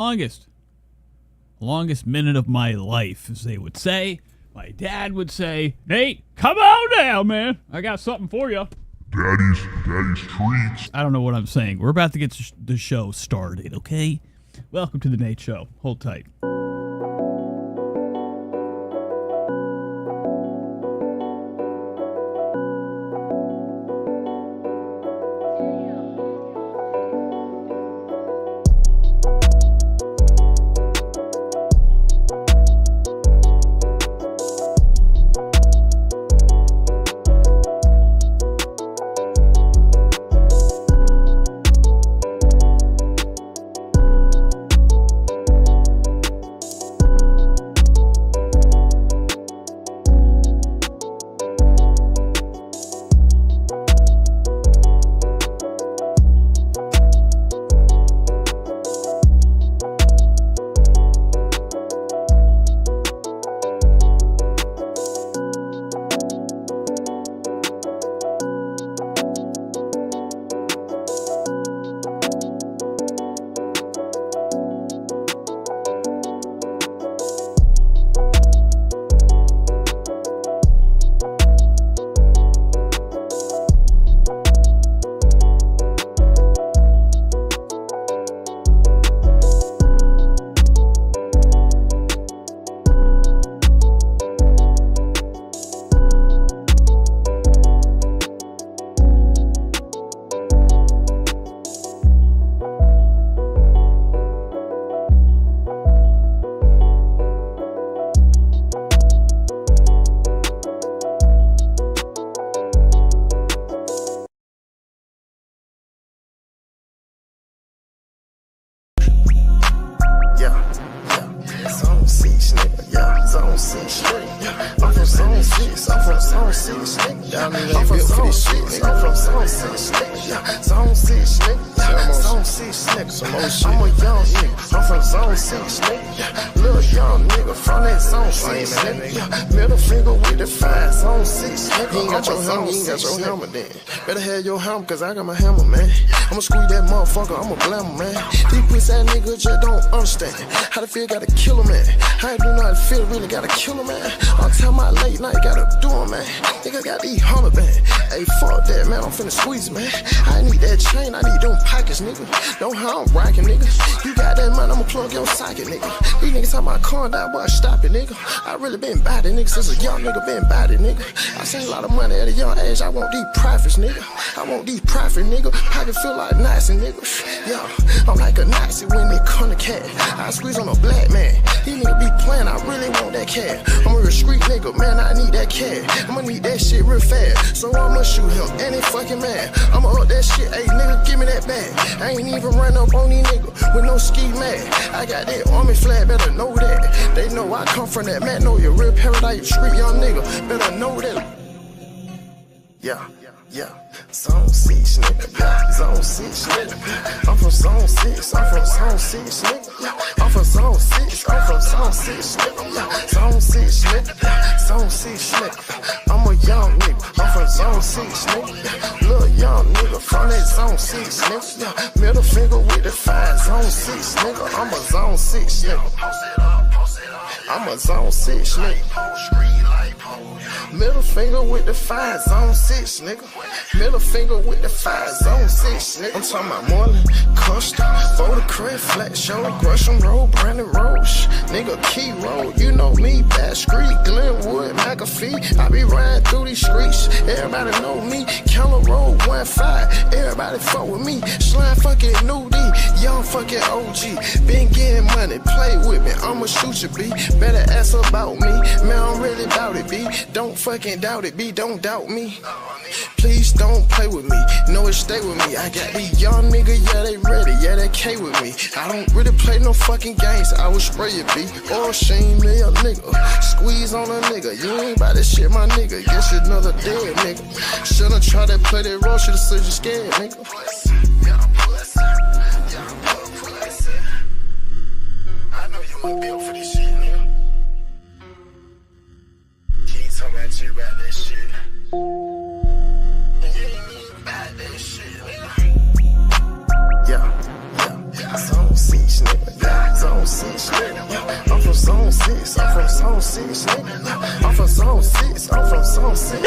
Longest minute of my life, as they would say. My dad would say, Nate, come on down, man. I got something for you. Daddy's treats. I don't know what I'm saying. We're about to get the show started, okay? Welcome to the Nate Show. Hold tight. Better have your hammer, cause I got my hammer, man. I'ma squeeze that motherfucker, I'ma blam him, man. These pussy ass niggas just don't understand how to feel, gotta kill him, man. How you do know how to feel, really gotta kill him, man. All the time my late night, gotta do him, man. Nigga got these 100 band. Hey, fuck that, man, I'm finna squeeze, man. I need that chain, I need them pockets, nigga. Know how I'm rocking, nigga. You got that money, I'ma plug your socket, nigga. These niggas talking about calm down, boy, stop it, nigga. I really been by it, nigga, since a young nigga been by it, nigga. I seen a lot of money at a young age, I want these profits, nigga. I want these profits, nigga. Pocket feel like Nazi, nigga. Yeah, I'm like a Nazi when they come to cat. I squeeze on a black man. These niggas be playing, I really want that cat. I'm a real street nigga, man, I need that cat. I'ma need that shit real fast. So I'ma shoot him, and he fucking mad. I'ma up that shit, hey nigga, give me that bag. I ain't even run up on these niggas with no ski mad. I got that army flag, better know that. They know I come from that, man, know you real paradise, street young nigga. Better know that. Yeah. Zone 6, nigga. Yeah, Zone 6, nigga. I'm from Zone 6. I'm from Zone 6, nigga. Yeah, I'm from Zone 6. I'm from Zone 6, nigga. Yeah, Zone 6, nigga. Yeah, Zone 6, nigga. I'm a young nigga. I'm from Zone 6, nigga. Yeah, little young nigga from that Zone 6, nigga. Yeah, middle finger with the 5. Zone 6, nigga. I'm a Zone 6, nigga. I'm a Zone 6, nigga. Middle finger with the 5, Zone 6, nigga. Middle finger with the 5, Zone 6, nigga. I'm talking about Moreland, Custer, Boulder Crest, Flat Shoulder, Gresham Road, Brandon Roach, nigga, Key Road. You know me, Bass Street, Glenwood, McAfee. I be riding through these streets. Everybody know me. Counter Road, 1-5. Everybody fuck with me. Slime fucking nudie, young fucking OG. Been getting money, play with me. I'ma shoot you, B. Better ask about me. Man, I'm really about it, B. Don't fucking doubt it, B. Don't doubt me. Please don't play with me. No, it stay with me. I got these young niggas, yeah, they ready. Yeah, they K with me. I don't really play no fucking games. I will spray it, B. Or shame me a nigga. Squeeze on a nigga. You ain't about this shit, my nigga. Guess you're another dead nigga. Shouldn't try to play that role. Should've said you scared, nigga. I know you ain't built for this shit, nigga. You ain't talking about you about that shit. Yeah, Zone 6, nigga. Yeah, zone 6. Yeah, I'm from zone 6. I'm from zone 6. Yeah, I'm from zone 6. I'm from zone 6.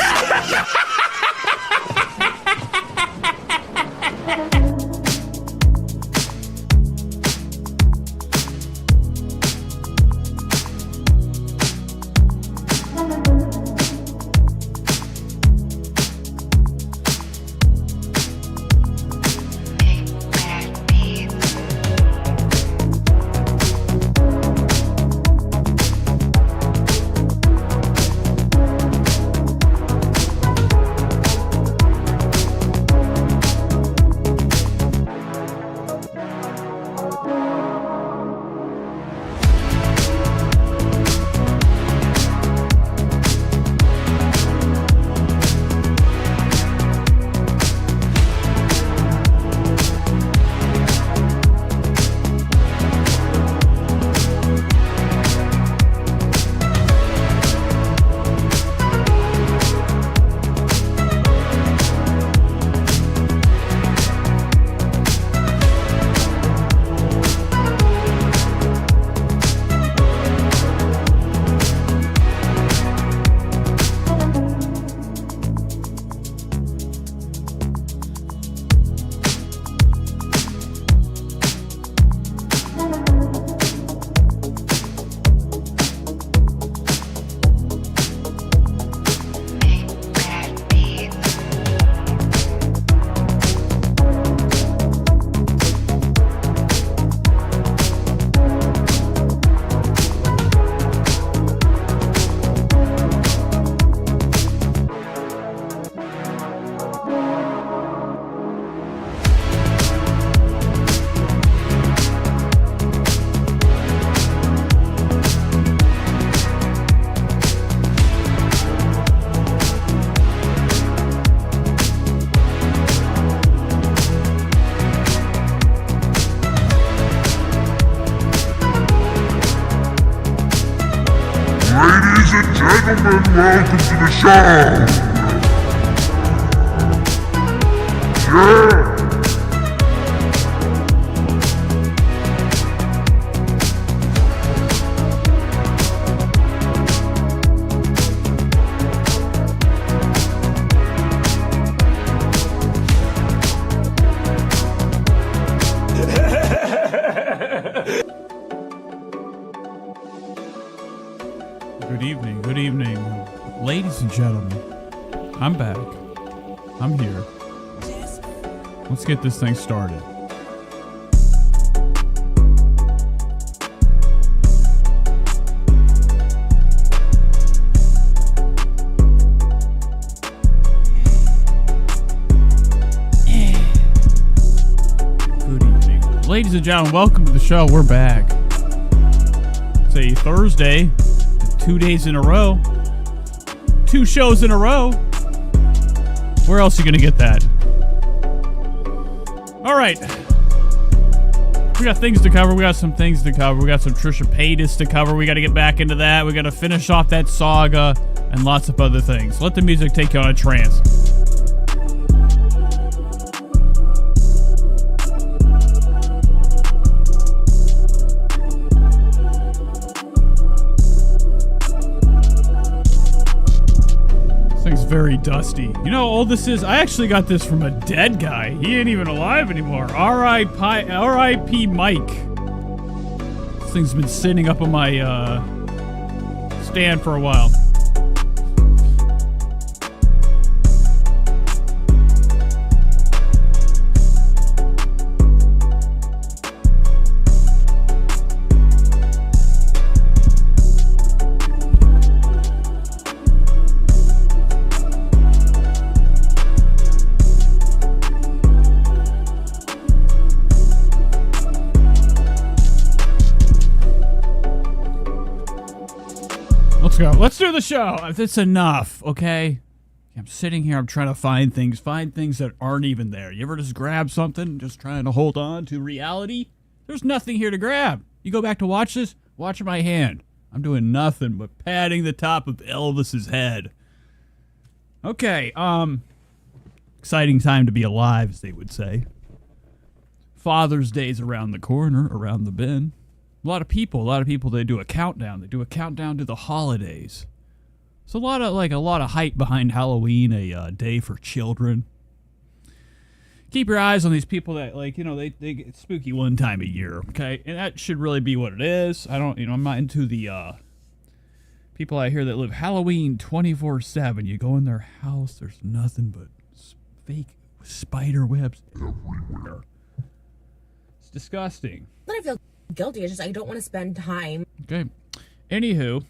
Ladies and gentlemen, welcome to the show! Yeah! Good evening, ladies and gentlemen. I'm back. I'm here. Let's get this thing started. Good evening. Ladies and gentlemen, welcome to the show. We're back. It's a Thursday. 2 days in a row. 2 shows in a row. Where else are you going to get that? All right. We got things to cover. We got some things to cover. We got some Trisha Paytas to cover. We got to get back into that. We got to finish off that saga and lots of other things. Let the music take you on a trance. Very dusty. You know how old this is? I actually got this from a dead guy. He ain't even alive anymore. R.I.P. Mike. This thing's been sitting up on my stand for a while. Let's do the show. It's enough, okay? I'm sitting here, I'm trying to find things that aren't even there. You ever just grab something, just trying to hold on to reality? There's nothing here to grab. You go back to watch this, watch my hand. I'm doing nothing but patting the top of Elvis's head. Okay, exciting time to be alive, as they would say. Father's Day's around the corner, around the bend. A lot of people, they do a countdown. They do a countdown to the holidays. It's a lot of hype behind Halloween, a day for children. Keep your eyes on these people that, like, you know, they get spooky one time a year, okay? And that should really be what it is. I'm not into the people out here that live Halloween 24/7. You go in their house, there's nothing but fake spider webs everywhere. It's disgusting. I feel guilty. It's just I don't want to spend time. Okay. Anywho,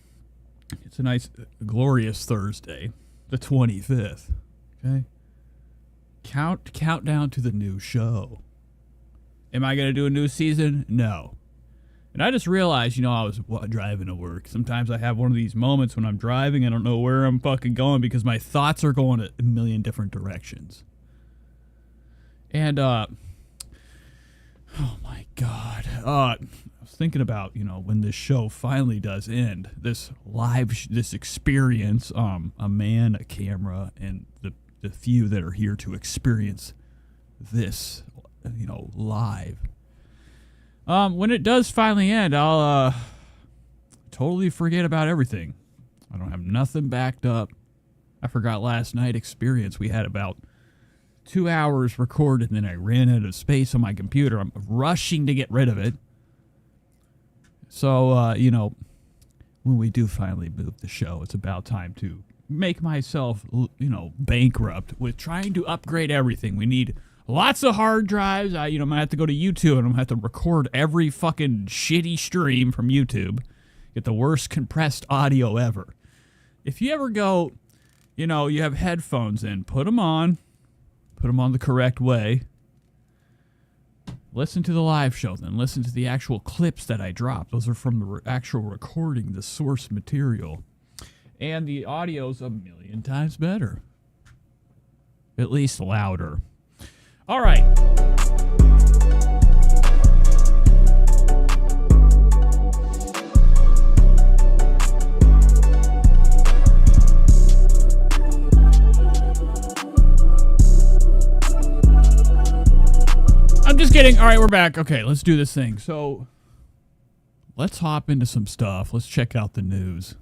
it's a nice, glorious Thursday, the 25th. Okay. Countdown to the new show. Am I going to do a new season? No. And I just realized, you know, I was driving to work. Sometimes I have one of these moments when I'm driving. I don't know where I'm fucking going because my thoughts are going a million different directions. And, oh my God. I was thinking about, you know, when this show finally does end, this this experience, a man, a camera, and the few that are here to experience this, you know, live. When it does finally end, I'll totally forget about everything. I don't have nothing backed up. I forgot last night experience. We had about 2 hours recorded, and then I ran out of space on my computer. I'm rushing to get rid of it. So, you know, when we do finally move the show, it's about time to make myself, you know, bankrupt with trying to upgrade everything. We need lots of hard drives. I'm going to have to go to YouTube, and I'm going to have to record every fucking shitty stream from YouTube. Get the worst compressed audio ever. If you ever go, you know, you have headphones in, put them on the correct way. Listen to the live show, then listen to the actual clips that I drop. Those are from the actual recording, the source material. And the audio's a million times better. At least louder. All right. I'm just kidding. All right, we're back. Okay, let's do this thing. So, let's hop into some stuff. Let's check out the news.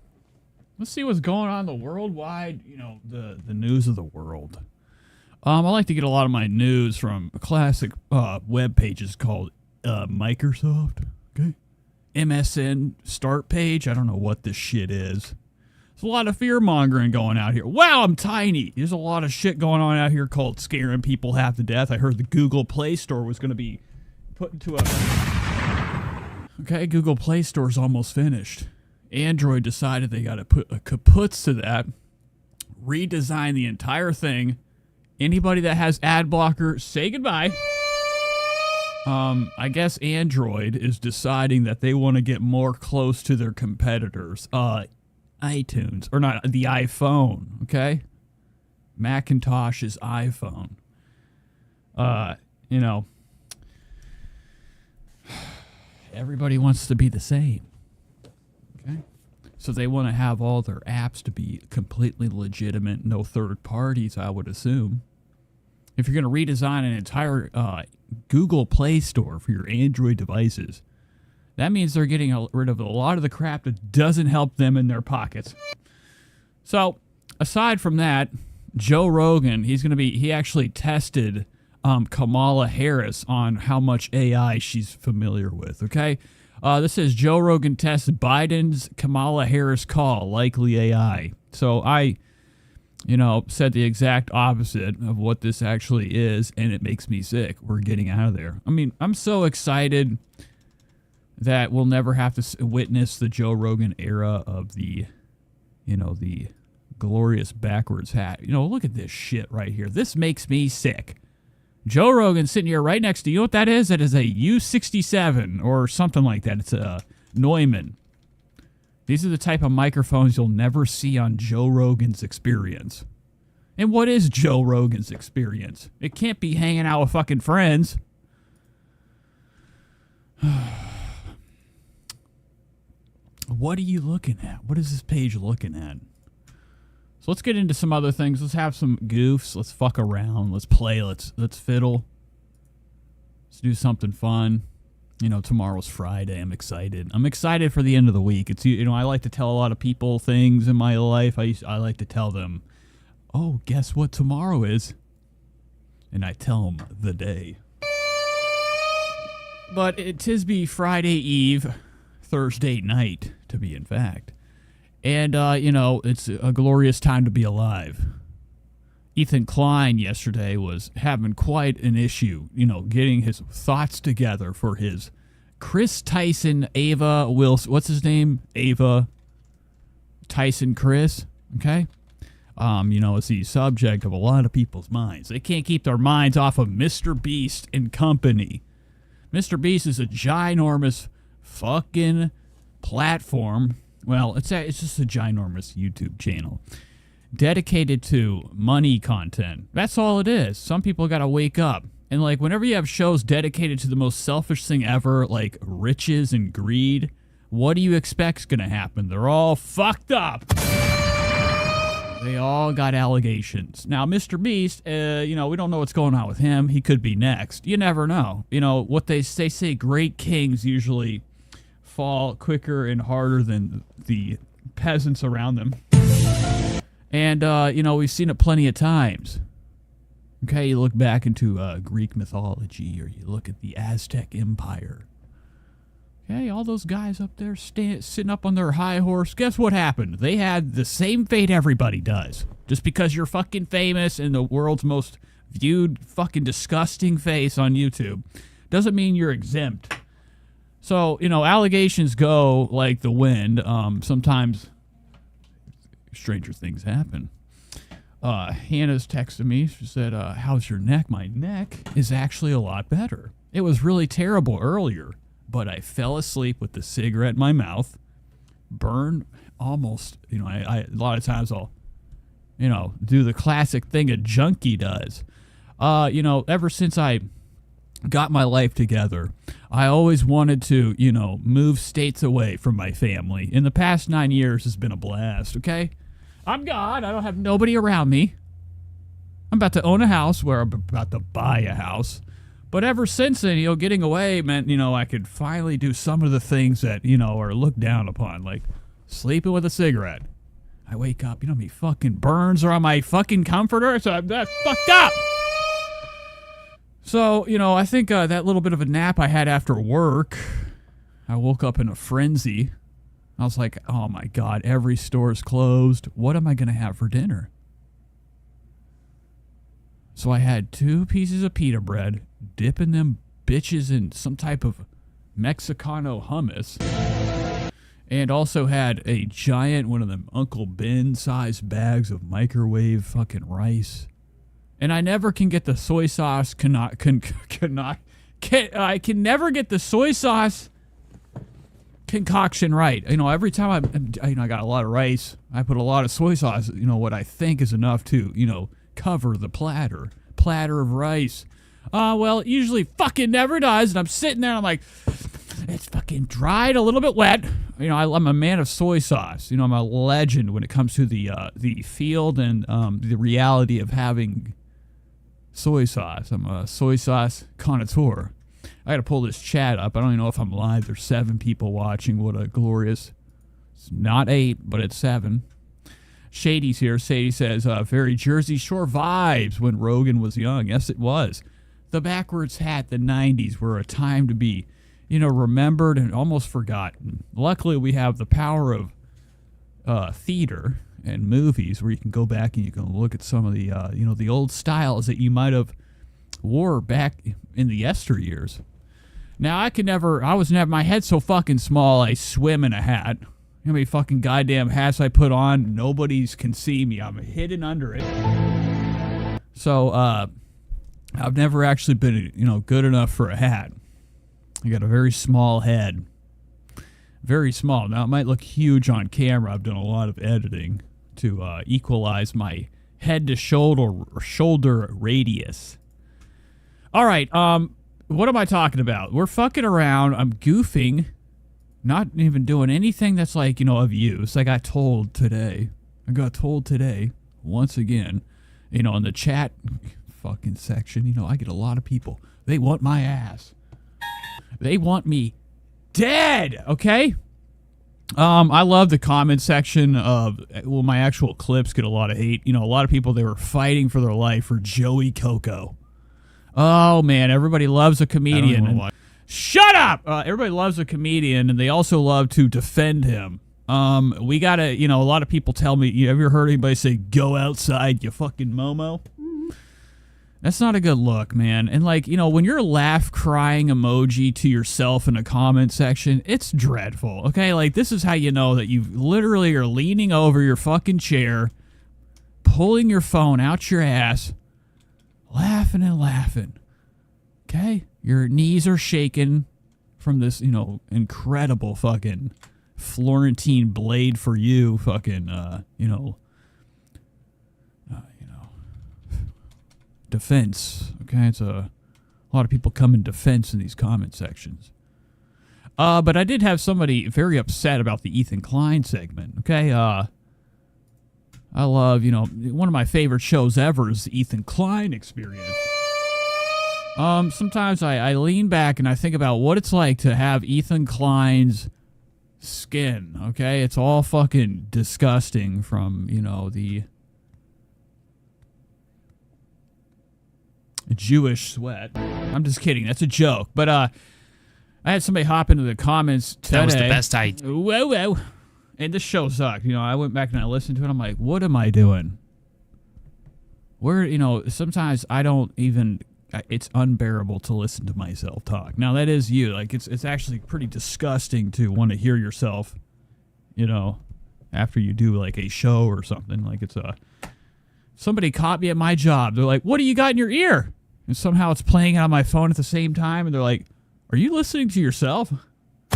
Let's see what's going on in the worldwide, you know, the news of the world. I like to get a lot of my news from classic web pages called Microsoft, okay? MSN start page. I don't know what this shit is. There's a lot of fear-mongering going out here. Wow, I'm tiny. There's a lot of shit going on out here called scaring people half to death. I heard the Google Play Store was going to be put into a... Okay, Google Play Store's almost finished. Android decided they got to put a kaputs to that, redesign the entire thing. Anybody that has ad blocker, say goodbye. I guess Android is deciding that they want to get more close to their competitors. iTunes, or not, the iPhone, okay? Macintosh is iPhone. You know, everybody wants to be the same. Okay, so they want to have all their apps to be completely legitimate, no third parties, I would assume. If you're going to redesign an entire Google Play Store for your Android devices, that means they're getting rid of a lot of the crap that doesn't help them in their pockets. So, aside from that, Joe Rogan, he actually tested Kamala Harris on how much AI she's familiar with, okay? This says Joe Rogan tests Biden's Kamala Harris call, likely AI. So I, you know, said the exact opposite of what this actually is, and it makes me sick. We're getting out of there. I mean, I'm so excited that we'll never have to witness the Joe Rogan era of the, you know, the glorious backwards hat. You know, look at this shit right here. This makes me sick. Joe Rogan sitting here right next to you. You know what that is? That is a U67 or something like that. It's a Neumann. These are the type of microphones you'll never see on Joe Rogan's Experience. And what is Joe Rogan's Experience? It can't be hanging out with fucking friends. What are you looking at? What is this page looking at? So let's get into some other things. Let's have some goofs. Let's fuck around. Let's play. Let's fiddle. Let's do something fun. You know, tomorrow's Friday. I'm excited. I'm excited for the end of the week. It's, you know, I like to tell a lot of people things in my life. I like to tell them, oh, guess what tomorrow is? And I tell them the day. But it 'tis be Friday Eve, Thursday night, to be in fact. And, you know, it's a glorious time to be alive. Ethan Klein yesterday was having quite an issue, you know, getting his thoughts together for his Chris Tyson, Ava Wilson, what's his name? Ava Tyson Chris, okay? You know, it's the subject of a lot of people's minds. They can't keep their minds off of MrBeast and company. MrBeast is a ginormous fucking platform. Well, it's just a ginormous YouTube channel dedicated to money content. That's all it is. Some people gotta wake up. And, like, whenever you have shows dedicated to the most selfish thing ever, like riches and greed, what do you expect's gonna happen? They're all fucked up. They all got allegations. Now, MrBeast, you know, we don't know what's going on with him. He could be next. You never know. You know, what they say great kings usually fall quicker and harder than the peasants around them. And, you know, we've seen it plenty of times. Okay, you look back into Greek mythology, or you look at the Aztec Empire. Okay, all those guys up there sitting up on their high horse. Guess what happened? They had the same fate everybody does. Just because you're fucking famous and the world's most viewed fucking disgusting face on YouTube doesn't mean you're exempt. So, you know, allegations go like the wind. Sometimes stranger things happen. Hannah's texted me. She said, how's your neck? My neck is actually a lot better. It was really terrible earlier, but I fell asleep with the cigarette in my mouth. Burn almost, you know, I a lot of times I'll, you know, do the classic thing a junkie does. You know, ever since I got my life together, I always wanted to, you know, move states away from my family. In the past 9 years has been a blast, okay? I'm gone. I don't have nobody around me. I'm about to own a house, where I'm about to buy a house. But ever since then, you know, getting away meant, you know, I could finally do some of the things that, you know, are looked down upon, like sleeping with a cigarette. I wake up, you know how many fucking burns are on my fucking comforter? So I'm that fucked up. So, you know, I think that little bit of a nap I had after work, I woke up in a frenzy. I was like, oh my God, every store's closed. What am I going to have for dinner? So I had 2 pieces of pita bread, dipping them bitches in some type of Mexicano hummus, and also had a giant, one of them Uncle Ben sized bags of microwave fucking rice. And I never can get the soy sauce, I can never get the soy sauce concoction right. You know, every time I got a lot of rice, I put a lot of soy sauce, you know, what I think is enough to, you know, cover the platter of rice. Well, it usually fucking never does, and I'm sitting there and I'm like, it's fucking dried, a little bit wet. You know, I'm a man of soy sauce. You know, I'm a legend when it comes to the field and the reality of having soy sauce. I'm a soy sauce connoisseur. I gotta pull this chat up. I don't even know if I'm live. There's 7 people watching. What a glorious... It's not 8, but it's 7. Shady's here. Shady says, very Jersey Shore vibes when Rogan was young. Yes, it was. The backwards hat, the 90s, were a time to be, you know, remembered and almost forgotten. Luckily, we have the power of theater and movies where you can go back and you can look at some of the, you know, the old styles that you might have wore back in the yesteryears. Now, I was never, my head's so fucking small, I swim in a hat. You know how many fucking goddamn hats I put on? Nobody's can see me. I'm hidden under it. So, I've never actually been, you know, good enough for a hat. I got a very small head. Very small. Now, it might look huge on camera. I've done a lot of editing to equalize my head to shoulder radius. All right, what am I talking about? We're fucking around. I'm goofing. Not even doing anything that's like, you know, of use. I got told today, once again, you know, in the chat fucking section, you know, I get a lot of people. They want my ass. They want me dead, okay? I love the comment section of, well, my actual clips get a lot of hate. You know, a lot of people, they were fighting for their life for Joey Coco. Oh, man, everybody loves a comedian. Shut up! Everybody loves a comedian, and they also love to defend him. We gotta, you know, a lot of people tell me, you ever heard anybody say, go outside, you fucking Momo? That's not a good look, man. And, like, you know, when you're laugh crying emoji to yourself in a comment section, it's dreadful, okay? Like, this is how you know that you literally are leaning over your fucking chair, pulling your phone out your ass, laughing and laughing, okay? Your knees are shaking from this, you know, incredible fucking Florentine blade for you fucking, you know, defense, okay? It's a lot of people come in defense in these comment sections. But I did have somebody very upset about the Ethan Klein segment, okay? I love, you know, one of my favorite shows ever is the Ethan Klein Experience. Sometimes I lean back and I think about what it's like to have Ethan Klein's skin, okay? It's all fucking disgusting from, you know, the Jewish sweat. I'm just kidding. That's a joke. But I had somebody hop into the comments today. That was the best idea. Whoa. And this show sucked. You know, I went back and I listened to it. I'm like, what am I doing? Where, you know, sometimes I don't even... It's unbearable to listen to myself talk. Now, that is you. Like, it's actually pretty disgusting to want to hear yourself, you know, after you do, like, a show or something. Like, it's a... Somebody caught me at my job. They're like, what do you got in your ear? And somehow it's playing on my phone at the same time. And they're like, are you listening to yourself?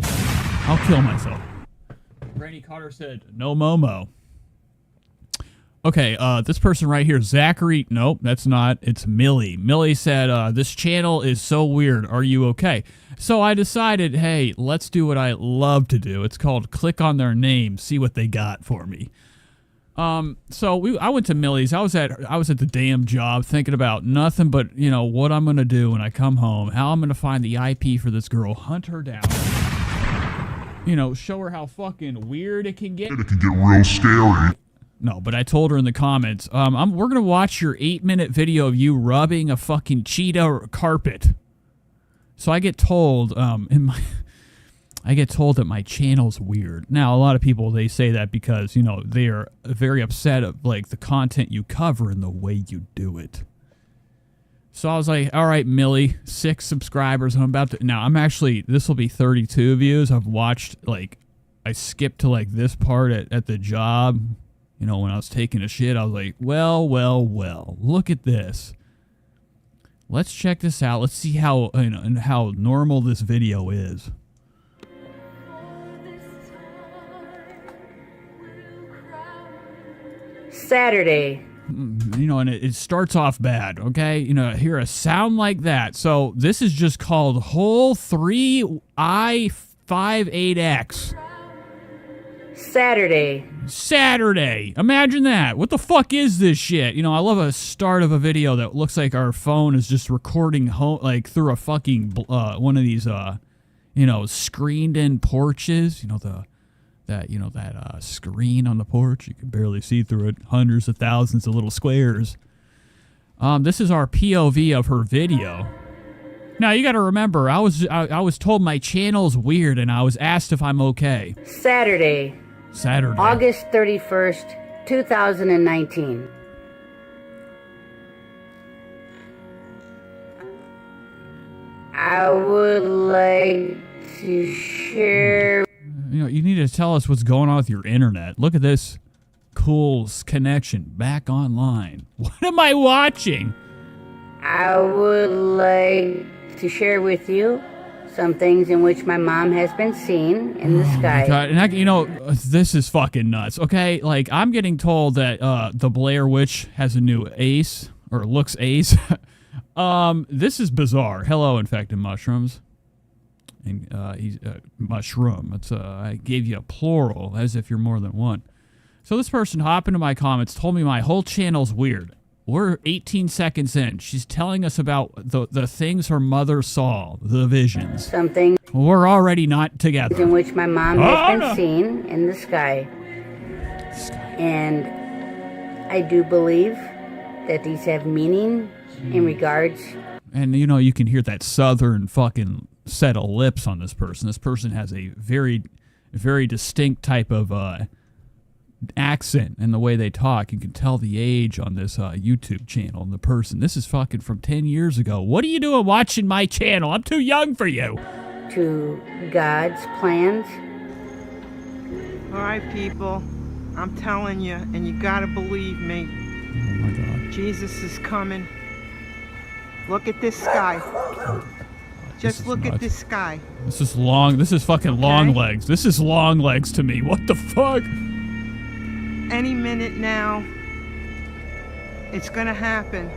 I'll kill myself. Granny Carter said, no Momo. Okay, this person right here, Zachary. Nope, that's not. It's Millie. Millie said, this channel is so weird. Are you okay? So I decided, hey, let's do what I love to do. It's called click on their name, see what they got for me. So I went to Millie's. I was at the damn job thinking about nothing but, you know, what I'm going to do when I come home, how I'm going to find the IP for this girl, hunt her down, you know, show her how fucking weird it can get. It can get real scary. No, but I told her in the comments, we're going to watch your 8-minute video of you rubbing a fucking cheetah carpet. So I get told, I get told that my channel's weird. Now, a lot of people, they say that because, you know, they are very upset of, like, the content you cover and the way you do it. So I was like, all right, Millie, 6 subscribers. I'm about to... Now, I'm actually... This will be 32 views. I've watched, like... I skipped to, like, this part at the job. You know, when I was taking a shit, I was like, well, look at this. Let's check this out. Let's see how, you know, and how normal this video is. Saturday. You know, and it starts off bad, okay? You know, hear a sound like that. So this is just called Hole 3I58X. Saturday. Imagine that. What the fuck is this shit? You know, I love a start of a video that looks like our phone is just recording like through a fucking one of these you know, screened in porches. You know, that screen on the porch. You can barely see through it. Hundreds of thousands of little squares. This is our POV of her video. Now, you got to remember, I was told my channel's weird, and I was asked if I'm okay. Saturday. August 31st, 2019. I would like to share... You know, you need to tell us what's going on with your internet. Look at this cool connection back online. What am I watching? I would like to share with you some things in which my mom has been seen in the sky. God. And you know, this is fucking nuts, okay? Like, I'm getting told that the Blair Witch has a new ace, or looks ace. This is bizarre. Hello, infected mushrooms. And he's mushroom. It's I gave you a plural, as if you're more than one. So this person hopped into my comments, told me my whole channel's weird. We're 18 seconds in. She's telling us about the things her mother saw, the visions. Some things We're already not together. in which my mom has been seen in the sky. And I do believe that these have meaning in regards. And, you know, you can hear that southern fucking set of lips on this person. This person has a very, very distinct type of accent and the way they talk. You can tell the age on this YouTube channel and the person. This is fucking from 10 years ago. What are you doing watching my channel? I'm too young for you. To God's plans. All right, people. I'm telling you, and you gotta believe me. Oh my God. Jesus is coming. Look at this sky. Just look at this sky. This is long. This is fucking long legs. This is long legs to me. What the fuck? Any minute now, it's gonna happen.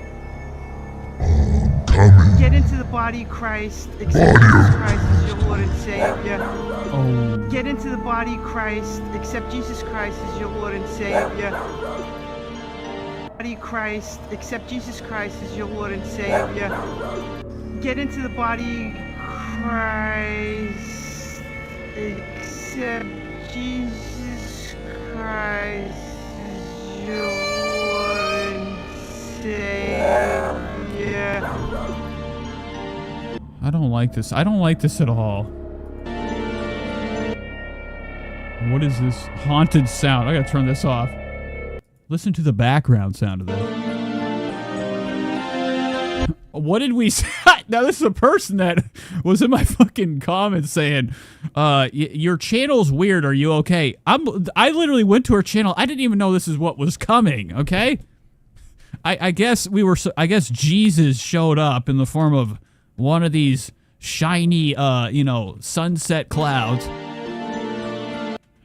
Get into the body of Christ. Accept Jesus Christ as your Lord and Savior. Oh. Get into the body of Christ. Accept Jesus Christ as your Lord and Savior. Body of Christ. Accept Jesus Christ as your Lord and Savior. Get into the body of Christ. Accept Jesus Christ as your Lord and Savior. I don't like this. I don't like this at all. What is this haunted sound? I gotta turn this off. Listen to the background sound of this. What did we say? Now this is a person that was in my fucking comments saying, your channel's weird, are you okay? I literally went to her channel. I didn't even know this is what was coming, okay? I guess I guess Jesus showed up in the form of one of these shiny, you know, sunset clouds.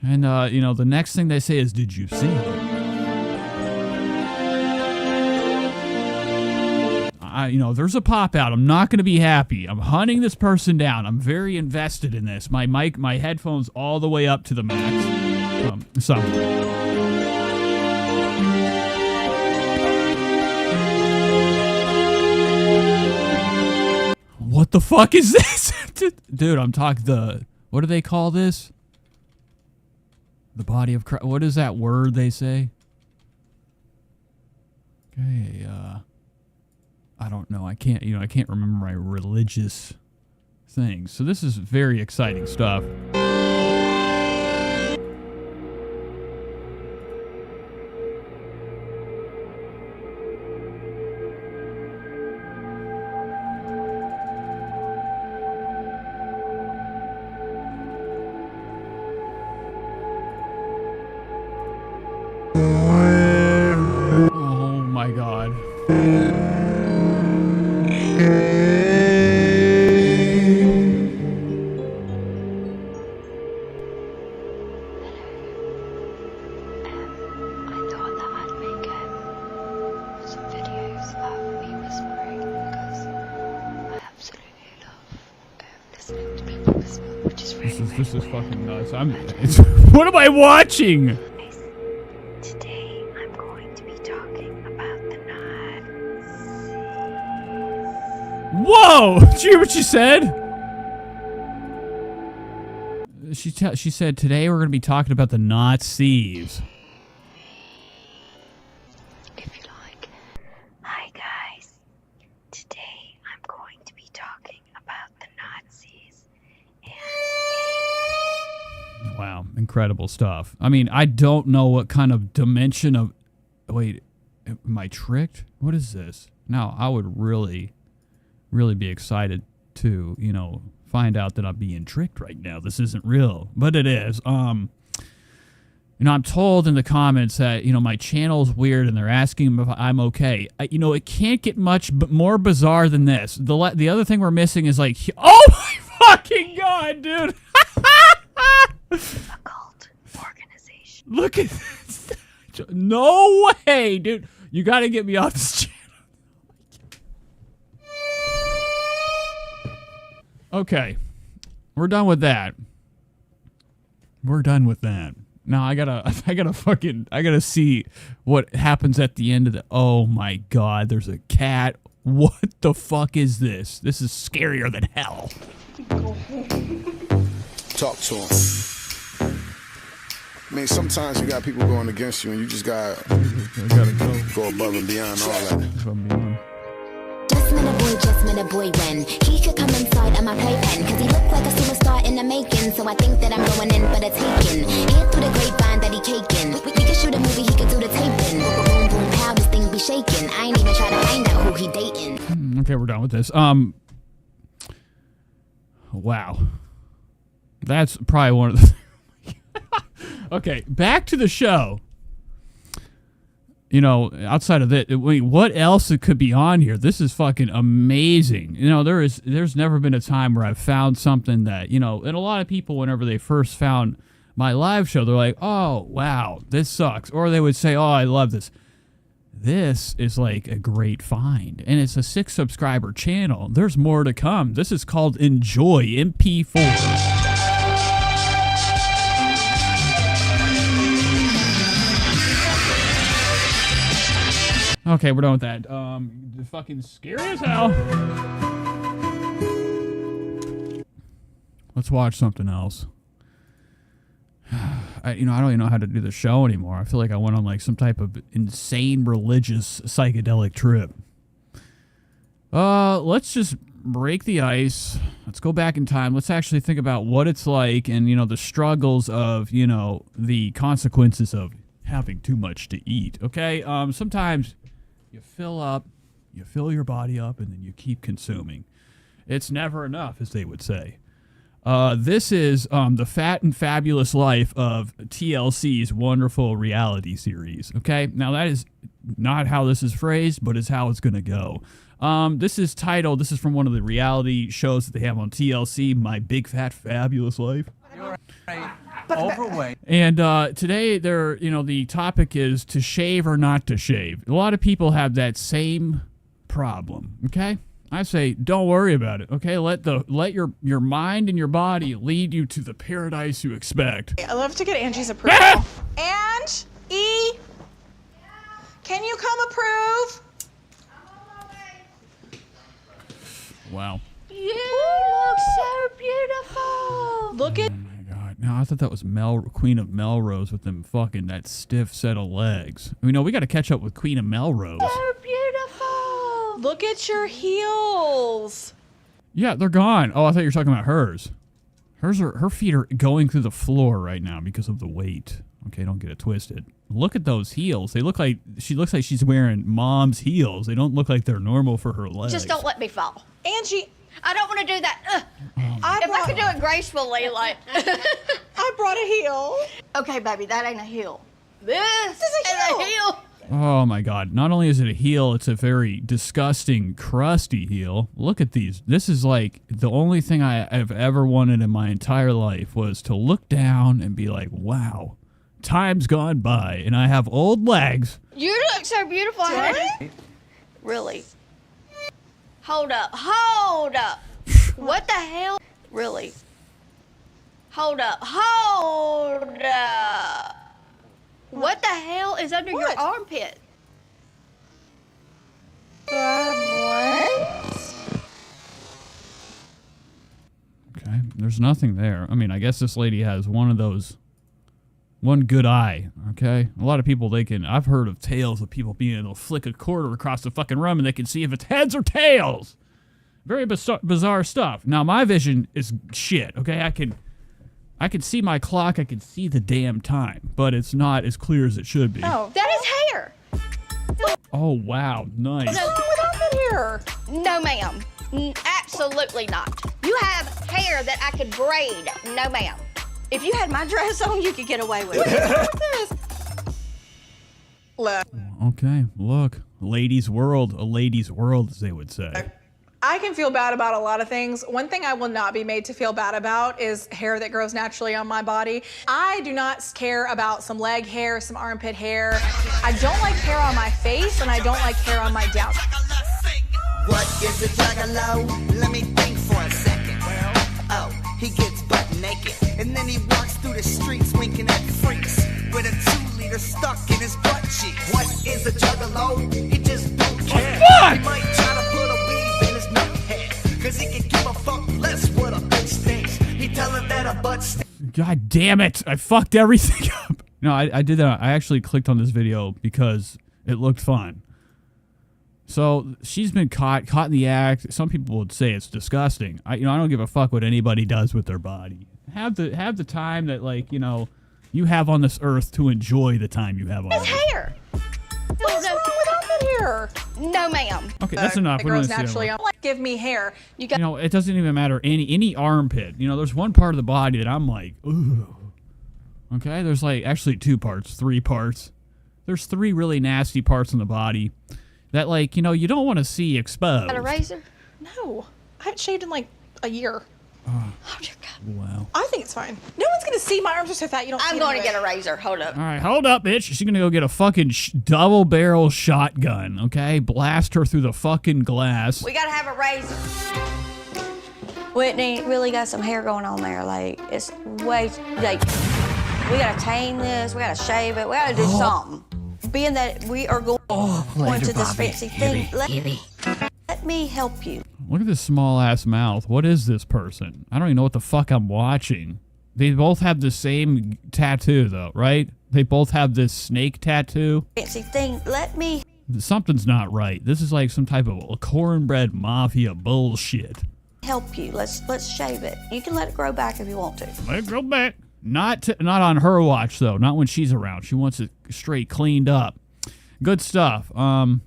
And, you know, the next thing they say is, did you see it? You know, there's a pop out. I'm not going to be happy. I'm hunting this person down. I'm very invested in this. My mic, my headphones all the way up to the max. What the fuck is this? Dude, I'm talking what do they call this? The body of Christ. What is that word they say? Okay, I don't know. I can't remember my religious things. So this is very exciting stuff. Oh my God. This is fucking nuts. What am I watching? Today I'm going to be talking about the Nazis. Whoa! Did you hear what she said? She said today we're going to be talking about the Nazis. If you like. Hi guys. Today I'm going to be talking about the Nazis. Wow, incredible stuff. I mean, I don't know what kind of dimension of... Wait, am I tricked? What is this? Now, I would really, really be excited to, you know, find out that I'm being tricked right now. This isn't real, but it is. You know, I'm told in the comments that, you know, my channel's weird and they're asking if I'm okay. You know, it can't get much more bizarre than this. The other thing we're missing is like... Oh my fucking God, dude! Occult organization. Look at this. No way, dude. You got to get me off this channel. Okay. We're done with that. We're done with that. Now I gotta see what happens at the end of the. Oh my God, there's a cat. What the fuck is this? This is scarier than hell. Talk to him. I mean, sometimes you got people going against you, and you just gotta go above and beyond all that. Just met a boy when he could come inside of my playpen, cause he looked like a superstar in the making. So I think that I'm going in for the taking. Hear through the grapevine that he caking. We could shoot a movie, he could do the taping. Boom, boom, pow, this thing be shaking. I ain't even try to find out who he dating. Okay, we're done with this. Wow. That's probably one of the... Okay, back to the show. You know, outside of that, what else it could be on here? This is fucking amazing. You know, there's never been a time where I've found something that, you know, and a lot of people, whenever they first found my live show, they're like, oh, wow, this sucks. Or they would say, oh, I love this. This is like a great find. And it's a 6-subscriber channel. There's more to come. This is called Enjoy MP4. Okay, we're done with that. Fucking scary as hell. Let's watch something else. I don't even know how to do the show anymore. I feel like I went on like some type of insane religious psychedelic trip. Let's just break the ice. Let's go back in time. Let's actually think about what it's like and, you know, the struggles of, you know, the consequences of having too much to eat. Okay? Sometimes you fill your body up, and then you keep consuming. It's never enough, as they would say. This is the fat and fabulous life of TLC's wonderful reality series. Okay? Now, that is not how this is phrased, but it's how it's going to go. This is titled, this is from one of the reality shows that they have on TLC, My Big Fat Fabulous Life. You're right. Overweight. And today, the topic is to shave or not to shave. A lot of people have that same problem, okay? I say, don't worry about it, okay? Let your mind and your body lead you to the paradise you expect. I love to get Angie's approval. And E, can you come approve? Wow. You look so beautiful. Look at. No, I thought that was Queen of Melrose with them fucking that stiff set of legs. We got to catch up with Queen of Melrose. So beautiful. Look at your heels. Yeah, they're gone. Oh, I thought you were talking about hers. Her feet are going through the floor right now because of the weight. Okay, don't get it twisted. Look at those heels. She looks like she's wearing mom's heels. They don't look like they're normal for her legs. Just don't let me fall. Angie, I don't want to do that. If I could do it gracefully, like. I brought a heel. Okay, baby, that ain't a heel. This is a heel. Oh my God. Not only is it a heel, it's a very disgusting, crusty heel. Look at these. This is like the only thing I've ever wanted in my entire life was to look down and be like, wow, time's gone by and I have old legs. You look so beautiful. Really? Hold up. What the hell? Really? Hold up. What the hell is under your armpit? What? Okay, there's nothing there. I mean, I guess this lady has one good eye, okay? A lot of people, I've heard of tales of people being able to flick a quarter across the fucking room and they can see if it's heads or tails. Very bizarre stuff. Now, my vision is shit, okay? I can see my clock, I can see the damn time, but it's not as clear as it should be. Oh, that is hair. Oh, wow, nice. What's wrong with armpit hair? No, ma'am. Absolutely not. You have hair that I could braid. No, ma'am. If you had my dress on, you could get away with it. Look. Okay, look. A ladies' world, as they would say. I can feel bad about a lot of things. One thing I will not be made to feel bad about is hair that grows naturally on my body. I do not care about some leg hair, some armpit hair. I don't like hair on my face, and I don't like hair on my down. What is a juggalo? Let me think for a second. Oh, he gets butt naked, and then he walks through the streets winking at freaks with a 2-liter stuck in his butt cheeks. What is a juggalo? He just don't care. Fuck! He might try to put a weave in his nut head, cause he can give a fuck less what a bitch thinks. He tell her that a butt stinks. God damn it. I fucked everything up. No, I did that. I actually clicked on this video because it looked fun. So she's been caught in the act. Some people would say it's disgusting. I don't give a fuck what anybody does with their body. Have the time that, like, you have on this earth to enjoy the time you have on His this. hair. What's wrong with armpit hair? No, ma'am. Okay, that's enough. It We don't grows need to see naturally. that Like, give me hair. You got. it doesn't even matter. Any armpit. There's one part of the body that I'm like, ooh. Okay, there's like actually 2 parts, 3 parts. There's 3 really nasty parts in the body that, like, you don't want to see exposed. Got a razor? No, I haven't shaved in like a year. Oh, dear God. Wow. I think it's fine. No one's gonna see my arms are so fat. You don't. I'm going to get a razor. Hold up. All right, hold up, bitch. She's gonna go get a fucking double barrel shotgun, okay? Blast her through the fucking glass. We got to have a razor. Whitney really got some hair going on there. Like, it's way, like, we got to tame this. We got to shave it. We got to do something. Being that we are going to this fancy thing, let me help you. Look at this small ass mouth. What is this person? I don't even know what the fuck I'm watching. They both have the same tattoo, though, right? They both have this snake tattoo. Fancy thing, let me Something's not right. This is like some type of cornbread mafia bullshit. help you. Let's shave it. You can let it grow back if you want to. Let it grow back. Not on her watch, though. Not when she's around. She wants it straight cleaned up. Good stuff. Wow.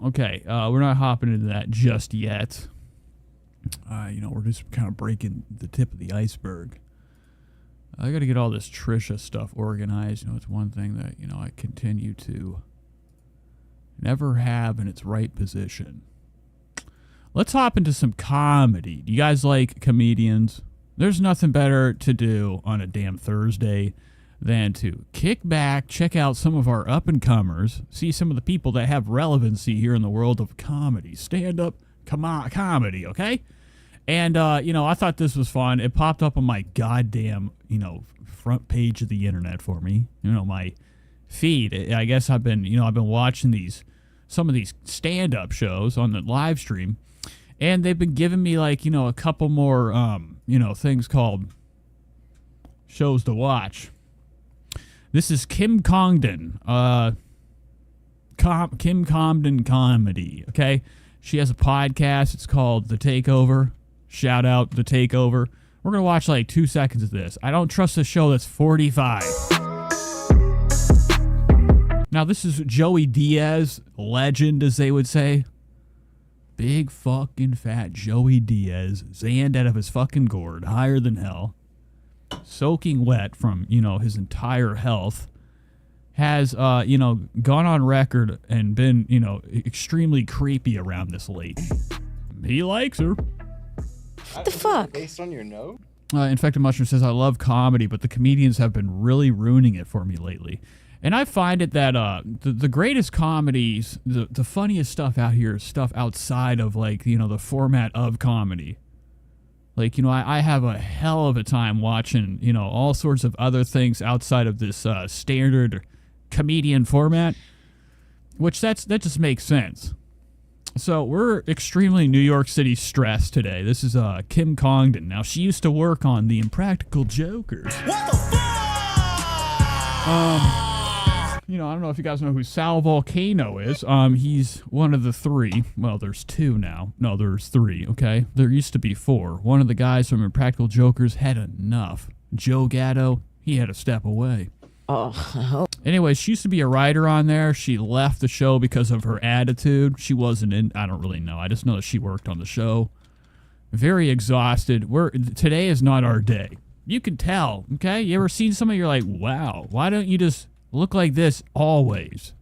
Okay. We're not hopping into that just yet. We're just kind of breaking the tip of the iceberg. I got to get all this Trisha stuff organized. It's one thing that, I continue to never have in its right position. Let's hop into some comedy. Do you guys like comedians? There's nothing better to do on a damn Thursday than to kick back, check out some of our up-and-comers, see some of the people that have relevancy here in the world of comedy. Stand-up comedy, okay? And, I thought this was fun. It popped up on my goddamn, front page of the internet for me. My feed. I guess I've been watching some of these stand-up shows on the live stream, and they've been giving me, like, a couple more, things called shows to watch. This is Kim Congdon. Kim Congdon Comedy, okay? She has a podcast. It's called The Takeover. Shout out The Takeover. We're going to watch like 2 seconds of this. I don't trust a show that's 45. Now, this is Joey Diaz, legend, as they would say. Big fucking fat Joey Diaz, zanned out of his fucking gourd, higher than hell, soaking wet from, his entire health, has, gone on record and been, extremely creepy around this lady. He likes her. What the fuck? Based on your note? Infected Mushroom says, I love comedy, but the comedians have been really ruining it for me lately. And I find it that the greatest comedies, the funniest stuff out here is stuff outside of, like, the format of comedy. Like, I have a hell of a time watching, all sorts of other things outside of this standard comedian format, which that just makes sense. So we're extremely New York City stressed today. This is Kim Congdon. Now, she used to work on The Impractical Jokers. What the fuck? I don't know if you guys know who Sal Volcano is. He's one of the 3. Well, there's 2 now. No, there's 3, okay? There used to be 4. One of the guys from Impractical Jokers had enough. Joe Gatto, he had to step away. Oh. Anyway, she used to be a writer on there. She left the show because of her attitude. She wasn't in, I don't really know. I just know that she worked on the show. Very exhausted. Today is not our day. You can tell, okay? You ever seen somebody, you're like, wow, why don't you just look like this always?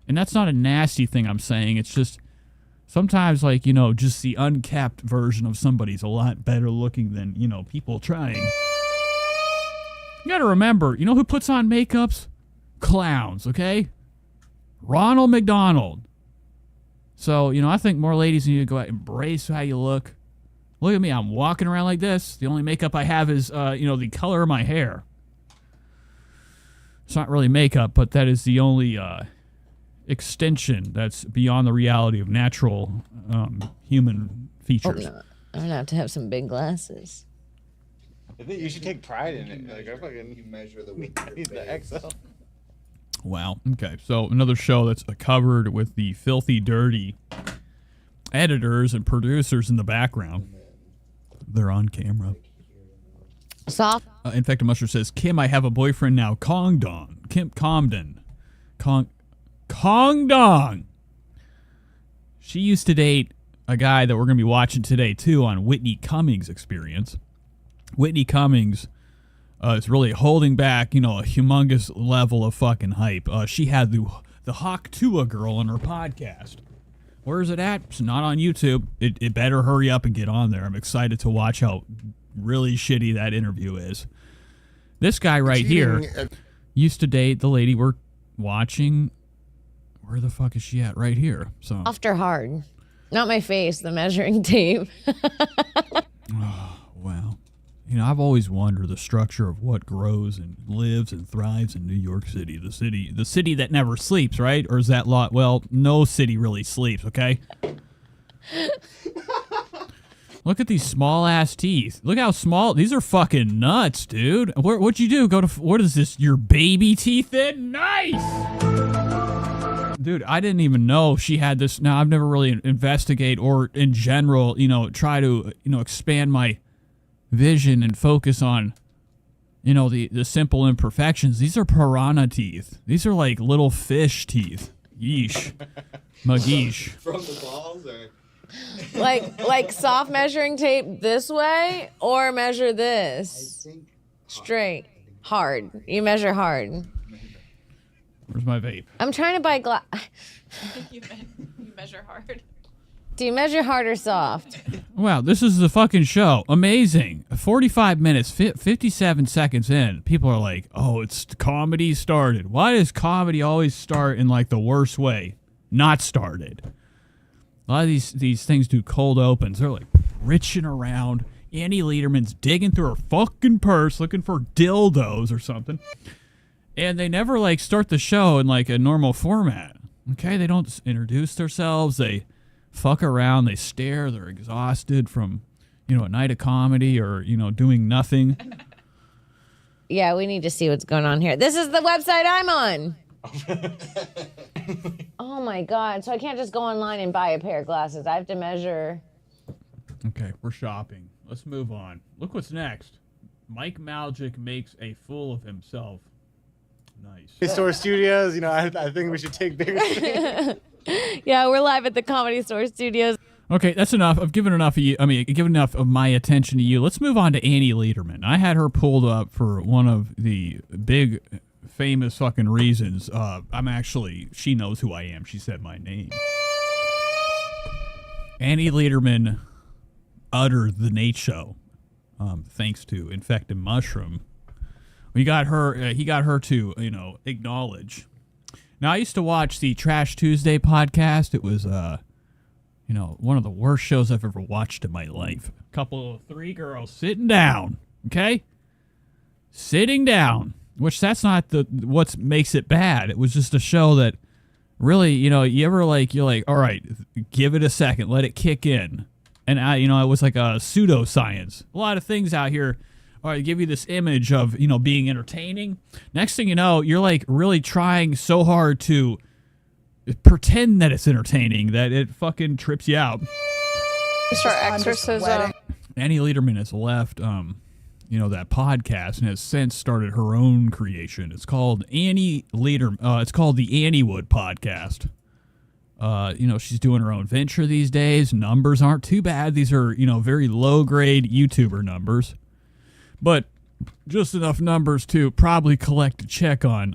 And that's not a nasty thing I'm saying. It's just sometimes, like, just the uncapped version of somebody's a lot better looking than, people trying. You gotta remember, who puts on makeups? Clowns, okay? Ronald McDonald. So, I think more ladies need to go out and embrace how you look. Look at me. I'm walking around like this. The only makeup I have is, the color of my hair. It's not really makeup, but that is the only extension that's beyond the reality of natural human features. Oh, no. I'm going to have some big glasses. I think you should take pride in it. Like, I fucking measure the width. I need the XL. Wow. Okay. So another show that's covered with the filthy, dirty editors and producers in the background. They're on camera. Soft. Infected Mustard says, Kim, I have a boyfriend now. Kongdong. Kim Comden. Kongdong. She used to date a guy that we're going to be watching today, too, on Whitney Cummings' Experience. Whitney Cummings is really holding back, a humongous level of fucking hype. She had the Hawk Tua girl on her podcast. Where is it at? It's not on YouTube. It better hurry up and get on there. I'm excited to watch how really shitty that interview is. This guy right here used to date the lady we're watching. Where the fuck is she at? Right here. So Soft or hard? Not my face, the measuring tape. Oh, wow. I've always wondered the structure of what grows and lives and thrives in New York City. The city that never sleeps, right? Or is that lot? Well, no city really sleeps, okay? Look at these small ass teeth. Look how small. These are fucking nuts, dude. What'd you do? What is this? Your baby teeth in? Nice! Dude, I didn't even know she had this. Now, I've never really investigate or in general, try to, expand my vision and focus on, the simple imperfections. These are piranha teeth. These are like little fish teeth. Yeesh. Magish. From the balls or? like soft measuring tape this way or measure this? Straight. Hard. You measure hard. Where's my vape? I'm trying to buy glass. You measure hard. Do you measure hard or soft? Wow, this is the fucking show. Amazing. 45 minutes, 57 seconds in. People are like, oh, it's comedy started. Why does comedy always start in like the worst way? Not started. A lot of these things do cold opens. They're like reaching around. Annie Lederman's digging through her fucking purse looking for dildos or something. And they never like start the show in like a normal format. Okay, they don't introduce themselves. They fuck around. They stare. They're exhausted from, a night of comedy or, doing nothing. Yeah, we need to see what's going on here. This is the website I'm on. Oh my God. So I can't just go online and buy a pair of glasses. I have to measure. Okay, we're shopping. Let's move on. Look what's next. Mike Maljic makes a fool of himself. Nice. Store Studios, I think we should take bigger things. Yeah, we're live at the Comedy Store Studios. Okay, that's enough. I've given enough of you. Given enough of my attention to you. Let's move on to Annie Lederman. I had her pulled up for one of the big, famous fucking reasons. She knows who I am. She said my name. Annie Lederman uttered the Nate Show, thanks to Infected Mushroom. He got her to, acknowledge. Now, I used to watch the Trash Tuesday podcast. It was, one of the worst shows I've ever watched in my life. Three girls sitting down, okay? Sitting down, which that's not what makes it bad. It was just a show that really, you ever you're like, all right, give it a second, let it kick in. And, it was like a pseudoscience. A lot of things out here. All right, give you this image of, being entertaining. Next thing you know, you're like really trying so hard to pretend that it's entertaining that it fucking trips you out. Start exorcism. Annie Lederman has left, that podcast and has since started her own creation. It's called Annie Lederman. It's called the Annie Wood Podcast. She's doing her own venture these days. Numbers aren't too bad. These are, very low grade YouTuber numbers. But just enough numbers to probably collect a check on,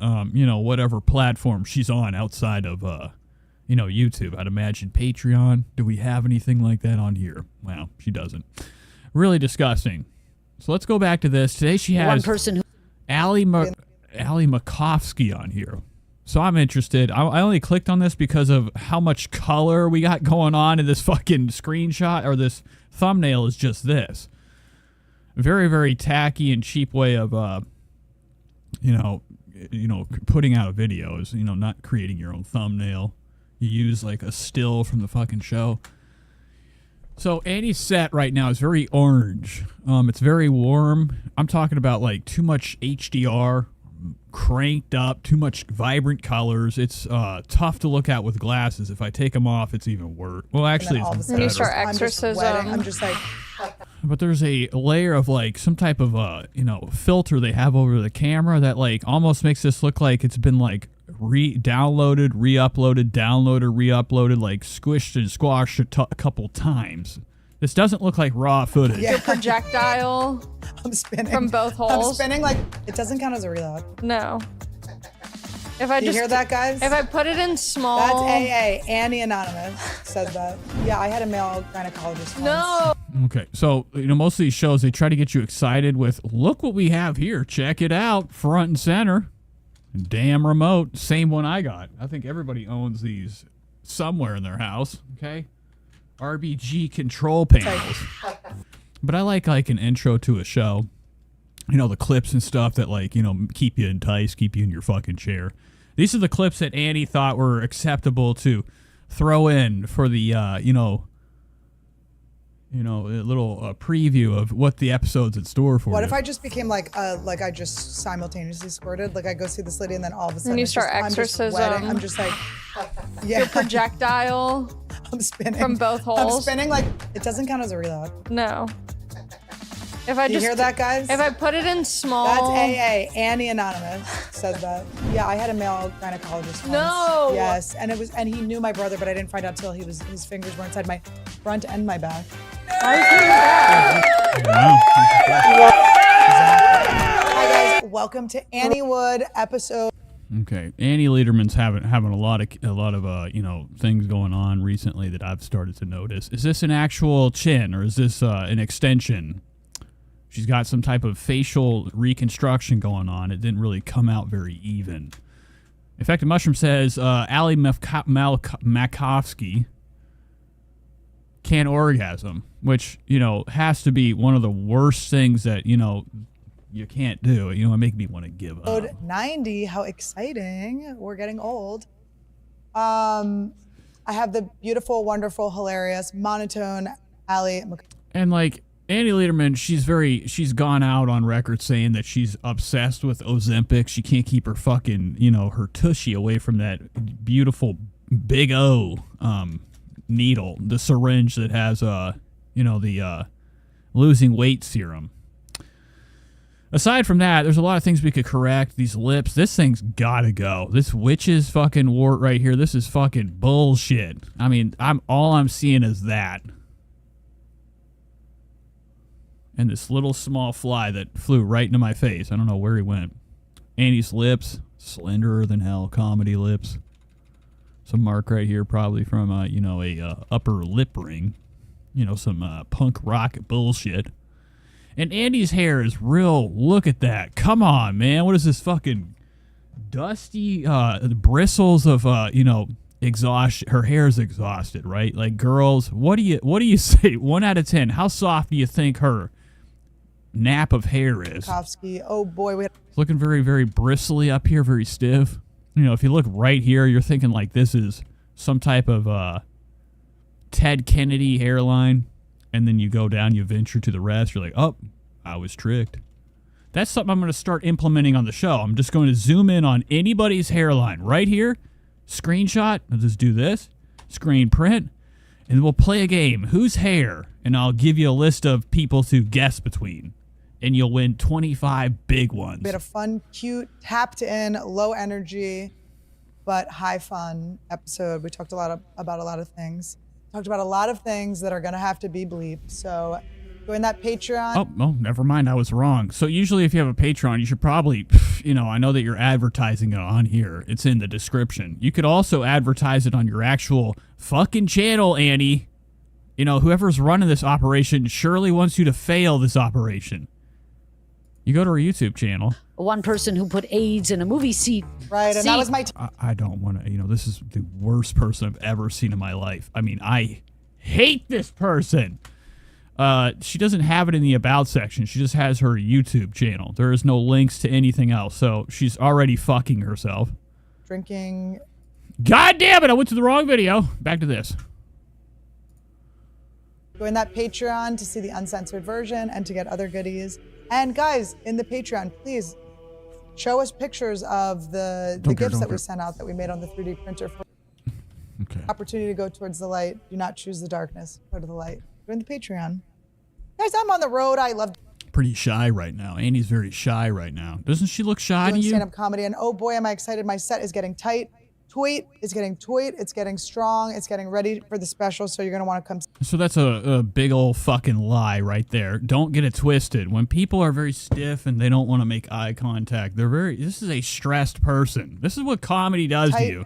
whatever platform she's on outside of, YouTube. I'd imagine Patreon. Do we have anything like that on here? Wow, she doesn't. Really disgusting. So let's go back to this. Today she has one person Allie Makovsky on here. So I'm interested. I only clicked on this because of how much color we got going on in this fucking screenshot, or this thumbnail is just this. Very, very tacky and cheap way of, putting out videos, not creating your own thumbnail. You use like a still from the fucking show. So Annie's set right now is very orange. It's very warm. I'm talking about like too much HDR, cranked up, too much vibrant colors. It's tough to look at with glasses. If I take them off, it's even worse. Well, actually, it's better. Then you start exorcism. I'm just like, but there's a layer of like some type of filter they have over the camera that like almost makes this look like it's been like downloaded, re-uploaded, downloaded, re-uploaded, like squished and squashed a couple times. This doesn't look like raw footage. Your projectile. I'm spinning from both holes. I'm spinning like it doesn't count as a reload. No. If I you hear that, guys? If I put it in small. That's AA. Annie Anonymous says that. Yeah, I had a male gynecologist once. No. Okay, so most of these shows they try to get you excited with, look what we have here, check it out, front and center. Damn remote, same one I got. I think everybody owns these somewhere in their house. Okay, RBG control panels. But I like an intro to a show. The clips and stuff that keep you enticed, keep you in your fucking chair. These are the clips that Annie thought were acceptable to throw in for the a little preview of what the episode's in store for. What you. if I just became like I just simultaneously squirted? Like I go see this lady and then all of a sudden and you start exorcism. I'm just like, yeah. Your projectile. I'm spinning from both holes. I'm spinning like it doesn't count as a reload. No. If I you hear that, guys? If I put it in small. That's AA. Annie Anonymous says that. Yeah, I had a male gynecologist once. No. Yes, and he knew my brother, but I didn't find out till his fingers were inside my front and my back. Wow. Hi guys, welcome to Annie Wood episode. Okay, Annie Lederman's having a lot of things going on recently that I've started to notice. Is this an actual chin or is this an extension? She's got some type of facial reconstruction going on. It didn't really come out very even. Infected Mushroom says Ali Makovsky can't orgasm, which, has to be one of the worst things that, you can't do. It make me want to give up. Episode 90, how exciting. We're getting old. I have the beautiful, wonderful, hilarious, monotone Ali Makovsky. And Annie Lederman, she's gone out on record saying that she's obsessed with Ozempic. She can't keep her fucking, her tushy away from that beautiful big O needle, the syringe that has, the losing weight serum. Aside from that, there's a lot of things we could correct. These lips, this thing's gotta go. This witch's fucking wart right here, this is fucking bullshit. I mean, all I'm seeing is that. And this little small fly that flew right into my face. I don't know where he went. Annie's lips, slenderer than hell, comedy lips. Some mark right here, probably from a upper lip ring. Some punk rock bullshit. And Andy's hair is real. Look at that. Come on, man. What is this fucking dusty bristles of exhaustion? Her hair is exhausted, right? Like, girls, what do you say? 1 out of 10. How soft do you think her nap of hair is? Makovsky. Oh boy, It's looking very, very bristly up here, very stiff. If you look right here, you're thinking like this is some type of Ted Kennedy hairline. And then you go down, you venture to the rest. You're like, oh, I was tricked. That's something I'm going to start implementing on the show. I'm just going to zoom in on anybody's hairline right here. Screenshot. I'll just do this. Screen print. And we'll play a game. Whose hair? And I'll give you a list of people to guess between. And you'll win 25 big ones. We had a fun, cute, tapped in, low energy, but high fun episode. We talked about a lot of things. Talked about a lot of things that are going to have to be bleeped. So join that Patreon. Oh, never mind. I was wrong. So usually if you have a Patreon, you should probably, I know that you're advertising it on here. It's in the description. You could also advertise it on your actual fucking channel, Annie. Whoever's running this operation surely wants you to fail this operation. You go to our YouTube channel. one person who put AIDS in a movie seat. Right, and that was my... I don't want to, this is the worst person I've ever seen in my life. I mean, I hate this person. She doesn't have it in the About section. She just has her YouTube channel. There is no links to anything else, so she's already fucking herself. Drinking... God damn it, I went to the wrong video. Back to this. Join that Patreon to see the uncensored version and to get other goodies. And guys, in the Patreon, please show us pictures of the gifts that we sent out that we made on the 3D printer. For opportunity to go towards the light. Do not choose the darkness. Go to the light. Join the Patreon. Guys, I'm on the road. I love pretty shy right now. Annie's very shy right now. Doesn't she look shy to doing you? stand-up comedy. And oh boy, am I excited. My set is getting tight. It's getting strong, it's getting ready for the special, so you're going to want to come. So that's a big old fucking lie right there. Don't get it twisted. When people are very stiff and they don't want to make eye contact, this is a stressed person. This is what comedy does to you.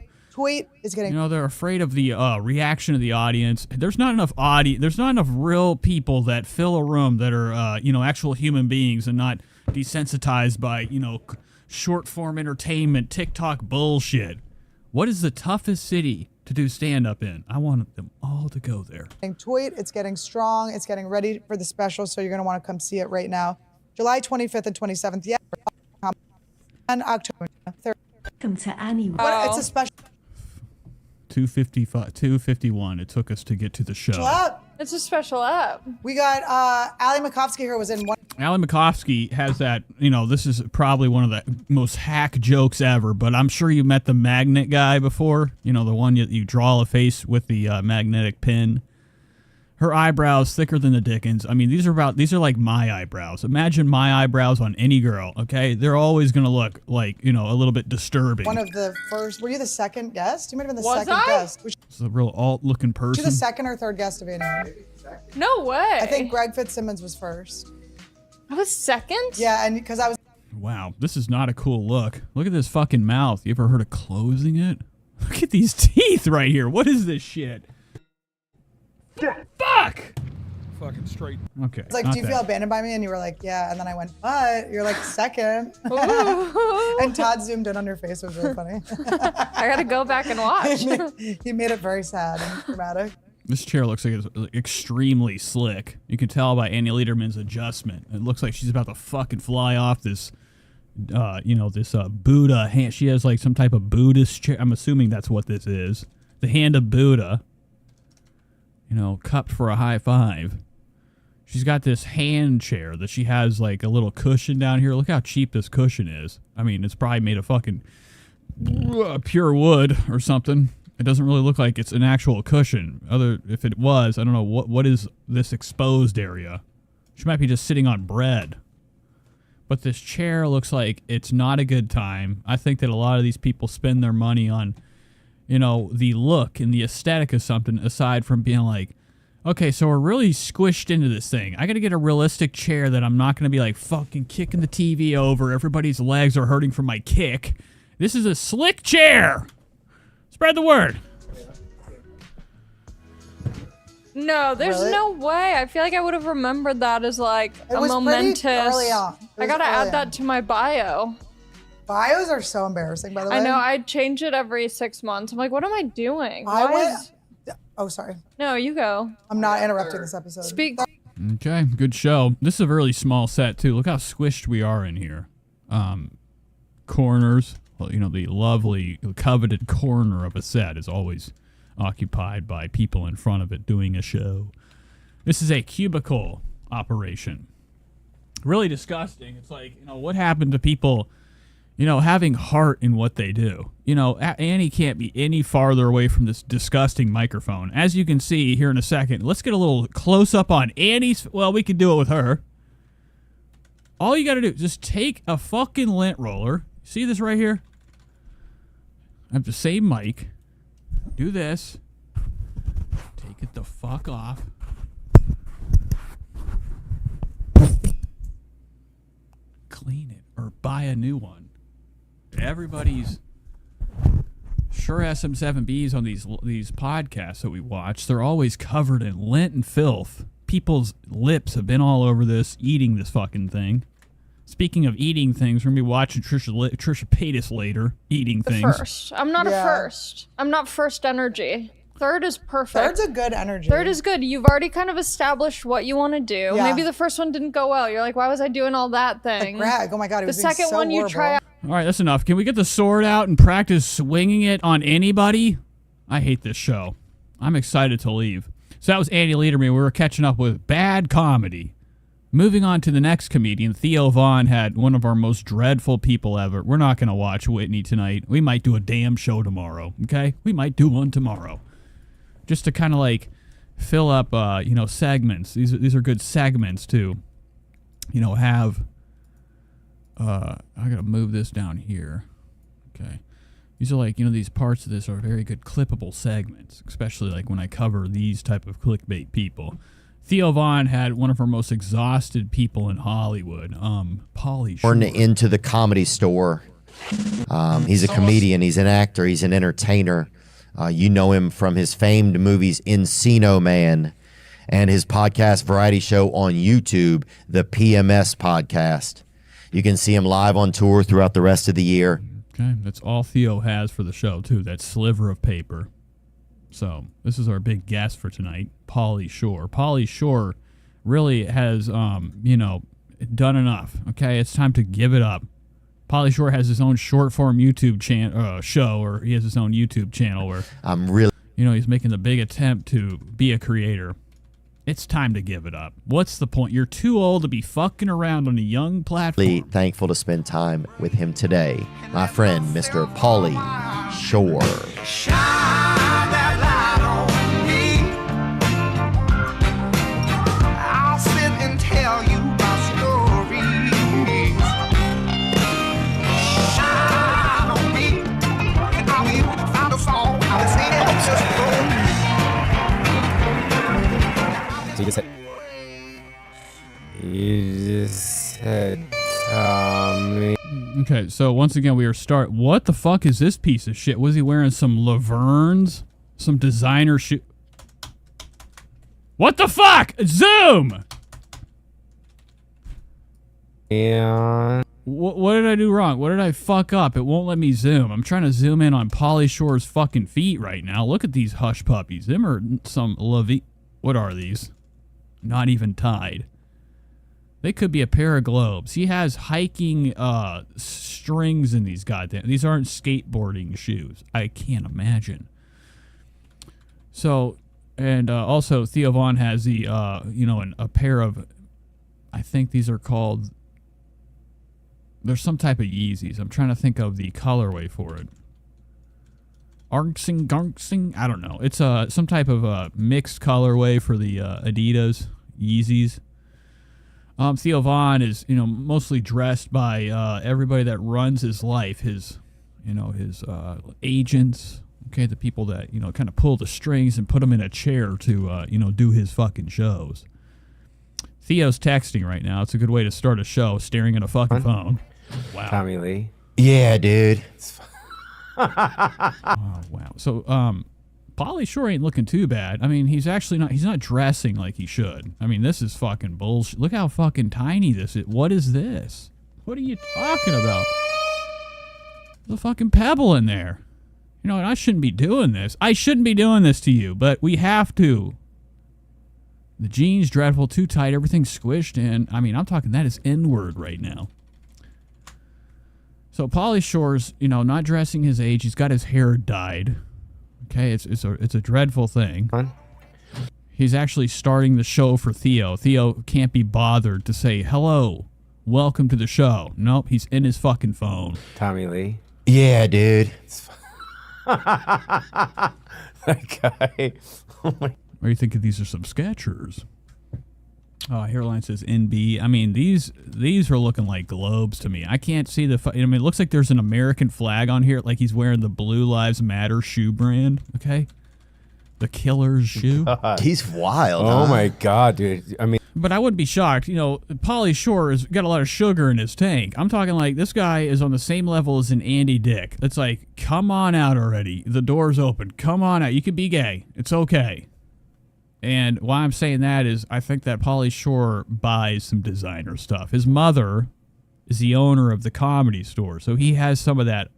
It's getting... they're afraid of the reaction of the audience. There's not enough real people that fill a room that are, actual human beings and not desensitized by, short-form entertainment, TikTok bullshit. What is the toughest city to do stand-up in? I want them all to go there. It's getting strong. It's getting ready for the special, so you're going to want to come see it right now. July 25th and 27th. Yeah. And October 3rd. Welcome to Annie. It's a special. 2:51. It took us to get to the show. It's a special app. We got Ali Makovsky here was in one. Ali Makovsky has that, this is probably one of the most hack jokes ever, but I'm sure you met the magnet guy before. The one you draw a face with the magnetic pin. Her eyebrows thicker than the Dickens. I mean, these are like my eyebrows. Imagine my eyebrows on any girl, okay? They're always going to look like, a little bit disturbing. One of the first. Were you the second guest? You might have been the Was second I? guest. It's a real alt-looking person. Were you the second or third guest of anyone? No way. I think Greg Fitzsimmons was first. I was second? Yeah, and because I was... Wow, this is not a cool look. Look at this fucking mouth. You ever heard of closing it? Look at these teeth right here. What is this shit? Fuck! Fucking straight. Okay. It's like, do you feel abandoned by me? And you were like, yeah. And then I went, but you're like second. And Todd zoomed in on your face. It was really funny. I gotta go back and watch. He made it very sad and dramatic. This chair looks like it's extremely slick. You can tell by Annie Lederman's adjustment. It looks like she's about to fucking fly off this, this Buddha hand. She has like some type of Buddhist chair. I'm assuming that's what this is. The hand of Buddha. Cupped for a high five. She's got this hand chair that she has like a little cushion down here. Look how cheap this cushion is. I mean, it's probably made of fucking pure wood or something. It doesn't really look like it's an actual cushion. If it was, I don't know, what is this exposed area? She might be just sitting on bread. But this chair looks like it's not a good time. I think that a lot of these people spend their money on, the look and the aesthetic of something aside from being like, okay, so we're really squished into this thing. I got to get a realistic chair that I'm not going to be like fucking kicking the TV over. Everybody's legs are hurting from my kick. This is a slick chair. Spread the word. No, there's Really? no way. I feel like I would have remembered that as like It a was momentous. pretty early on. I gotta add that to my bio. Bios are so embarrassing, by the way. I know. I change it every 6 months. I'm like, what am I doing? I Why went- is- Oh, sorry. No, you go. I'm not interrupting this episode. Speak. Okay, good show. This is a really small set, too. Look how squished we are in here. Corners. Well, the lovely, coveted corner of a set is always occupied by people in front of it doing a show. This is a cubicle operation. Really disgusting. It's like, what happened to people, having heart in what they do? Annie can't be any farther away from this disgusting microphone. As you can see here in a second, let's get a little close up on Annie's. Well, we can do it with her. All you got to do is just take a fucking lint roller. See this right here? I have the same mic. Do this. Take it the fuck off. Clean it or buy a new one. Everybody's sure has some 7Bs on these podcasts that we watch. They're always covered in lint and filth. People's lips have been all over this, eating this fucking thing. Speaking of eating things, we're going to be watching Trisha Paytas later, eating The things. first. I'm not a first. I'm not first energy. Third is perfect. Third's a good energy. Third is good. You've already kind of established what you want to do. Yeah. Maybe the first one didn't go well. You're like, why was I doing all that thing? Greg, oh my God, it The was being second so one you horrible. try out. All right, that's enough. Can we get the sword out and practice swinging it on anybody? I hate this show. I'm excited to leave. So that was Andy Lederman. We were catching up with bad comedy. Moving on to the next comedian, Theo Vaughn had one of our most dreadful people ever. We're not going to watch Whitney tonight. We might do a damn show tomorrow, okay? We might do one tomorrow. Just to kind of like fill up, segments. These are good segments to, have. I got to move this down here. Okay. These are like, these parts of this are very good clippable segments, especially like when I cover these type of clickbait people. Theo Vaughn had one of our most exhausted people in Hollywood, Paulie Shore. Born into the Comedy Store. He's a comedian. He's an actor. He's an entertainer. You know him from his famed movies Encino Man and his podcast variety show on YouTube, the PMS Podcast. You can see him live on tour throughout the rest of the year. Okay, that's all Theo has for the show, too, that sliver of paper. So this is our big guest for tonight, Paulie Shore. Paulie Shore really has, done enough. Okay, it's time to give it up. Paulie Shore has his own short-form YouTube show, or he has his own YouTube channel where he's making the big attempt to be a creator. It's time to give it up. What's the point? You're too old to be fucking around on a young platform. Really thankful to spend time with him today, my friend, Mr. Paulie Shore. I'll sit and tell you my stories. Shine on me, and I will find a song. I'll sing it just for me. So you just said Tommy. Okay, so once again we are what the fuck is this piece of shit? Was he wearing some Laverne's? Some designer shoe? What the fuck? Zoom! Yeah. What did I do wrong? What did I fuck up? It won't let me zoom. I'm trying to zoom in on Paulie Shore's fucking feet right now. Look at these hush puppies. Them are some What are these? Not even tied. They could be a pair of globes. He has hiking strings in these goddamn. These aren't skateboarding shoes. I can't imagine. So, and also Theo Vaughn has the a pair of. I think these are called. There's some type of Yeezys. I'm trying to think of the colorway for it. Argsing, I don't know. It's some type of mixed colorway for the Adidas Yeezys. Theo Vaughn is, mostly dressed by everybody that runs his life, his agents, okay, the people that, kind of pull the strings and put him in a chair to, do his fucking shows. Theo's texting right now. It's a good way to start a show, staring at a fucking phone. Wow. Tommy Lee. Yeah, dude. Oh, wow. So, Paulie Shore ain't looking too bad. I mean, he's not dressing like he should. I mean, this is fucking bullshit. Look how fucking tiny this is. What is this? What are you talking about? There's a fucking pebble in there. And I shouldn't be doing this. I shouldn't be doing this to you, but we have to. The jeans dreadful, too tight, everything's squished in. I mean, I'm talking that is N-word right now. So Paulie Shore's, not dressing his age. He's got his hair dyed. Okay, it's a dreadful thing. He's actually starting the show for Theo. Theo can't be bothered to say, hello, welcome to the show. Nope, he's in his fucking phone. Tommy Lee. Yeah, dude. That guy. Oh my. Or you think these are some Skechers? Hairline says NB. I mean, these are looking like globes to me. I can't see the. I mean, it looks like there's an American flag on here, like he's wearing the Blue Lives Matter shoe brand. Okay, the Killer's shoe. God. He's wild. Oh my God, dude. I mean, but I wouldn't be shocked. Paulie Shore has got a lot of sugar in his tank. I'm talking like this guy is on the same level as an Andy Dick. It's like, come on out already. The door's open. Come on out. You can be gay. It's okay. And why I'm saying that is I think that Paulie Shore buys some designer stuff. His mother is the owner of the Comedy Store, so he has some of that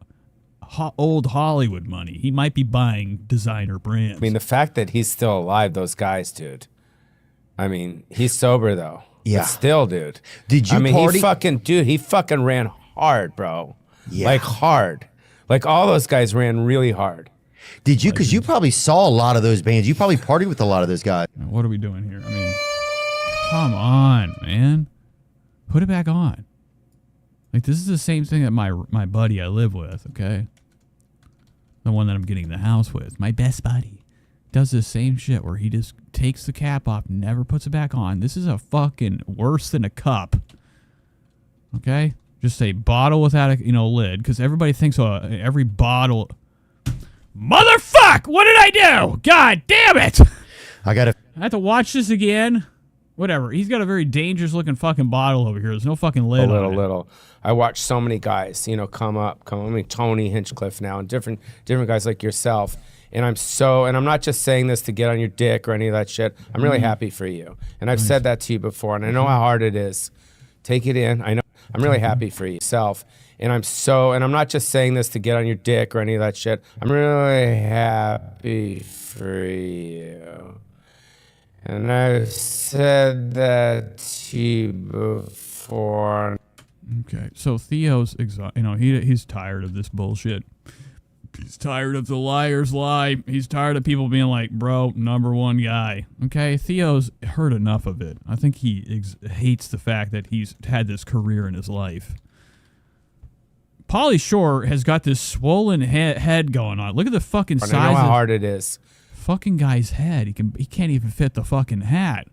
old Hollywood money. He might be buying designer brands. I mean, the fact that he's still alive, those guys, dude. I mean, he's sober though. Yeah. But still, dude. Did you I mean, party? he fucking ran hard, bro. Yeah. Like hard. Like all those guys ran really hard. Did you? Because you probably saw a lot of those bands. You probably partied with a lot of those guys. What are we doing here? I mean, come on, man. Put it back on. Like, this is the same thing that my buddy I live with, okay? The one that I'm getting the house with. My best buddy. Does the same shit where he just takes the cap off, never puts it back on. This is a fucking worse than a cup. Okay? Just a bottle without a lid, because everybody thinks every bottle. Motherfuck! What did I do? God damn it! I have to watch this again. Whatever. He's got a very dangerous looking fucking bottle over here. There's no fucking lid on it. Little. I watch so many guys, come up. I mean, Tony Hinchcliffe now, and different guys like yourself. And I'm not just saying this to get on your dick or any of that shit. I'm really happy for you. And I've said that to you before, and I know how hard it is. Take it in. I know. I'm really happy for yourself. And I'm not just saying this to get on your dick or any of that shit. I'm really happy for you. And I've said that to you before. Okay, so Theo's he's tired of this bullshit. He's tired of the liar's lie. He's tired of people being like, bro, #1 guy. Okay, Theo's heard enough of it. I think he hates the fact that he's had this career in his life. Paulie Shore has got this swollen head going on. Look at the fucking size. I know how hard it is. Fucking guy's head. He can't even fit the fucking hat.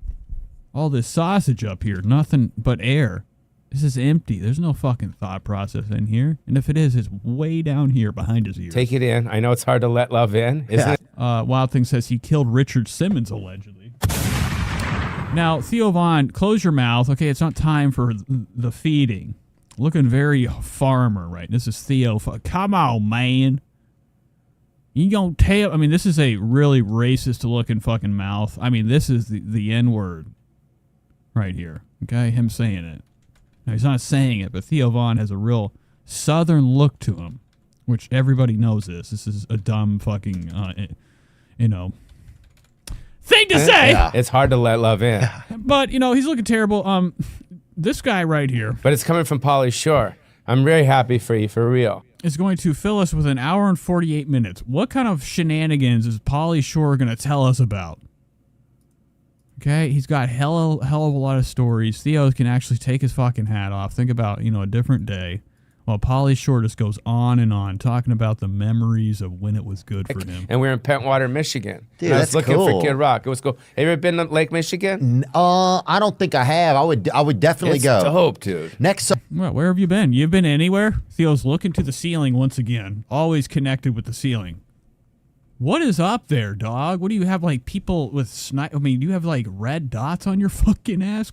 All this sausage up here, nothing but air. This is empty. There's no fucking thought process in here. And if it is, it's way down here behind his ears. Take it in. I know it's hard to let love in, isn't it? Wild Thing says he killed Richard Simmons, allegedly. Now, Theo Von, close your mouth. Okay, it's not time for the feeding. Looking very farmer, right? This is Theo. Come on, man. You gonna tell? I mean, this is a really racist-looking fucking mouth. I mean, this is the N-word right here. Okay, him saying it. Now, he's not saying it, but Theo Von has a real southern look to him, which everybody knows this. This is a dumb fucking, thing to say. Yeah. It's hard to let love in. But, he's looking terrible. This guy right here. But it's coming from Paulie Shore. I'm very happy for you, for real. Is going to fill us with an hour and 48 minutes. What kind of shenanigans is Paulie Shore going to tell us about? Okay, he's got hell of a lot of stories. Theo can actually take his fucking hat off. Think about, a different day. While Paulie Shore just goes on and on, talking about the memories of when it was good for him. And we're in Pentwater, Michigan. Dude, I was looking cool. for Kid Rock. It was cool. Have you ever been to Lake Michigan? I don't think I have. I would definitely It's go. dope, dude. Well, where have you been? You've been anywhere? Theo's looking to the ceiling once again. Always connected with the ceiling. What is up there, dog? What do you have, like, people with snipe? I mean, do you have, like, red dots on your fucking ass?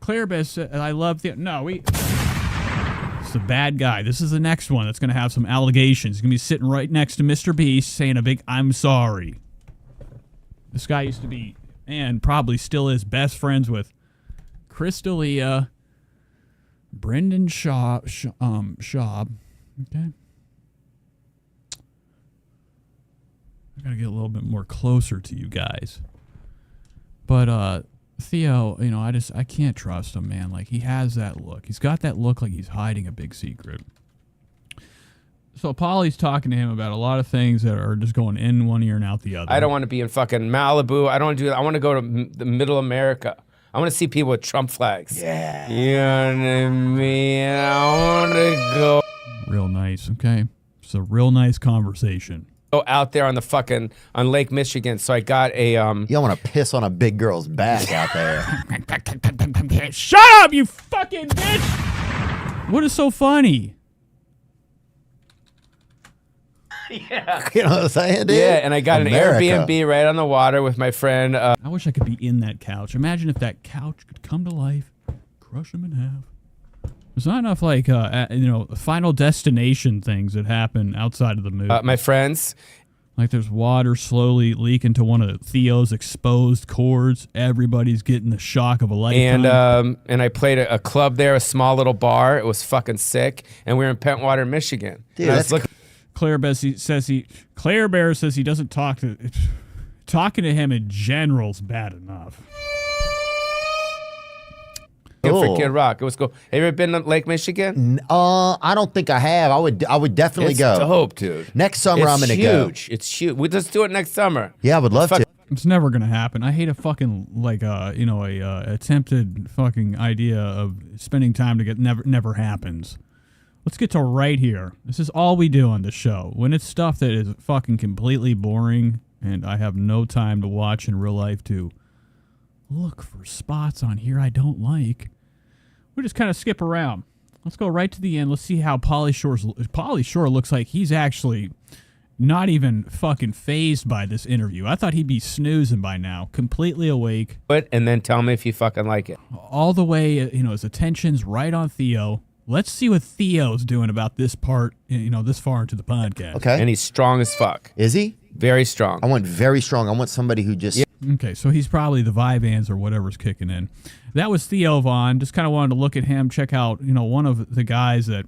Claire Bess said, I love the... No, it's the bad guy. This is the next one that's going to have some allegations. He's going to be sitting right next to MrBeast saying a big, I'm sorry. This guy used to be, and probably still is, best friends with Chris D'Elia, Brendan Schaub. Okay. I gotta get a little bit more closer to you guys. But Theo, I can't trust him, man. Like, he has that look. He's got that look like he's hiding a big secret. So Paulie's talking to him about a lot of things that are just going in one ear and out the other. I don't want to be in fucking Malibu. I don't want to do that. I want to go to the middle America. I want to see people with Trump flags. Yeah. You know what I mean? I want to go. Real nice, okay? It's a real nice conversation. Go out there on Lake Michigan. So I got a You don't want to piss on a big girl's back out there. Shut up, you fucking bitch! What is so funny? Yeah. You know what I'm saying, dude? Yeah, and I got America. an Airbnb right on the water with my friend. I wish I could be in that couch. Imagine if that couch could come to life, crush him in half. There's not enough, like, Final Destination things that happen outside of the movie. My friends. Like there's water slowly leaking to one of Theo's exposed cords. Everybody's getting the shock of a lifetime. And I played a club there, a small little bar. It was fucking sick. And we were in Pentwater, Michigan. Dude, that's Claire Bear says he doesn't talk to. Talking to him in general's bad enough. Good for Kid Rock. It was cool. Have you ever been to Lake Michigan? I don't think I have. I would definitely It's go. dope, dude. Next summer I'm gonna go. It's huge. We'll just do it next summer. Yeah, I would love to. It's never gonna happen. I hate a fucking attempted fucking idea of spending time to get never happens. Let's get to right here. This is all we do on the show. When it's stuff that is fucking completely boring and I have no time to watch in real life to look for spots on here I don't like, we just kind of skip around. Let's go right to the end. Let's see how Paulie Shore looks like he's actually not even fucking phased by this interview. I thought he'd be snoozing by now, completely awake. And then tell me if you fucking like it. All the way, his attention's right on Theo. Let's see what Theo's doing about this part, this far into the podcast. Okay. And he's strong as fuck. Is he? Very strong. I want very strong. I want somebody who just... Okay, so he's probably the Vyvanse or whatever's kicking in. That was Theo Von. Just kind of wanted to look at him, check out, one of the guys that,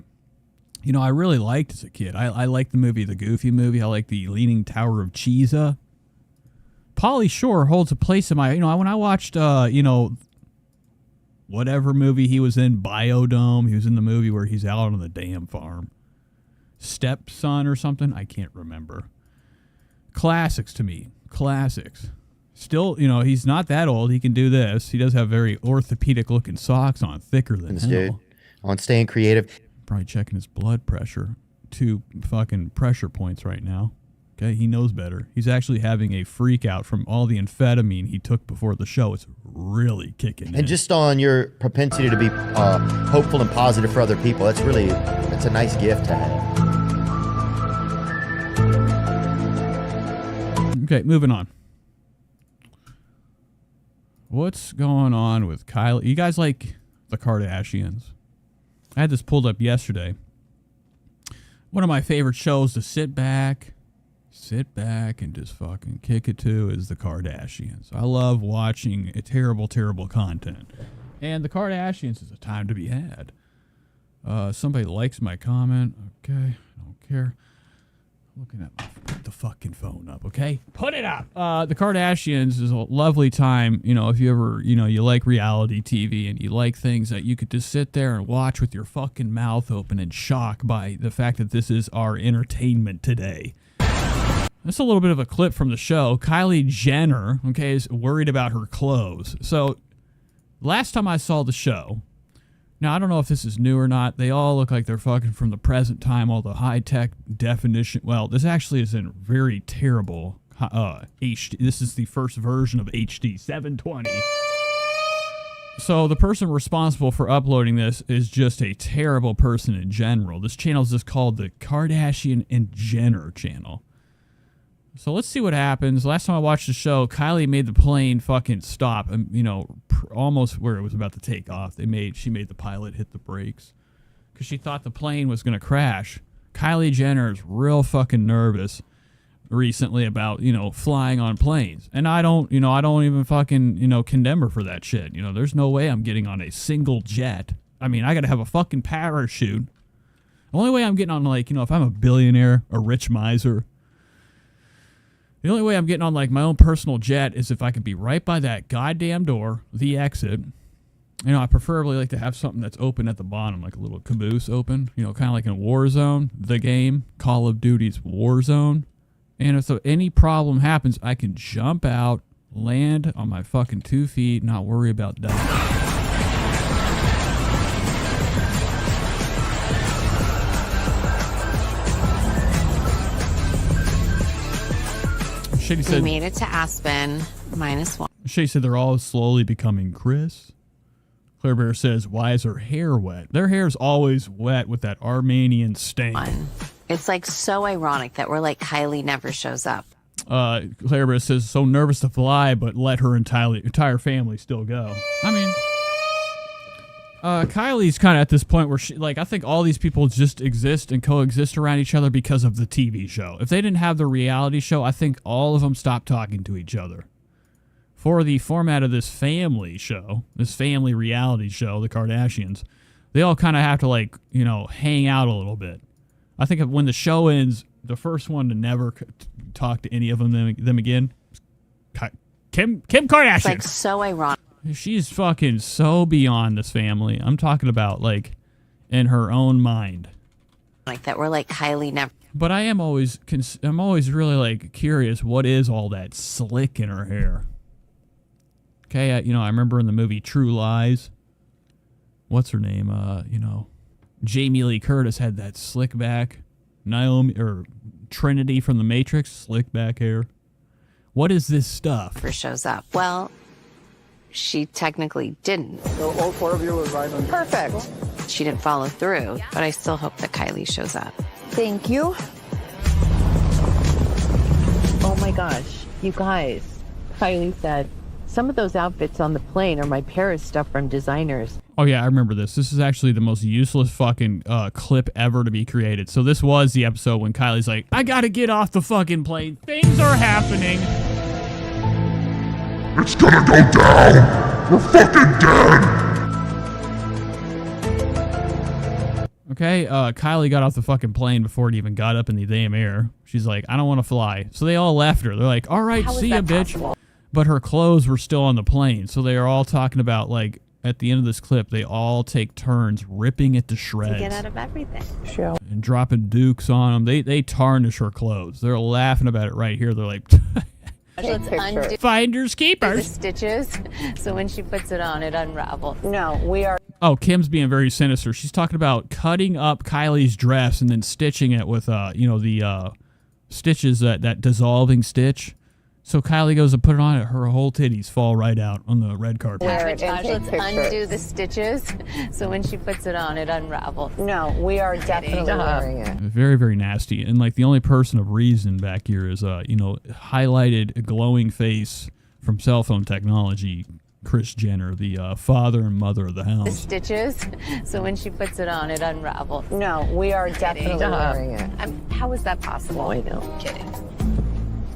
I really liked as a kid. I liked the movie, the Goofy movie. I like the Leaning Tower of Cheesa. Paulie Shore holds a place in my, when I watched, whatever movie he was in, Biodome. He was in the movie where he's out on the damn farm. Stepson or something? I can't remember. Classics to me. Classics. Still, he's not that old. He can do this. He does have very orthopedic-looking socks on, thicker than hell. Dude. On staying creative. Probably checking his blood pressure. 2 fucking pressure points right now. Okay, he knows better. He's actually having a freak out from all the amphetamine he took before the show. It's really kicking in. And just on your propensity to be hopeful and positive for other people, that's a nice gift to have. Okay, moving on. What's going on with Kylie? You guys like the Kardashians? I had this pulled up yesterday. One of my favorite shows to sit back and just fucking kick it to is the Kardashians. I love watching terrible, terrible content. And the Kardashians is a time to be had. Somebody likes my comment. Okay, I don't care. Looking at put the fucking phone up, okay? Put it up. The Kardashians is a lovely time, if you ever, you like reality TV and you like things that you could just sit there and watch with your fucking mouth open in shock by the fact that this is our entertainment today. That's a little bit of a clip from the show. Kylie Jenner, okay, is worried about her clothes. So, last time I saw the show, now I don't know if this is new or not, they all look like they're fucking from the present time, all the high-tech definition. Well, this actually is in very terrible HD. This is the first version of HD 720. So the person responsible for uploading this is just a terrible person in general. This channel is just called the Kardashian and Jenner channel. So let's see what happens. Last time I watched the show, Kylie made the plane fucking stop, almost where it was about to take off. She made the pilot hit the brakes because she thought the plane was going to crash. Kylie Jenner is real fucking nervous recently about, flying on planes. And I don't even fucking, condemn her for that shit. There's no way I'm getting on a single jet. I mean, I got to have a fucking parachute. The only way I'm getting on, if I'm a billionaire, a rich miser, the only way I'm getting on, my own personal jet is if I could be right by that goddamn door, the exit. I preferably like to have something that's open at the bottom, like a little caboose open, kind of like in Warzone, the game, Call of Duty's Warzone. And if any problem happens, I can jump out, land on my fucking 2 feet, not worry about dying. Shady said, we made it to Aspen, -1. Shady said they're all slowly becoming Chris. Claire Bear says, why is her hair wet? Their hair's always wet with that Armenian stank. It's so ironic that we're Kylie never shows up. Claire Bear says, so nervous to fly, but let her entire family still go. I mean, Kylie's kind of at this point where she, like, I think all these people just exist and coexist around each other because of the TV show. If they didn't have the reality show, I think all of them stopped talking to each other. For the format of this family show, this family reality show, the Kardashians, they all kind of have to, like, you know, hang out a little bit. I think when the show ends, the first one to never talk to any of them again, Kim Kardashian. It's like so ironic. She's fucking so beyond this family. I'm talking about, like, in her own mind. Like that we're like Kylie never. But I'm always really, like, curious, what is all that slick in her hair? Okay, I remember in the movie True Lies, what's her name? Jamie Lee Curtis had that slick back. Trinity from The Matrix, slick back hair. What is this stuff? Never shows up. Well, she technically didn't. So all 4 of you were right on. Perfect. She didn't follow through, but I still hope that Kylie shows up. Thank you. Oh my gosh, you guys. Kylie said, some of those outfits on the plane are my Paris stuff from designers. Oh yeah, I remember this. This is actually the most useless fucking clip ever to be created. So this was the episode when Kylie's like, I gotta get off the fucking plane. Things are happening. It's gonna go down! We're fucking dead! Okay, Kylie got off the fucking plane before it even got up in the damn air. She's like, I don't want to fly. So they all left her. They're like, all right, see ya, bitch. Possible? But her clothes were still on the plane. So they are all talking about, like, at the end of this clip, they all take turns ripping it to shreds. To get out of everything. Sure. And dropping dukes on them. They tarnish her clothes. They're laughing about it right here. They're like... Let's undo finders keepers. the stitches, so when she puts it on, it unravels. No, we are. Oh, Kim's being very sinister. She's talking about cutting up Kylie's dress and then stitching it with, the stitches, that dissolving stitch. So Kylie goes to put it on, her whole titties fall right out on the red carpet. Let's undo the stitches, so when she puts it on, it unravels. No, we are definitely wearing it. Very, very nasty. And, like, the only person of reason back here is, highlighted glowing face from cell phone technology, Kris Jenner, the father and mother of the house. The stitches, so when she puts it on, it unravels. No, we are definitely wearing it. How is that possible? I know. I'm kidding.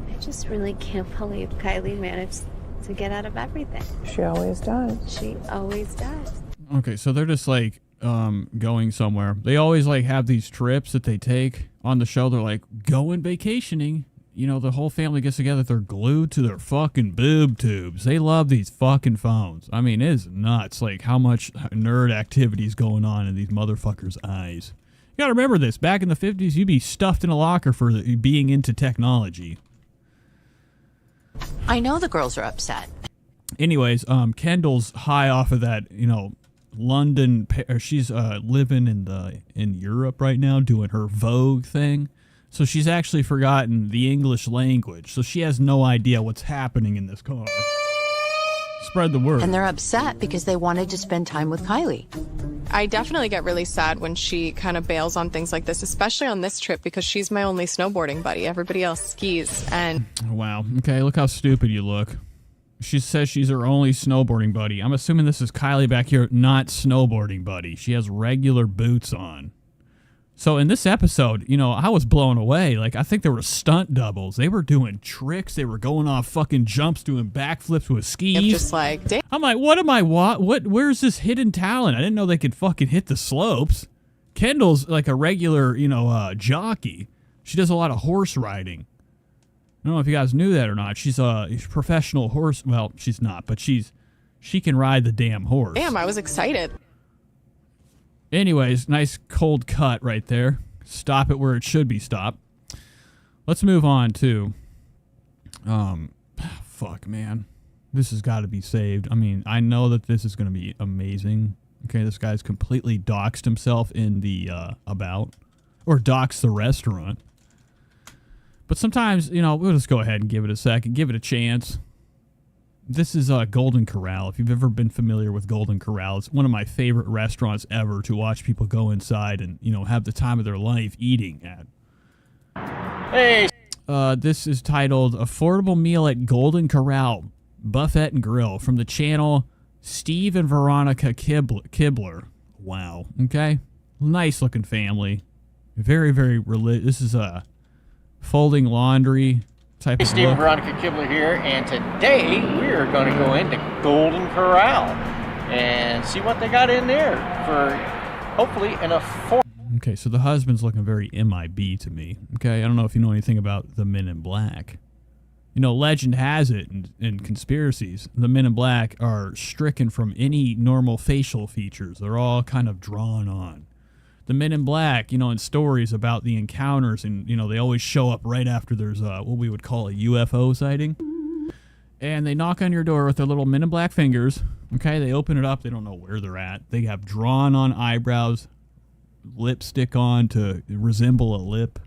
I just really can't believe Kylie managed to get out of everything. She always does. She always does. Okay, so they're just, like, going somewhere. They always, like, have these trips that they take on the show. They're like, going vacationing. You know, the whole family gets together. They're glued to their fucking boob tubes. They love these fucking phones. I mean, it is nuts, like, how much nerd activity is going on in these motherfuckers' eyes. You gotta remember this. Back in the 50s, you'd be stuffed in a locker for being into technology. I know the girls are upset. Anyways, Kendall's high off of that, London. She's living in Europe right now, doing her Vogue thing. So she's actually forgotten the English language. So she has no idea what's happening in this car. Spread the word. And they're upset because they wanted to spend time with Kylie. I definitely get really sad when she kind of bails on things like this, especially on this trip, because she's my only snowboarding buddy. Everybody else skis, and... Wow. Okay, look how stupid you look. She says she's her only snowboarding buddy. I'm assuming this is Kylie back here, not snowboarding buddy. She has regular boots on. So in this episode, I was blown away. Like, I think there were stunt doubles. They were doing tricks. They were going off fucking jumps, doing backflips with skis. I'm just like, damn. I'm like, where's this hidden talent? I didn't know they could fucking hit the slopes. Kendall's like a regular, jockey. She does a lot of horse riding. I don't know if you guys knew that or not. She's a professional horse. Well, she's not, but she can ride the damn horse. Damn, I was excited. Anyways, nice cold cut right there. Stop it where it should be stopped. Let's move on to... fuck, man. This has got to be saved. I mean, I know that this is going to be amazing. Okay, this guy's completely doxed himself in the about. Or doxed the restaurant. But sometimes, we'll just go ahead and give it a second. Give it a chance. This is Golden Corral. If you've ever been familiar with Golden Corral, it's one of my favorite restaurants ever to watch people go inside and, have the time of their life eating at. Hey! This is titled Affordable Meal at Golden Corral, Buffet and Grill from the channel Steve and Veronica Kibler. Wow. Okay. Nice looking family. Very, very religious. This is a folding laundry type of Steve and look. Veronica Kibler here, and today we are going to go into Golden Corral and see what they got in there for hopefully an affordable. Okay, so the husband's looking very MIB to me. Okay, I don't know if you know anything about the Men in Black. You know, legend has it in conspiracies, the Men in Black are stricken from any normal facial features. They're all kind of drawn on. The Men in Black, you know, in stories about the encounters, and, you know, they always show up right after there's what we would call a UFO sighting. And they knock on your door with their little Men in Black fingers. Okay, they open it up. They don't know where they're at. They have drawn on eyebrows, lipstick on to resemble a lip.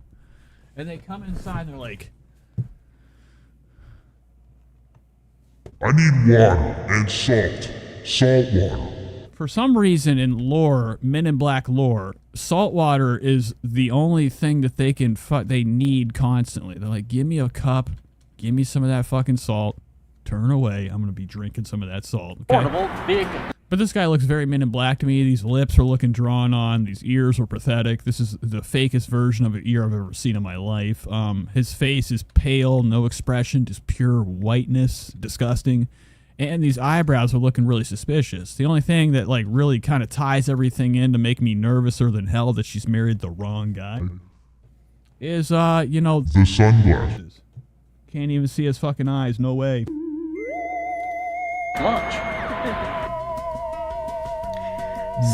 And they come inside and they're like, I need water and salt. Salt water. for some reason in lore, Men in Black lore, salt water is the only thing that they can they need constantly. They're like, give me a cup, give me some of that fucking salt, turn away, I'm gonna be drinking some of that salt. Okay? Portable, big. But this guy looks very Men in Black to me. These lips are looking drawn on. These ears are pathetic. This is the fakest version of an ear I've ever seen in my life. His face is pale, no expression, just pure whiteness, disgusting. And these eyebrows are looking really suspicious. The only thing that like really kind of ties everything in to make me nervouser than hell that she's married the wrong guy is, you know, the sunglasses. Can't even see his fucking eyes. No way. Lunch.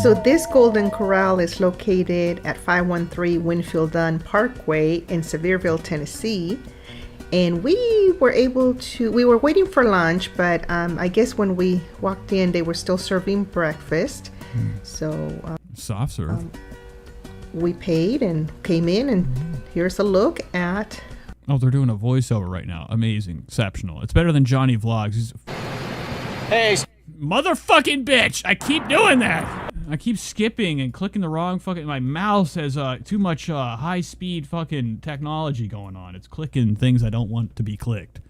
So this Golden Corral is located at 513 Winfield Dunn Parkway in Sevierville, Tennessee. And we were waiting for lunch, but I guess when we walked in, they were still serving breakfast. So soft serve. We paid and came in, and here's a look at. Oh, they're doing a voiceover right now. Amazing, exceptional. It's better than Johnny Vlogs. Hey, motherfucking bitch! I keep doing that. I keep skipping and clicking the wrong fucking. My mouse has too much high-speed fucking technology going on. It's clicking things I don't want to be clicked.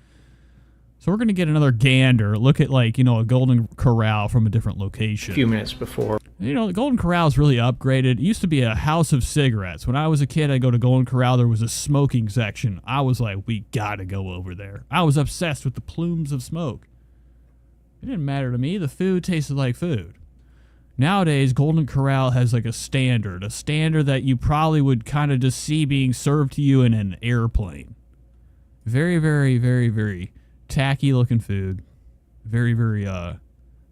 So we're gonna get another gander. Look at like a Golden Corral from a different location. A few minutes before. You know, the Golden Corral is really upgraded. It used to be a house of cigarettes. When I was a kid, I'd go to Golden Corral. There was a smoking section. I was like, we gotta go over there. I was obsessed with the plumes of smoke. It didn't matter to me. The food tasted like food. Nowadays, Golden Corral has like a standard that you probably would kind of just see being served to you in an airplane. Very, very, very, very tacky looking food. Very, very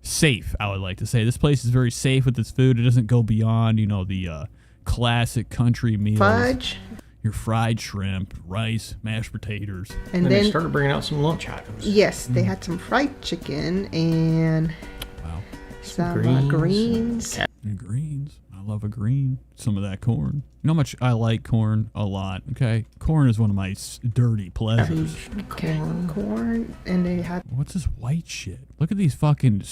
safe, I would like to say. This place is very safe with its food. It doesn't go beyond, the classic country meals. Fudge. Your fried shrimp, rice, mashed potatoes. And then they then started bringing out some lunch items. Yes, they had some fried chicken and some greens. And greens. I love a green. Some of that corn. You know how much I like corn? A lot. Okay, corn is one of my dirty pleasures. Corn, and they had. What's this white shit? Look at these fucking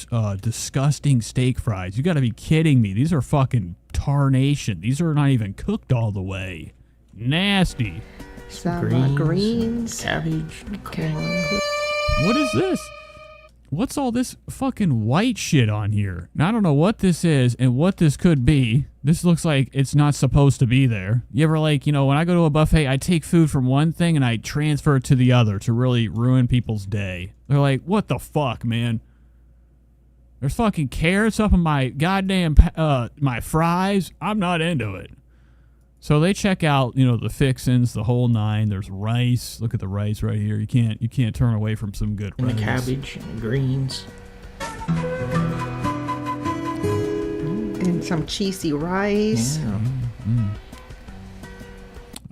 disgusting steak fries. You got to be kidding me. These are fucking tarnation. These are not even cooked all the way. Nasty. Some greens. Cabbage. Corn. What is this? What's all this fucking white shit on here? Now, I don't know what this is and what this could be. This looks like it's not supposed to be there. You ever when I go to a buffet, I take food from one thing and I transfer it to the other to really ruin people's day. They're like, what the fuck, man? There's fucking carrots up in my goddamn, my fries. I'm not into it. So they check out, the fixins, the whole nine. There's rice. Look at the rice right here. You can't turn away from some good rice. And the cabbage and the greens. And some cheesy rice. Yeah.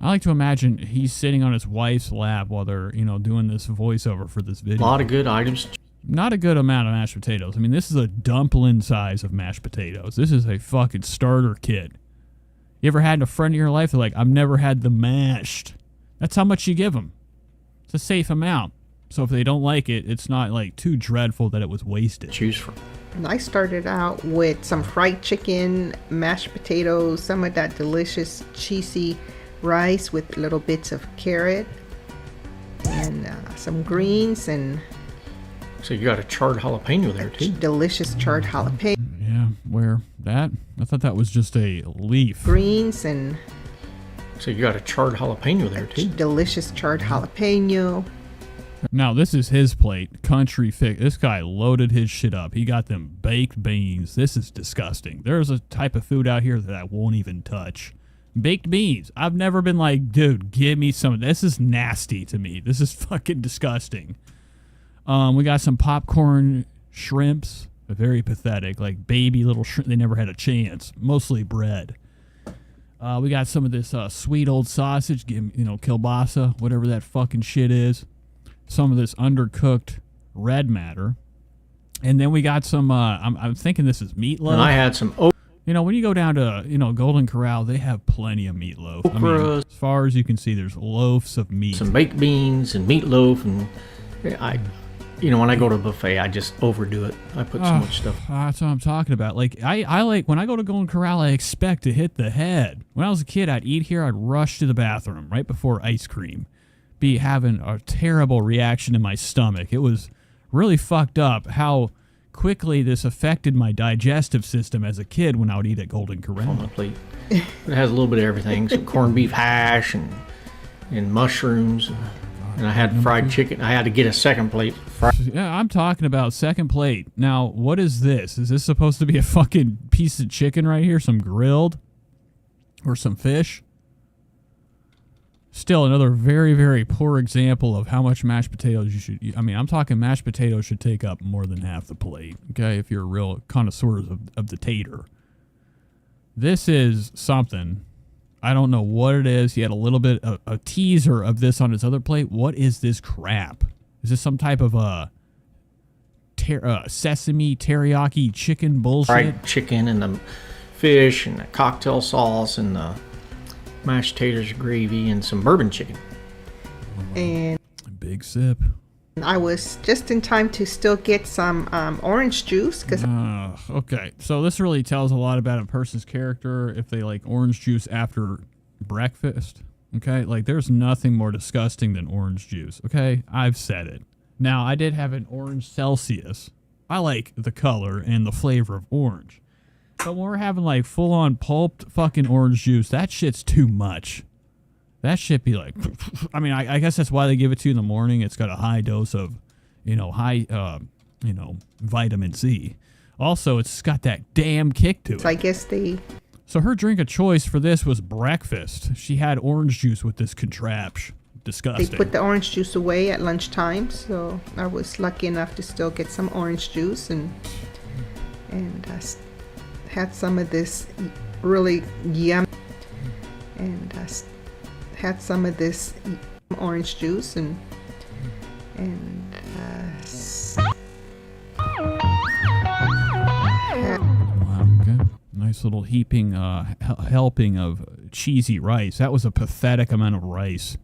I like to imagine he's sitting on his wife's lap while they're, doing this voiceover for this video. A lot of good items. Not a good amount of mashed potatoes. I mean, this is a dumpling size of mashed potatoes. This is a fucking starter kit. You ever had a friend in your life that I've never had the mashed? That's how much you give them. It's a safe amount. So if they don't like it, it's not too dreadful that it was wasted. Choose from. And I started out with some fried chicken, mashed potatoes, some of that delicious cheesy rice with little bits of carrot, and some greens, and So you got a charred jalapeno there too. Delicious charred jalapeno. Yeah, where that? I thought that was just a leaf. Greens and. So you got a charred jalapeno there too. Delicious charred jalapeno. Now this is his plate. Country fix. This guy loaded his shit up. He got them baked beans. This is disgusting. There's a type of food out here that I won't even touch. Baked beans. I've never been like, dude, give me some. This is nasty to me. This is fucking disgusting. We got some popcorn shrimps. Very pathetic. Like baby little shrimp. They never had a chance. Mostly bread. We got some of this sweet old sausage. Kielbasa. Whatever that fucking shit is. Some of this undercooked red matter. And then we got some, I'm thinking this is meatloaf. And I had some when you go down to, Golden Corral, they have plenty of meatloaf. I mean, as far as you can see, there's loaves of meat. Some baked beans and meatloaf. And when I go to a buffet, I just overdo it. I put so much stuff. That's what I'm talking about. Like, I like, when I go to Golden Corral, I expect to hit the head. When I was a kid, I'd eat here, I'd rush to the bathroom right before ice cream. Be having a terrible reaction in my stomach. It was really fucked up how quickly this affected my digestive system as a kid when I would eat at Golden Corral. On my plate. It has a little bit of everything. Some corned beef hash and mushrooms. And I had fried chicken. I had to get a second plate. Yeah, I'm talking about second plate. Now, what is this? Is this supposed to be a fucking piece of chicken right here? Some grilled? Or some fish? Still another very, very poor example of how much mashed potatoes you should eat. I mean, I'm talking mashed potatoes should take up more than half the plate, okay, if you're a real connoisseur of the tater. This is something. I don't know what it is. He had a little bit of a teaser of this on his other plate. What is this crap? Is this some type of sesame teriyaki chicken bullshit? Fried chicken and the fish and the cocktail sauce and the mashed taters, gravy, and some bourbon chicken. And a big sip. I was just in time to still get some orange juice. Okay, so this really tells a lot about a person's character if they like orange juice after breakfast. Okay, like there's nothing more disgusting than orange juice. Okay, I've said it. Now, I did have an orange Celsius. I like the color and the flavor of orange. But when we're having like full-on pulped fucking orange juice, that shit's too much. That shit be like, I mean, I guess that's why they give it to you in the morning. It's got a high dose of, vitamin C. Also, it's got that damn kick to it. So I guess So her drink of choice for this was breakfast. She had orange juice with this contraption. Disgusting. They put the orange juice away at lunchtime, so I was lucky enough to still get some orange juice and had some of this really yummy orange juice and okay. Nice little heaping helping of cheesy rice. That was a pathetic amount of rice.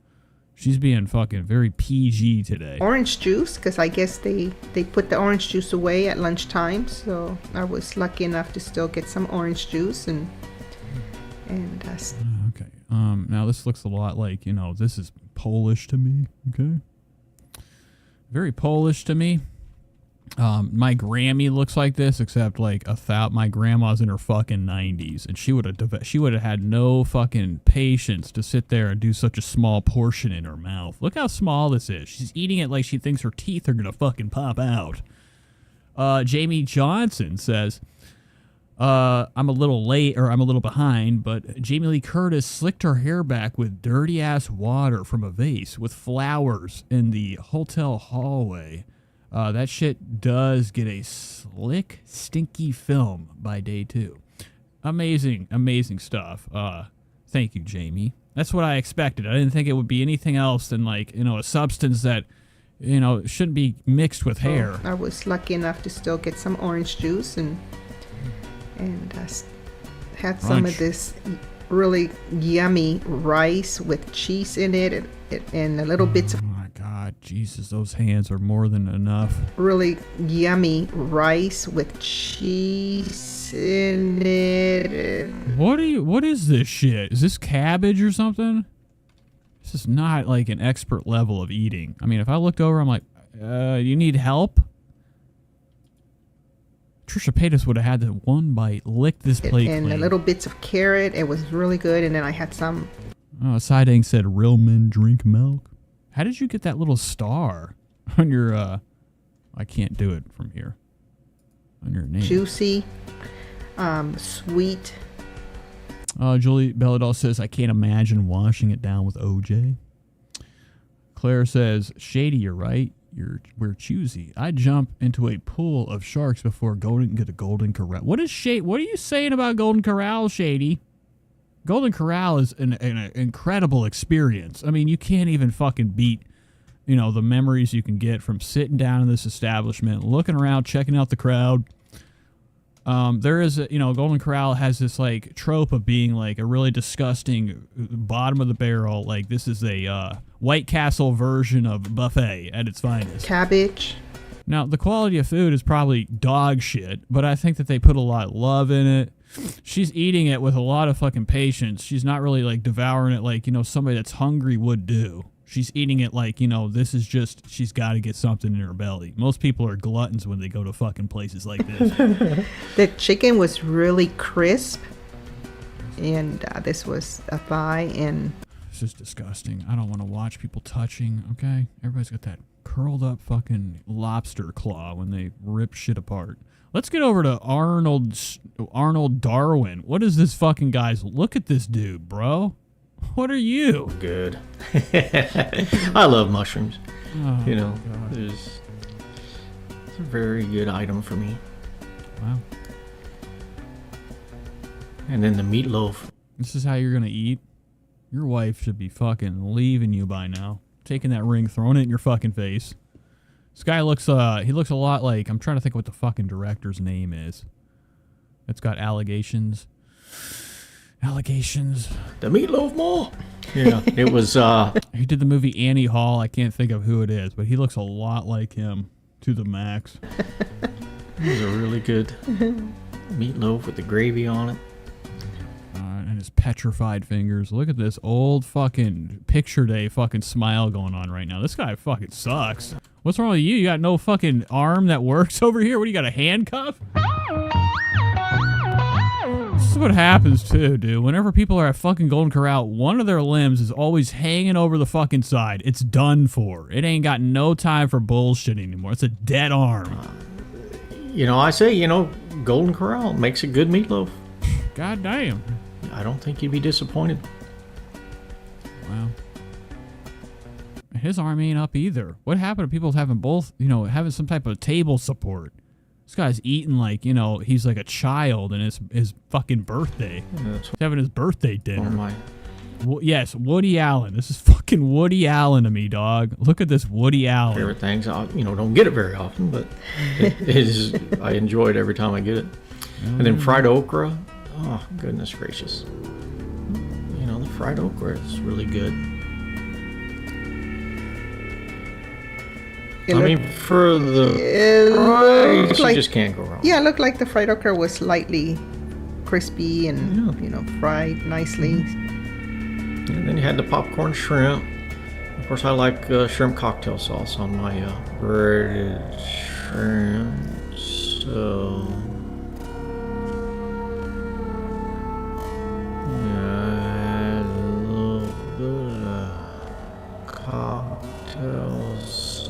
She's being fucking very PG today. Orange juice, because I guess they put the orange juice away at lunchtime, so I was lucky enough to still get some orange juice and okay. Now this looks a lot like, this is Polish to me, okay? Very Polish to me. My Grammy looks like this, except like my grandma's in her fucking 90s, and she would have had no fucking patience to sit there and do such a small portion in her mouth. Look how small this is. She's eating it like she thinks her teeth are gonna fucking pop out. Jamie Johnson says, I'm a little behind, but Jamie Lee Curtis slicked her hair back with dirty ass water from a vase with flowers in the hotel hallway. That shit does get a slick, stinky film by day 2. Amazing, amazing stuff. Thank you, Jamie. That's what I expected. I didn't think it would be anything else than a substance that, shouldn't be mixed with hair. I was lucky enough to still get some orange juice and had some of this really yummy rice with cheese in it and a little bits of God, Jesus, those hands are more than enough. Really yummy rice with cheese in it. What is this shit? Is this cabbage or something? This is not like an expert level of eating. I mean, if I looked over, I'm like, you need help? Trisha Paytas would have had the one bite, lick this plate And the clean. little bits of carrot. It was really good. And then I had some. Oh, Sidang said, real men drink milk. How did you get that little star on your, I can't do it from here. On your name. Juicy, sweet. Julie Belladol says, I can't imagine washing it down with OJ. Claire says, Shady, you're right. We're choosy. I jump into a pool of sharks before going to the Golden Corral. What are you saying about Golden Corral, Shady? Golden Corral is an incredible experience. I mean, you can't even fucking beat, the memories you can get from sitting down in this establishment, looking around, checking out the crowd. There is Golden Corral has this like trope of being like a really disgusting bottom of the barrel. Like this is a White Castle version of buffet at its finest. Cabbage. Now the quality of food is probably dog shit, but I think that they put a lot of love in it. She's eating it with a lot of fucking patience. She's not really like devouring it like somebody that's hungry would do. She's eating it like, this is just, she's got to get something in her belly. Most people are gluttons when they go to fucking places like this. The chicken was really crisp. And this was a thigh. And it's just disgusting. I don't want to watch people touching, okay? Everybody's got that curled up fucking lobster claw when they rip shit apart. Let's get over to Arnold Darwin. What is this fucking guy's? Look at this dude, bro. What are you? Good. I love mushrooms. Oh, It's a very good item for me. Wow. And then the meatloaf. This is how you're gonna eat? Your wife should be fucking leaving you by now. Taking that ring, throwing it in your fucking face. This guy looks, he looks a lot like, I'm trying to think what the fucking director's name is. It's got allegations. The Meatloaf Mall. Yeah, it was. He did the movie Annie Hall. I can't think of who it is, but he looks a lot like him to the max. It was a really good meatloaf with the gravy on it. And his petrified fingers. Look at this old fucking picture day fucking smile going on right now. This guy fucking sucks. What's wrong with you? You got no fucking arm that works over here? What do you got, a handcuff? This is what happens too, dude. Whenever people are at fucking Golden Corral, one of their limbs is always hanging over the fucking side. It's done for. It ain't got no time for bullshit anymore. It's a dead arm. I say, Golden Corral makes a good meatloaf. God damn. I don't think you'd be disappointed. Wow. His arm ain't up either. What happened to people having both, having some type of table support? This guy's eating like, he's like a child and it's his fucking birthday. Yeah, he's having his birthday dinner. Oh my. Yes, Woody Allen. This is fucking Woody Allen to me, dog. Look at this Woody Allen. Favorite things, don't get it very often, but it is. I enjoy it every time I get it. And then fried okra. Oh, goodness gracious. The fried okra is really good. For the price, you just can't go wrong. Yeah, it looked like the fried okra was slightly crispy and, fried nicely. And then you had the popcorn shrimp. Of course, I like shrimp cocktail sauce on my breaded shrimp. So, yeah, a little bit of cocktail sauce.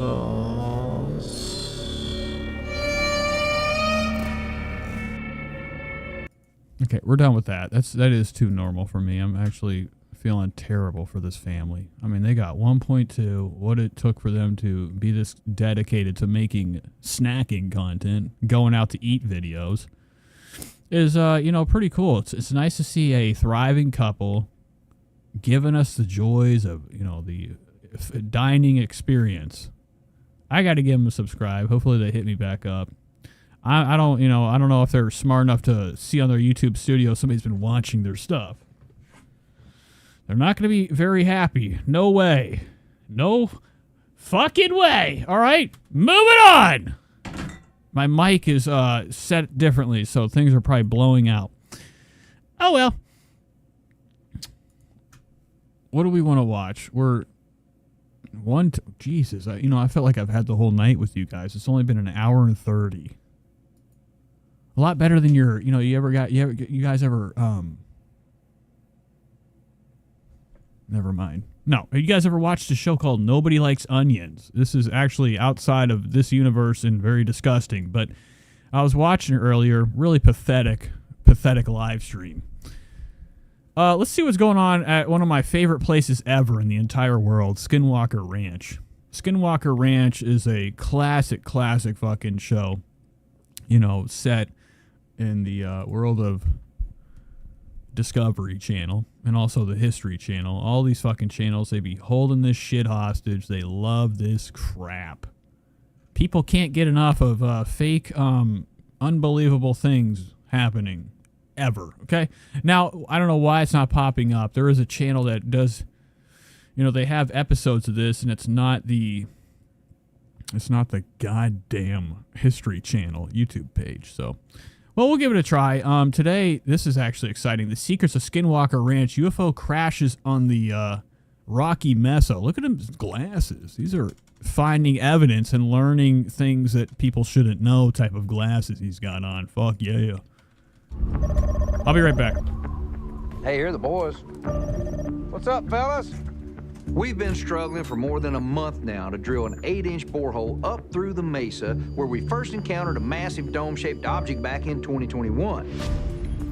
Okay, we're done with that. That is too normal for me. I'm actually feeling terrible for this family. I mean, they got 1.2. What it took for them to be this dedicated to making snacking content, going out to eat videos, is pretty cool. It's nice to see a thriving couple giving us the joys of the dining experience. I got to give them a subscribe. Hopefully they hit me back up. I don't know if they're smart enough to see on their YouTube studio somebody's been watching their stuff. They're not going to be very happy. No way. No fucking way. All right, moving on. My mic is set differently, so things are probably blowing out. Oh well. What do we want to watch? Jesus. I felt like I've had the whole night with you guys. It's only been an hour and 30. A lot better than your, you guys ever, never mind. No, you guys ever watched a show called Nobody Likes Onions? This is actually outside of this universe and very disgusting, but I was watching it earlier. Really pathetic live stream. Let's see what's going on at one of my favorite places ever in the entire world, Skinwalker Ranch. Skinwalker Ranch is a classic fucking show, set in the world of Discovery Channel and also the History Channel. All these fucking channels, they be holding this shit hostage. They love this crap. People can't get enough of fake, unbelievable things happening ever. Okay? Now, I don't know why it's not popping up. There is a channel that does, they have episodes of this, and it's not the goddamn History Channel YouTube page. So, well, we'll give it a try. Today, this is actually exciting. The Secrets of Skinwalker Ranch. UFO crashes on the Rocky Mesa. Look at his glasses. These are finding evidence and learning things that people shouldn't know type of glasses he's got on. Fuck yeah. I'll be right back. Hey, here are the boys. What's up, fellas? We've been struggling for more than a month now to drill an 8-inch borehole up through the mesa where we first encountered a massive dome-shaped object back in 2021.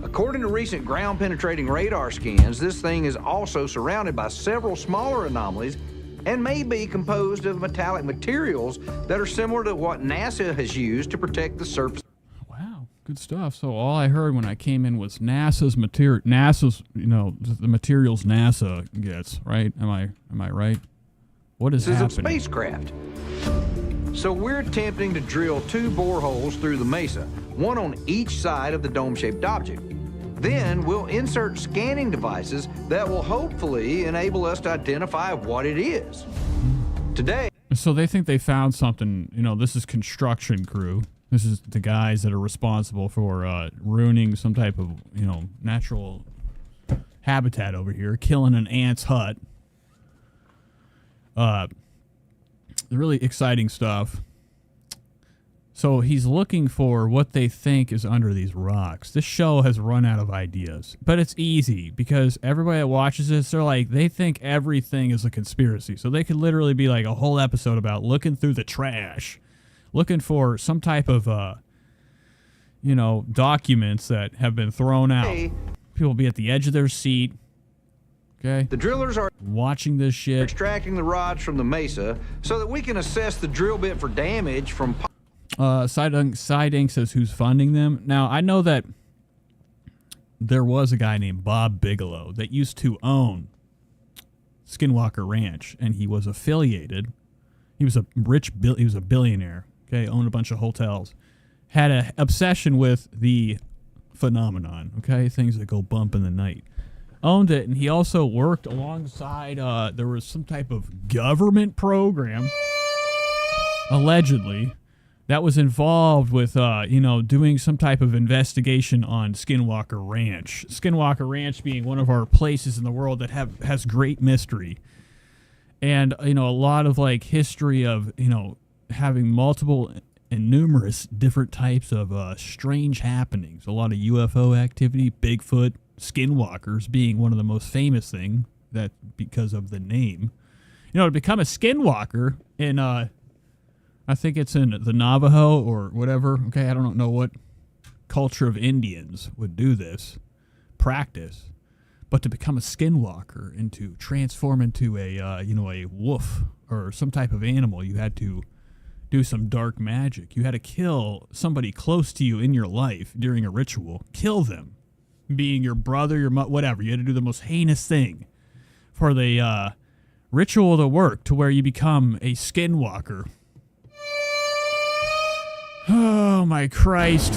According to recent ground-penetrating radar scans, this thing is also surrounded by several smaller anomalies and may be composed of metallic materials that are similar to what NASA has used to protect the surface. Good stuff. So all I heard when I came in was NASA's, the materials NASA gets, right? Am I right? What is happening? This is a spacecraft. So we're attempting to drill 2 boreholes through the mesa, one on each side of the dome-shaped object. Then we'll insert scanning devices that will hopefully enable us to identify what it is. Today. So they think they found something, this is construction crew. This is the guys that are responsible for ruining some type of, natural habitat over here, killing an ant's hut. Really exciting stuff. So he's looking for what they think is under these rocks. This show has run out of ideas, but it's easy because everybody that watches this, they think everything is a conspiracy. So they could literally be like a whole episode about looking through the trash, looking for some type of, documents that have been thrown out. People will be at the edge of their seat. Okay. The drillers are watching this shit, extracting the rods from the mesa so that we can assess the drill bit for damage from. Siding says who's funding them. Now, I know that there was a guy named Bob Bigelow that used to own Skinwalker Ranch, and he was affiliated. He was a he was a billionaire. Okay, owned a bunch of hotels, had an obsession with the phenomenon. Okay, things that go bump in the night. Owned it, and he also worked alongside. There was some type of government program, allegedly, that was involved with, doing some type of investigation on Skinwalker Ranch. Skinwalker Ranch being one of our places in the world that has great mystery. And, a lot of, history of, having multiple and numerous different types of strange happenings. A lot of UFO activity, Bigfoot, skinwalkers being one of the most famous thing that because of the name. To become a skinwalker in, I think it's in the Navajo or whatever. Okay, I don't know what culture of Indians would do this practice, but to become a skinwalker and to transform into a wolf or some type of animal, you had to do some dark magic. You had to kill somebody close to you in your life during a ritual. Kill them, being your brother, your whatever. You had to do the most heinous thing for the ritual to work to where you become a skinwalker. Oh my Christ.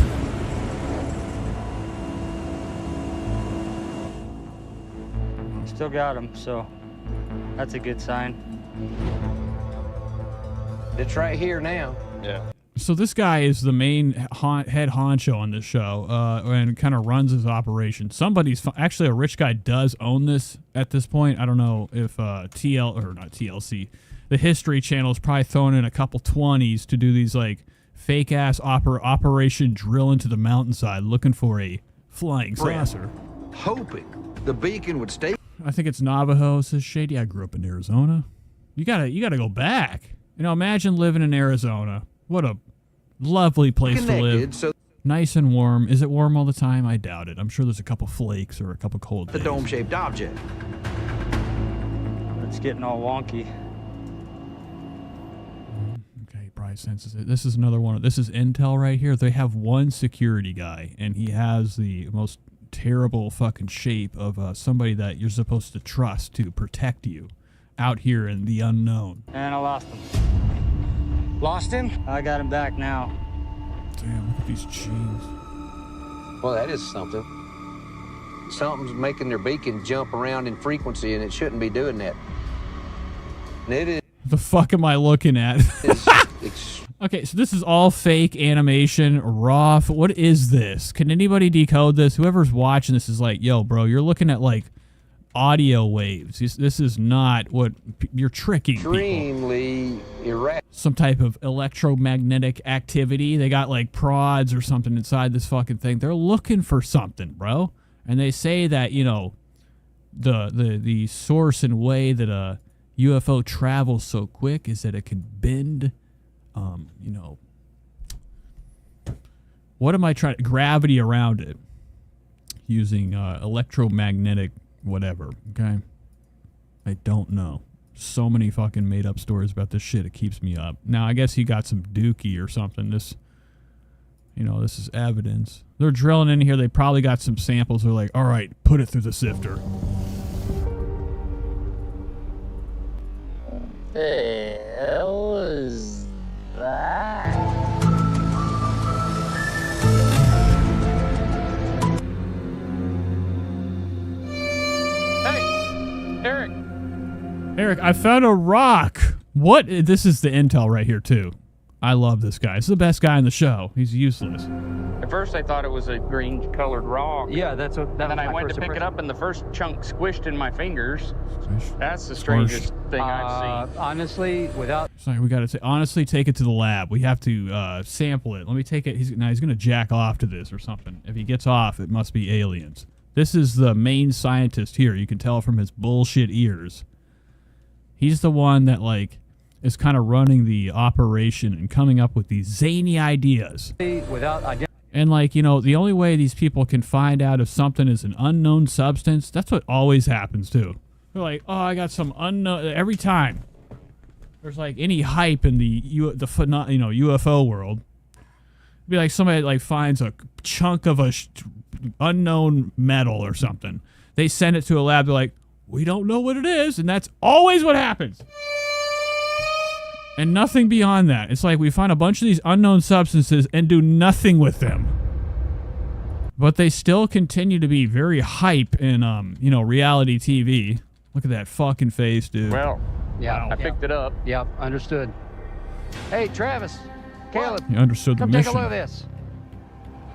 Still got him, so that's a good sign. It's right here now. Yeah. So this guy is the main head honcho on this show, and kind of runs his operation. Actually, a rich guy does own this at this point. I don't know if not TLC, the History Channel is probably throwing in a couple 20s to do these fake ass operation drill into the mountainside looking for a flying saucer. Hoping the beacon would stay. I think it's Navajo, says Shady. I grew up in Arizona. You gotta go back. You know, imagine living in Arizona. What a lovely place to live. So Nice and warm. Is it warm all the time? I doubt it. I'm sure there's a couple flakes or a couple cold days. the dome-shaped object. It's getting all wonky. Okay, Bryce senses it. This is another one. This is intel right here. They have one security guy, and he has the most terrible fucking shape of somebody that you're supposed to trust to protect you out here in the unknown. And I lost him. Lost him? I got him back now. Damn, look at these jeans. Well, that is something. Something's making their beacon jump around in frequency, and it shouldn't be doing that. And it is. The fuck am I looking at? Okay, so this is all fake animation, raw. What is this? Can anybody decode this? Whoever's watching this is like, yo, bro, you're looking at like audio waves. This is not what you're tricking people. Extremely irrational. Some type of electromagnetic activity. They got like prods or something inside this fucking thing. They're looking for something, bro. And they say that, you know, the source and way that a UFO travels so quick is that it can bend, you know, what am I trying? Gravity around it using electromagnetic whatever. Okay, I don't know. So many fucking made up stories about this shit. It keeps me up. Now I guess he got some dookie or something. This, you know, this is evidence. They're drilling in here. They probably got some samples. They're like, all right, put it through the sifter. The hell was that? Hey, Eric. Eric, I found a rock. What? This is the intel right here, too. I love this guy. This is the best guy in the show. He's useless. At first, I thought it was a green-colored rock. Yeah, that's what. Then I went to pick it up, and the first chunk squished in my fingers. That's the strangest thing I've seen. Honestly, without. Sorry, we got to say, honestly, take it to the lab. We have to sample it. Let me take it. He's going to jack off to this or something. If he gets off, it must be aliens. This is the main scientist here. You can tell from his bullshit ears. He's the one that, like, is kind of running the operation and coming up with these zany ideas. And, like, you know, the only way these people can find out if something is an unknown substance, that's what always happens, too. They're like, oh, I got some unknown... Every time there's, like, any hype in the UFO world, it'd be like somebody, like, finds a chunk of a unknown metal or something. They send it to a lab. They're like, we don't know what it is, and that's always what happens. And nothing beyond that. It's like we find a bunch of these unknown substances and do nothing with them. But they still continue to be very hype in, you know, reality TV. Look at that fucking face, dude. Well, yeah, I picked it up. Yep, understood. Hey, Travis, Caleb. You understood the come mission. take a look at this.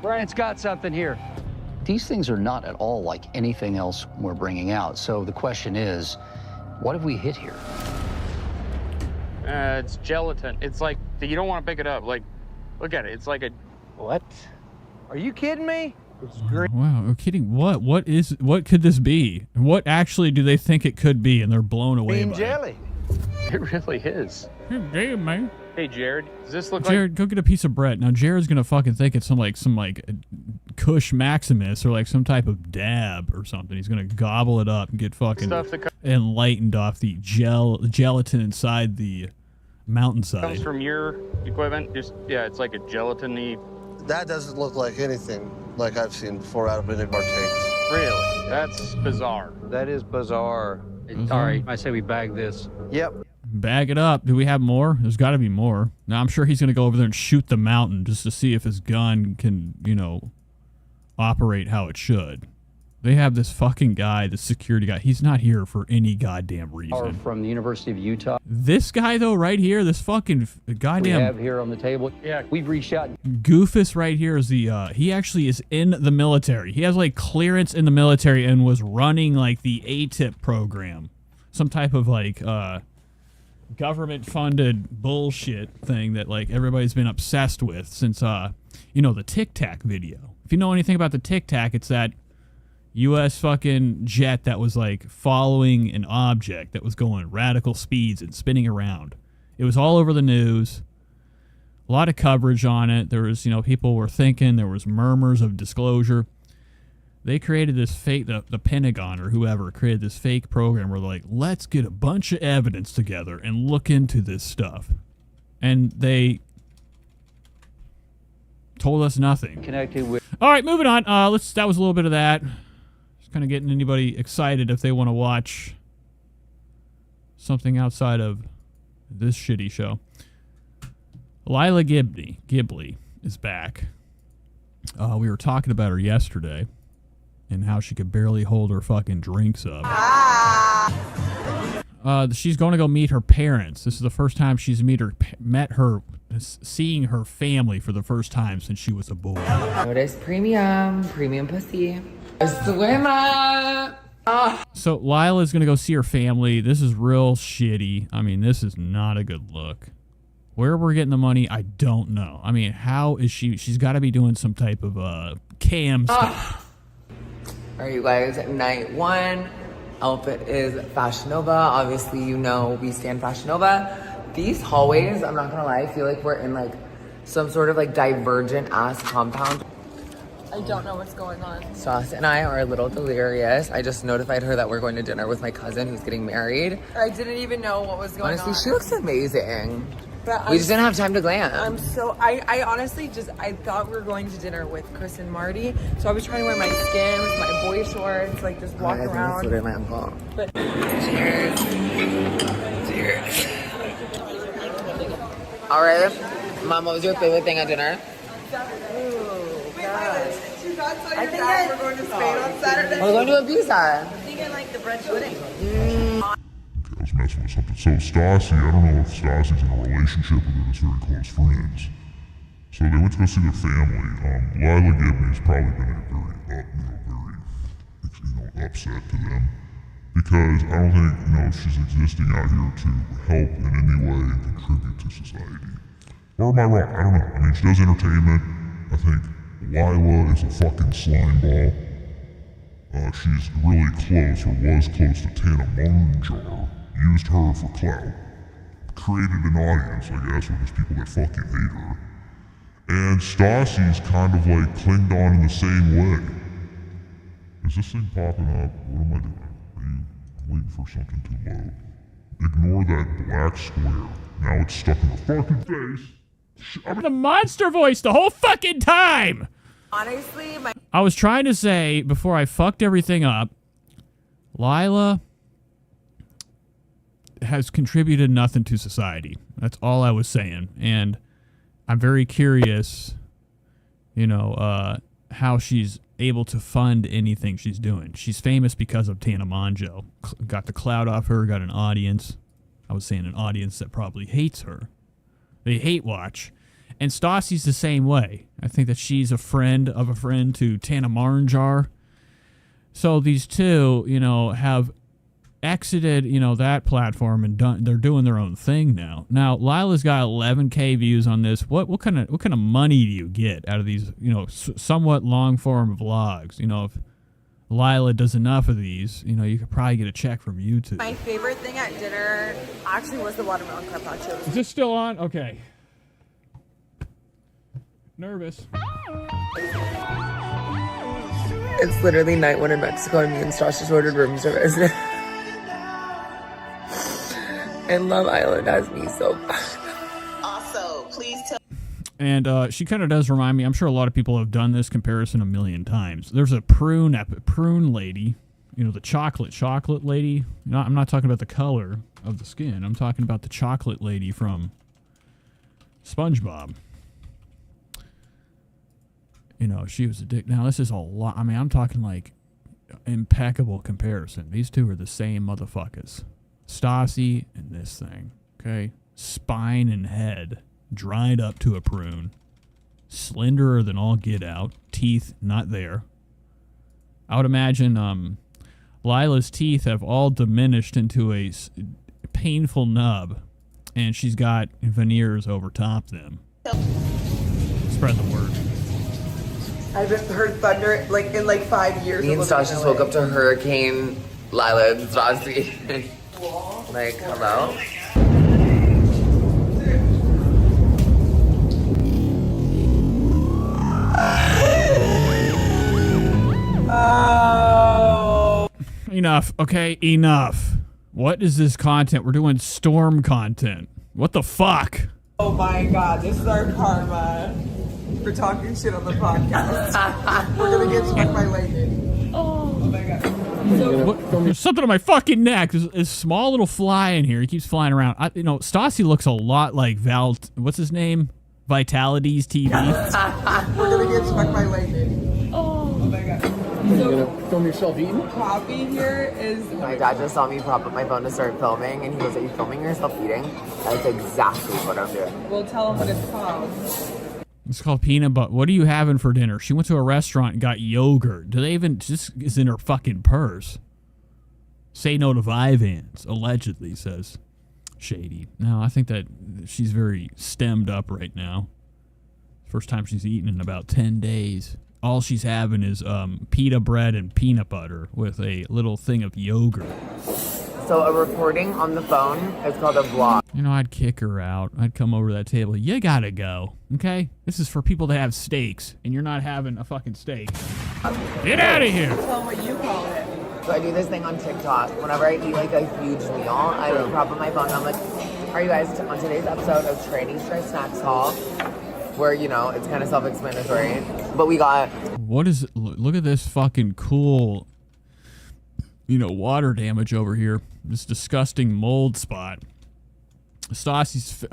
Brian's got something here. These things are not at all like anything else we're bringing out. So the question is, what have we hit here? It's gelatin. It's like, you don't want to pick it up. Like, look at it. It's like a... What? Are you kidding me? Wow, I'm kidding. What could this be? What actually do they think it could be? And they're blown away by jelly. It really is. Damn, man. Hey, Jared, does this look Jared, go get a piece of bread. Now, Jared's gonna fucking think it's some Kush Maximus or like some type of dab or something. He's gonna gobble it up and get fucking enlightened off the gelatin inside the mountainside. comes from your equipment? Just, yeah, it's like a gelatiny... That doesn't look like anything like I've seen before out of any of our tanks. Really? That's bizarre. That is bizarre. Sorry, I say we bag this. Yep. Bag it up. Do we have more? There's got to be more. Now, I'm sure he's going to go over there and shoot the mountain just to see if his gun can, you know, operate how it should. They have this fucking guy, the security guy. He's not here for any goddamn reason. From the University of Utah. This guy, though, right here, this fucking goddamn... We have here on the table. Yeah, we've reached out. Goofus right here is the, he actually is in the military. He has, like, clearance in the military and was running, like, the ATIP program. Some type of, like, government-funded bullshit thing that like everybody's been obsessed with since you know, the Tic Tac video. If you know anything about the Tic Tac, it's that U.S. fucking jet that was like following an object that was going radical speeds and spinning around. It was all over the news. A lot of coverage on it. There was, you know, people were thinking there was murmurs of disclosure. They created this fake, the Pentagon or whoever created this fake program where they're like, let's get a bunch of evidence together and look into this stuff. And they told us nothing. Connected with. All right, moving on. That was a little bit of that. Just kind of getting anybody excited if they want to watch something outside of this shitty show. Lila Ghibli is back. We were talking about her yesterday and how she could barely hold her fucking drinks up. She's going to go meet her parents. This is the first time she's seeing her family for the first time since she was a boy. Notice premium pussy. Swimmer. So Lila's going to go see her family. This is real shitty. I mean, this is not a good look. Where we're getting the money, I don't know. I mean, how is she's got to be doing some type of cam stuff. All right, you guys, night one. Outfit is Fashion Nova. Obviously, you know we stand Fashion Nova. These hallways, I'm not gonna lie, I feel like we're in like some sort of like divergent ass compound. I don't know what's going on. Sauce and I are a little delirious. I just notified her that we're going to dinner with my cousin who's getting married. I didn't even know what was going on. Honestly, she looks amazing. But we just didn't have time to glam. I honestly I thought we were going to dinner with Chris and Marty. So I was trying to wear my Skims, my boy shorts, like just walk around. That's my uncle. But cheers. Cheers. All right, Mom, what was your favorite thing at dinner? I think we're going to Spain on Saturday. We're going to Ibiza. I think I like the brunch pudding. I was messing with something. So Stassi, I don't know if Stassi's in a relationship with her, it's very close friends. So they went to go see their family. Lila Ghibli's probably been very upset to them. Because I don't think, she's existing out here to help in any way and contribute to society. Or am I wrong? I don't know. I mean, she does entertainment. I think Lila is a fucking slime ball. She's really close, or was close to Tana Mongeau. Used her for clout. Created an audience, I guess, with these people that fucking hate her. And Stassi's kind of like clinged on in the same way. Is this thing popping up? What am I doing? Are you waiting for something to load? Ignore that black square. Now it's stuck in her fucking face. I'm the monster voice the whole fucking time! Honestly, I was trying to say, before I fucked everything up, Lila has contributed nothing to society. That's all I was saying. And I'm very curious, how she's able to fund anything she's doing. She's famous because of Tana Mongeau. Got the clout off her, got an audience. I was saying an audience that probably hates her. They hate watch. And Stassi's the same way. I think that she's a friend of a friend to Tana Mongeau. So these two, have exited, that platform and they're doing their own thing now. Now, Lila's got 11K views on this. What kind of money do you get out of these, somewhat long form vlogs? If Lila does enough of these, you could probably get a check from YouTube. my favorite thing at dinner actually was the watermelon carpaccio. Is this still on? Okay. Nervous. It's literally night one in Mexico and me and Stasha just ordered room service. And Love Island has me so Also, please tell. And she kind of does remind me, I'm sure a lot of people have done this comparison a million times. There's a prune lady, the chocolate lady. I'm not talking about the color of the skin. I'm talking about the chocolate lady from SpongeBob. She was a dick. Now, this is a lot. I mean, I'm talking like impeccable comparison. These two are the same motherfuckers. Stassi and this thing, okay? Spine and head, dried up to a prune. Slenderer than all get out. Teeth, not there. I would imagine Lila's teeth have all diminished into a painful nub and she's got veneers over top them. Spread the word. I haven't heard thunder like in like 5 years. Me and Stassi just woke up to Hurricane Lila and Stassi. Like, hello? Oh. Enough. Okay, enough. What is this content? We're doing storm content. What the fuck? Oh my god, this is our karma for talking shit on the podcast. We're gonna get struck by lightning. Oh my god. There's something on my fucking neck. There's a small little fly in here. He keeps flying around. Stassi looks a lot like what's his name? Vitality's TV. We're gonna get struck by lightning. Oh my god. Are you gonna film yourself eating? Poppy here is... My dad just saw me prop up my phone to start filming, and he goes, "Are you filming yourself eating?" That's exactly what I'm doing. We'll tell him what it's called. It's called peanut butter. What are you having for dinner? She went to a restaurant and got yogurt. Do they even... This is in her fucking purse. Say no to Vyvanse, allegedly, says Shady. No, I think that she's very stemmed up right now. First time she's eaten in about 10 days. All she's having is pita bread and peanut butter with a little thing of yogurt. So a recording on the phone is called a vlog. I'd kick her out. I'd come over to that table. You gotta go, okay? This is for people that have steaks, and you're not having a fucking steak. Get out of here! Tell them what you call it. So I do this thing on TikTok. Whenever I eat like a huge meal, I prop up my phone and I'm like, "Are you guys on today's episode of Trading Stress Snacks Haul?" Where, it's kind of self-explanatory. But we got... What is it? Look at this fucking cool, water damage over here. This disgusting mold spot. Stassi's,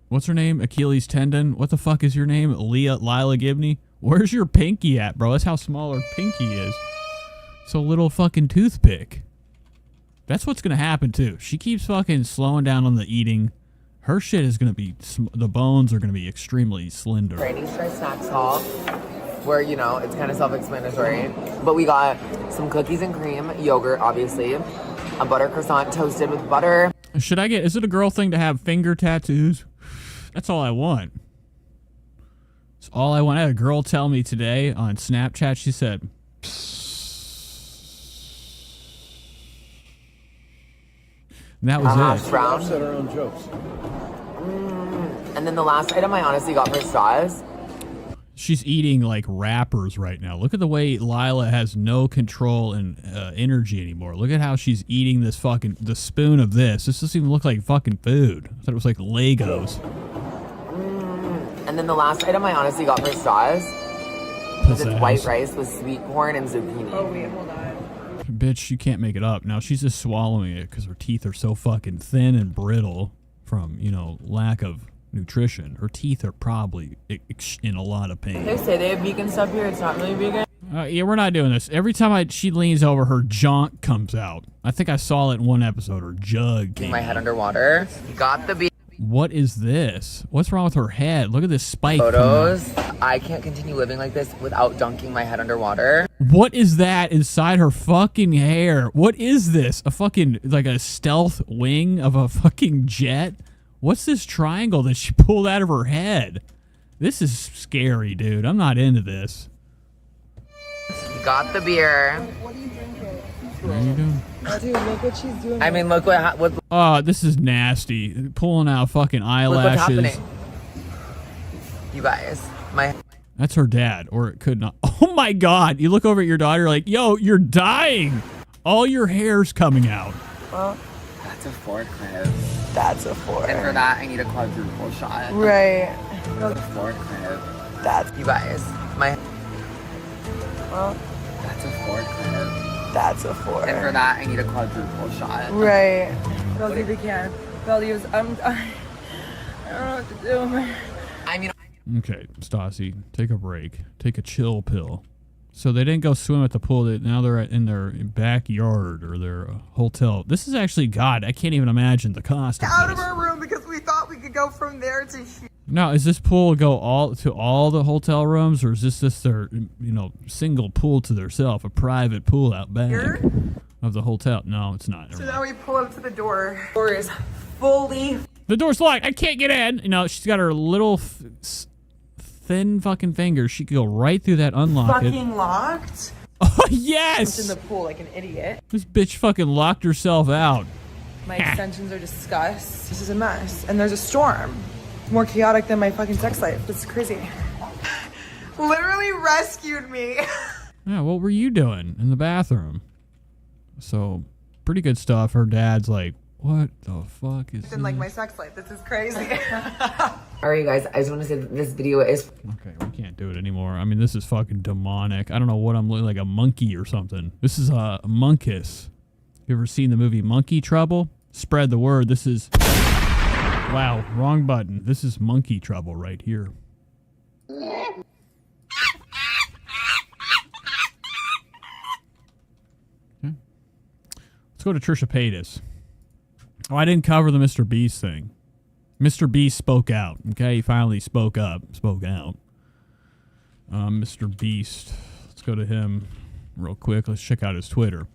what's her name? Achilles tendon? What the fuck is your name? Lila Gibney? Where's your pinky at, bro? That's how small her pinky is. It's a little fucking toothpick. That's what's going to happen, too. She keeps fucking slowing down on the eating. Her shit is going to be, the bones are going to be extremely slender. Trading Stress Snacks Haul, where, it's kind of self-explanatory. But we got some cookies and cream, yogurt, obviously, a butter croissant toasted with butter. Is it a girl thing to have finger tattoos? That's all I want. It's all I want. I had a girl tell me today on Snapchat, she said, and that was it. Round. Offset our own jokes. And then the last item I honestly got for Stas. She's eating like rappers right now. Look at the way Lila has no control and energy anymore. Look at how she's eating this the spoon of this. This doesn't even look like fucking food. I thought it was like Legos. And then the last item I honestly got for Stas is it's white rice with sweet corn and zucchini. Oh wait, hold on. Bitch, you can't make it up. Now she's just swallowing it because her teeth are so fucking thin and brittle from, lack of nutrition. Her teeth are probably in a lot of pain. They say they have vegan stuff here. It's not really vegan. Yeah, we're not doing this. Every time she leans over, her junk comes out. I think I saw it in one episode. Her jug came my head underwater. Got the What is this? What's wrong with her head? Look at this spike. Photos. I can't continue living like this without dunking my head underwater. What is that inside her fucking hair? What is this? A fucking, like a stealth wing of a fucking jet? What's this triangle that she pulled out of her head? This is scary, dude. I'm not into this. Got the beer. What are you doing? Dude, look what she's doing. Look what... Oh, this is nasty. Pulling out fucking eyelashes. Look what's happening. You guys, That's her dad, or it could not. Oh my God. You look over at your daughter like, yo, you're dying. All your hair's coming out. Well, that's a 4 clip. That's a 4. And for that, I need a quadruple shot. Right. That's a 4 clip. That's... You guys, Well, that's a 4 clip. That's a 4. And for that, I need a quadruple shot. Right. What else if we can? Values, I don't know what to do. Okay, Stassi, take a break. Take a chill pill. So they didn't go swim at the pool. Now they're in their backyard or their hotel. This is actually, God, I can't even imagine the cost of Out this. of our room because we thought we could go from there to here. Now, is this pool go all the hotel rooms, or is this just their, single pool to themselves, a private pool out back of the hotel? No, it's not. So now we pull up to the door. The door is fully The door's locked. I can't get in. You know, she's got her little thin fucking fingers. She could go right through that unlock it. Fucking locked. Oh, yes! Jumped in the pool like an idiot. This bitch fucking locked herself out. My extensions are discussed. This is a mess. And there's a storm. More chaotic than my fucking sex life. It's crazy. Literally rescued me. Yeah, what were you doing in the bathroom? So, pretty good stuff. Her dad's like, what the fuck is In like my sex life. This is crazy. Alright, you guys. I just want to say that this video is... Okay, we can't do it anymore. I mean, this is fucking demonic. I don't know what I'm looking like, a monkey or something. This is a monkus. You ever seen the movie Monkey Trouble? Spread the word. This is... Wow, wrong button. This is Monkey Trouble right here. Let's go to Trisha Paytas. Oh, I didn't cover the MrBeast thing. MrBeast spoke out. Okay, he finally spoke up, spoke out. MrBeast. Let's go to him real quick. Let's check out his Twitter.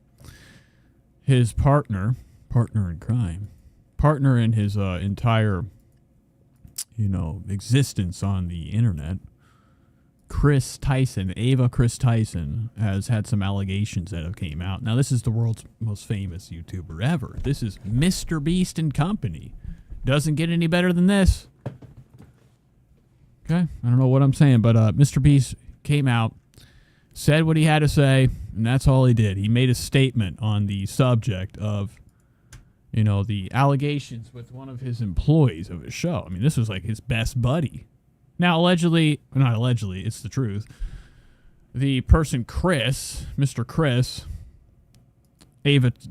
His partner in crime, partner in his entire, existence on the internet, Chris Tyson, Chris Tyson, has had some allegations that have came out. Now, this is the world's most famous YouTuber ever. This is MrBeast and Company. Doesn't get any better than this. Okay? I don't know what I'm saying, but MrBeast came out, said what he had to say, and that's all he did. He made a statement on the subject of, the allegations with one of his employees of his show. I mean, this was like his best buddy. Now, not allegedly, it's the truth. The person, Chris, Mr. Chris,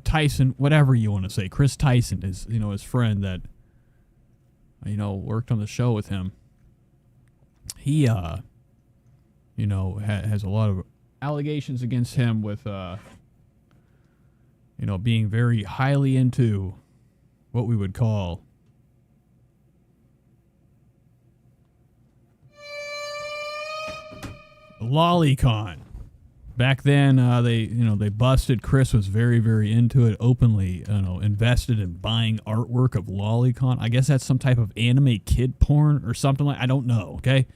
Tyson, whatever you want to say, Chris Tyson is, his friend that, worked on the show with him. He, has a lot of allegations against him with, being very highly into what we would call Lolicon. Back then, they busted. Chris was very, very into it, openly, invested in buying artwork of Lolicon. I guess that's some type of anime kid porn or something I don't know, okay?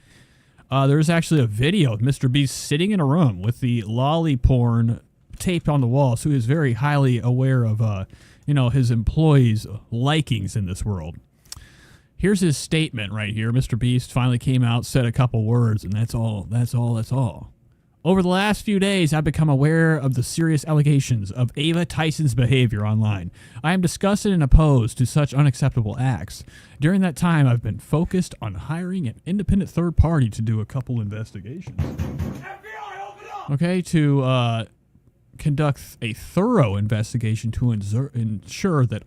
There's actually a video of MrBeast sitting in a room with the lolly porn taped on the wall, so he is very highly aware of, his employees' likings in this world. Here's his statement right here. MrBeast finally came out, said a couple words, and that's all. Over the last few days, I've become aware of the serious allegations of Ava Tyson's behavior online. I am disgusted and opposed to such unacceptable acts. During that time, I've been focused on hiring an independent third party to do a couple investigations. Okay, to conduct a thorough investigation to ensure that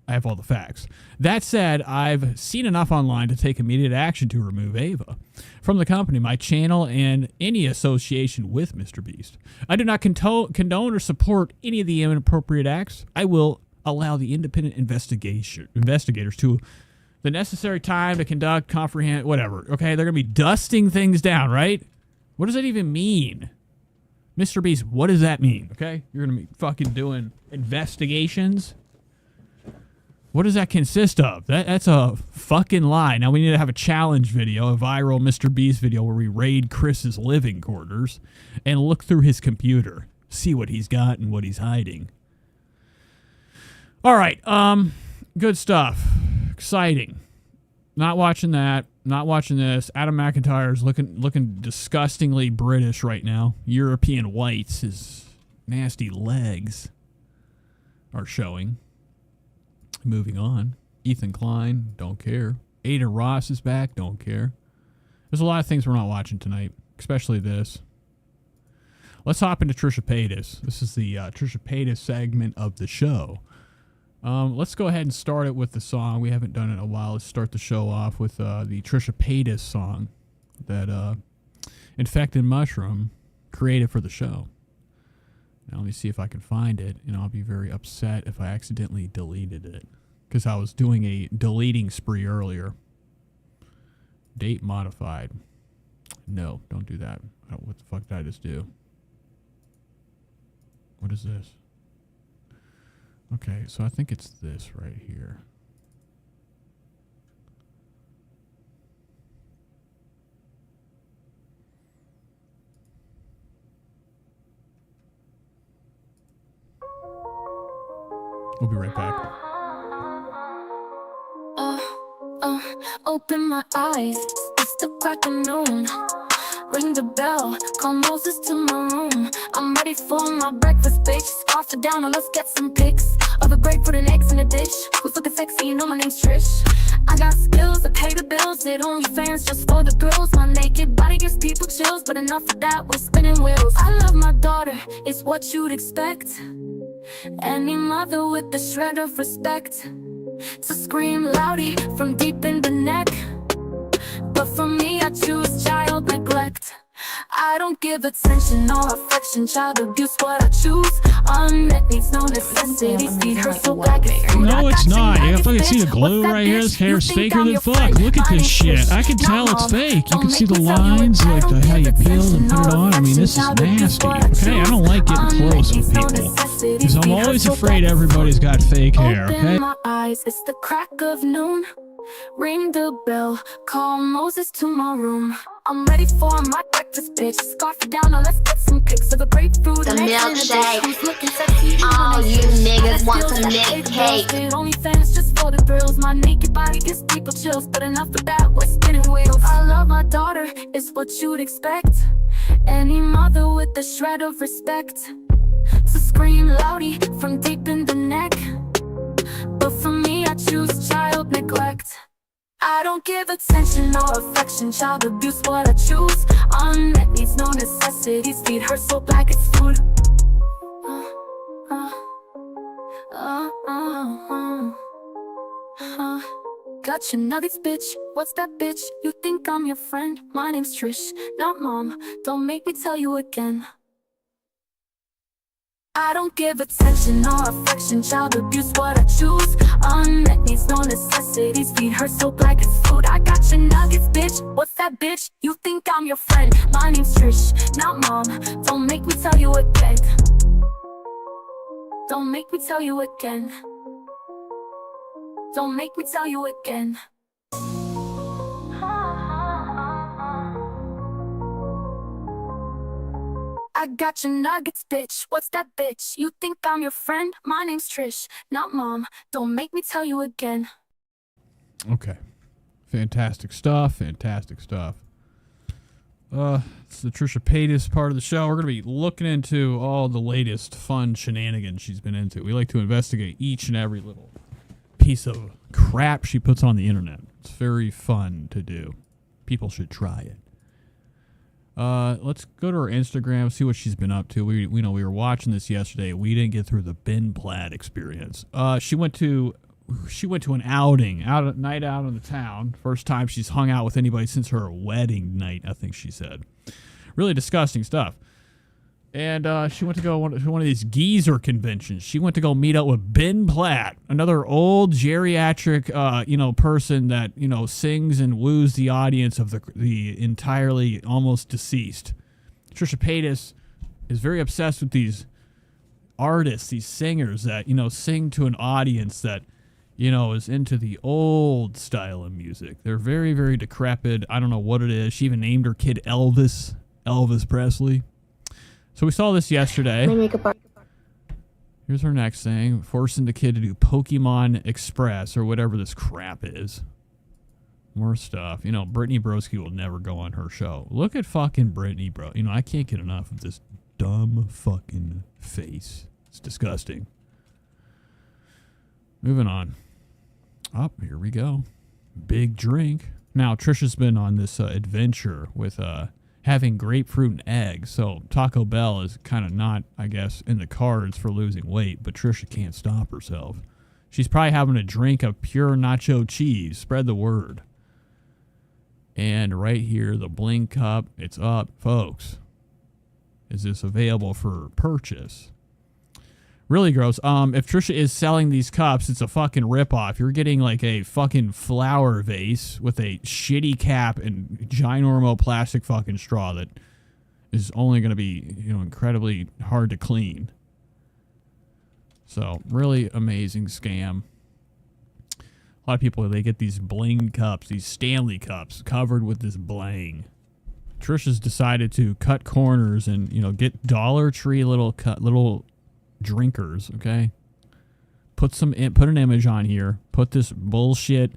I have all the facts. That said, I've seen enough online to take immediate action to remove Ava from the company, my channel, and any association with MrBeast. I do not condone or support any of the inappropriate acts. I will allow the independent investigators to the necessary time to conduct, comprehend, whatever. Okay, they're going to be dusting things down, right? What does that even mean? MrBeast, what does that mean? Okay, you're going to be fucking doing investigations? What does that consist of? That's a fucking lie. Now we need to have a challenge video, a viral MrBeast video where we raid Chris's living quarters and look through his computer, see what he's got and what he's hiding. All right, good stuff. Exciting. Not watching that. Not watching this. Adam McIntyre's looking disgustingly British right now. European whites, his nasty legs are showing. Moving on. Ethan Klein, don't care. Aiden Ross is back, don't care. There's a lot of things we're not watching tonight, especially this. Let's hop into Trisha Paytas. This is the Trisha Paytas segment of the show. Let's go ahead and start it with the song. We haven't done it in a while. Let's start the show off with the Trisha Paytas song that Infected Mushroom created for the show. Now, let me see if I can find it, and I'll be very upset if I accidentally deleted it, because I was doing a deleting spree earlier. Date modified. No, don't do that. What the fuck did I just do? What is this? Okay, so I think it's this right here. We'll be right back. Open my eyes, it's the crack of noon. Ring the bell, call Moses to my room. I'm ready for my breakfast, bitch. Scarf it down and let's get some pics of a grapefruit and eggs in a dish. Who's looking sexy? You know my name's Trish. I got skills to pay the bills. It only fans just for the girls. My naked body gives people chills, but enough of that, we're spinning wheels. I love my daughter, it's what you'd expect. Any mother with a shred of respect to scream loudy from deep in the neck. But for me, I choose child neglect. I don't give attention or affection. Child abuse, what I choose. Unmet needs, no necessities. Feed her so black it's food. No, it's not. You fucking see the glue right here? This hair's faker than fuck. Look at this shit. I can tell it's fake. You can see the lines, like how you peel and put it on. I mean, this is nasty. Okay, I don't like getting close with people because I'm always afraid everybody's got fake hair. Okay. Open my eyes, it's the crack of noon. Ring the bell, call Moses to my room. I'm ready for my breakfast, bitch. Scarf it down, now let's get some pics of a grapefruit. The milkshake. Who's looking sexy? All you niggas want some milk cake. Only fans just for the girls. My naked body gives people chills, but enough of that, we're spinning wheels. I love my daughter, it's what you'd expect. Any mother with a shred of respect to scream loudy from deep in the neck. But for me, I choose child neglect. I don't give attention or affection. Child abuse, what I choose. Unmet needs, no necessities. Feed her so black it's food. Got your nuggets, bitch. What's that, bitch? You think I'm your friend? My name's Trish, not mom. Don't make me tell you again. I don't give attention or affection. Child abuse, what I choose. Unmet needs, no necessities. Feed her so black it's food. I got your nuggets, bitch. What's that, bitch? You think I'm your friend? My name's Trish, not mom. Don't make me tell you again. Don't make me tell you again. Don't make me tell you again. I got your nuggets, bitch. What's that, bitch? You think I'm your friend? My name's Trish, not mom. Don't make me tell you again. Okay. Fantastic stuff. Fantastic stuff. It's the Trisha Paytas part of the show. We're going to be looking into all the latest fun shenanigans she's been into. We like to investigate each and every little piece of crap she puts on the internet. It's very fun to do. People should try it. Let's go to her Instagram, see what she's been up to. We know we were watching this yesterday. We didn't get through the Ben Platt experience. She went to an outing, night out in the town. First time she's hung out with anybody since her wedding night, I think she said. Really disgusting stuff. And she went to go to one of these geezer conventions. She went to go meet up with Ben Platt, another old geriatric, person that, sings and woos the audience of the entirely almost deceased. Trisha Paytas is very obsessed with these artists, these singers that, sing to an audience that, is into the old style of music. They're very, very decrepit. I don't know what it is. She even named her kid Elvis Presley. So we saw this yesterday. Here's our next thing. Forcing the kid to do Pokemon Express or whatever this crap is. More stuff. Brittany Broski will never go on her show. Look at fucking Brittany, bro. I can't get enough of this dumb fucking face. It's disgusting. Moving on. Here we go. Big drink. Now, Trisha's been on this adventure with having grapefruit and eggs. So Taco Bell is kind of not, I guess, in the cards for losing weight, but Trisha can't stop herself. She's probably having a drink of pure nacho cheese. Spread the word. And right here, the Bling Cup. It's up, folks. Is this available for purchase? Really gross. If Trisha is selling these cups, it's a fucking ripoff. You're getting like a fucking flower vase with a shitty cap and ginormo plastic fucking straw that is only going to be, incredibly hard to clean. So, really amazing scam. A lot of people, they get these bling cups, these Stanley cups covered with this bling. Trisha's decided to cut corners and, get Dollar Tree little drinkers, okay? put an image on here. Put this bullshit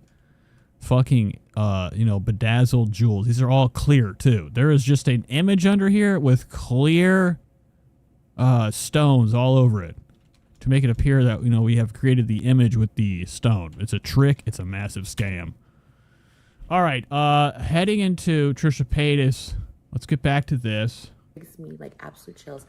fucking bedazzled jewels. These are all clear too. There is just an image under here with clear stones all over it to make it appear that we have created the image with the stone. It's a trick. It's a massive scam. All right, heading into Trisha Paytas. Let's get back to this. Gives me like absolute chills,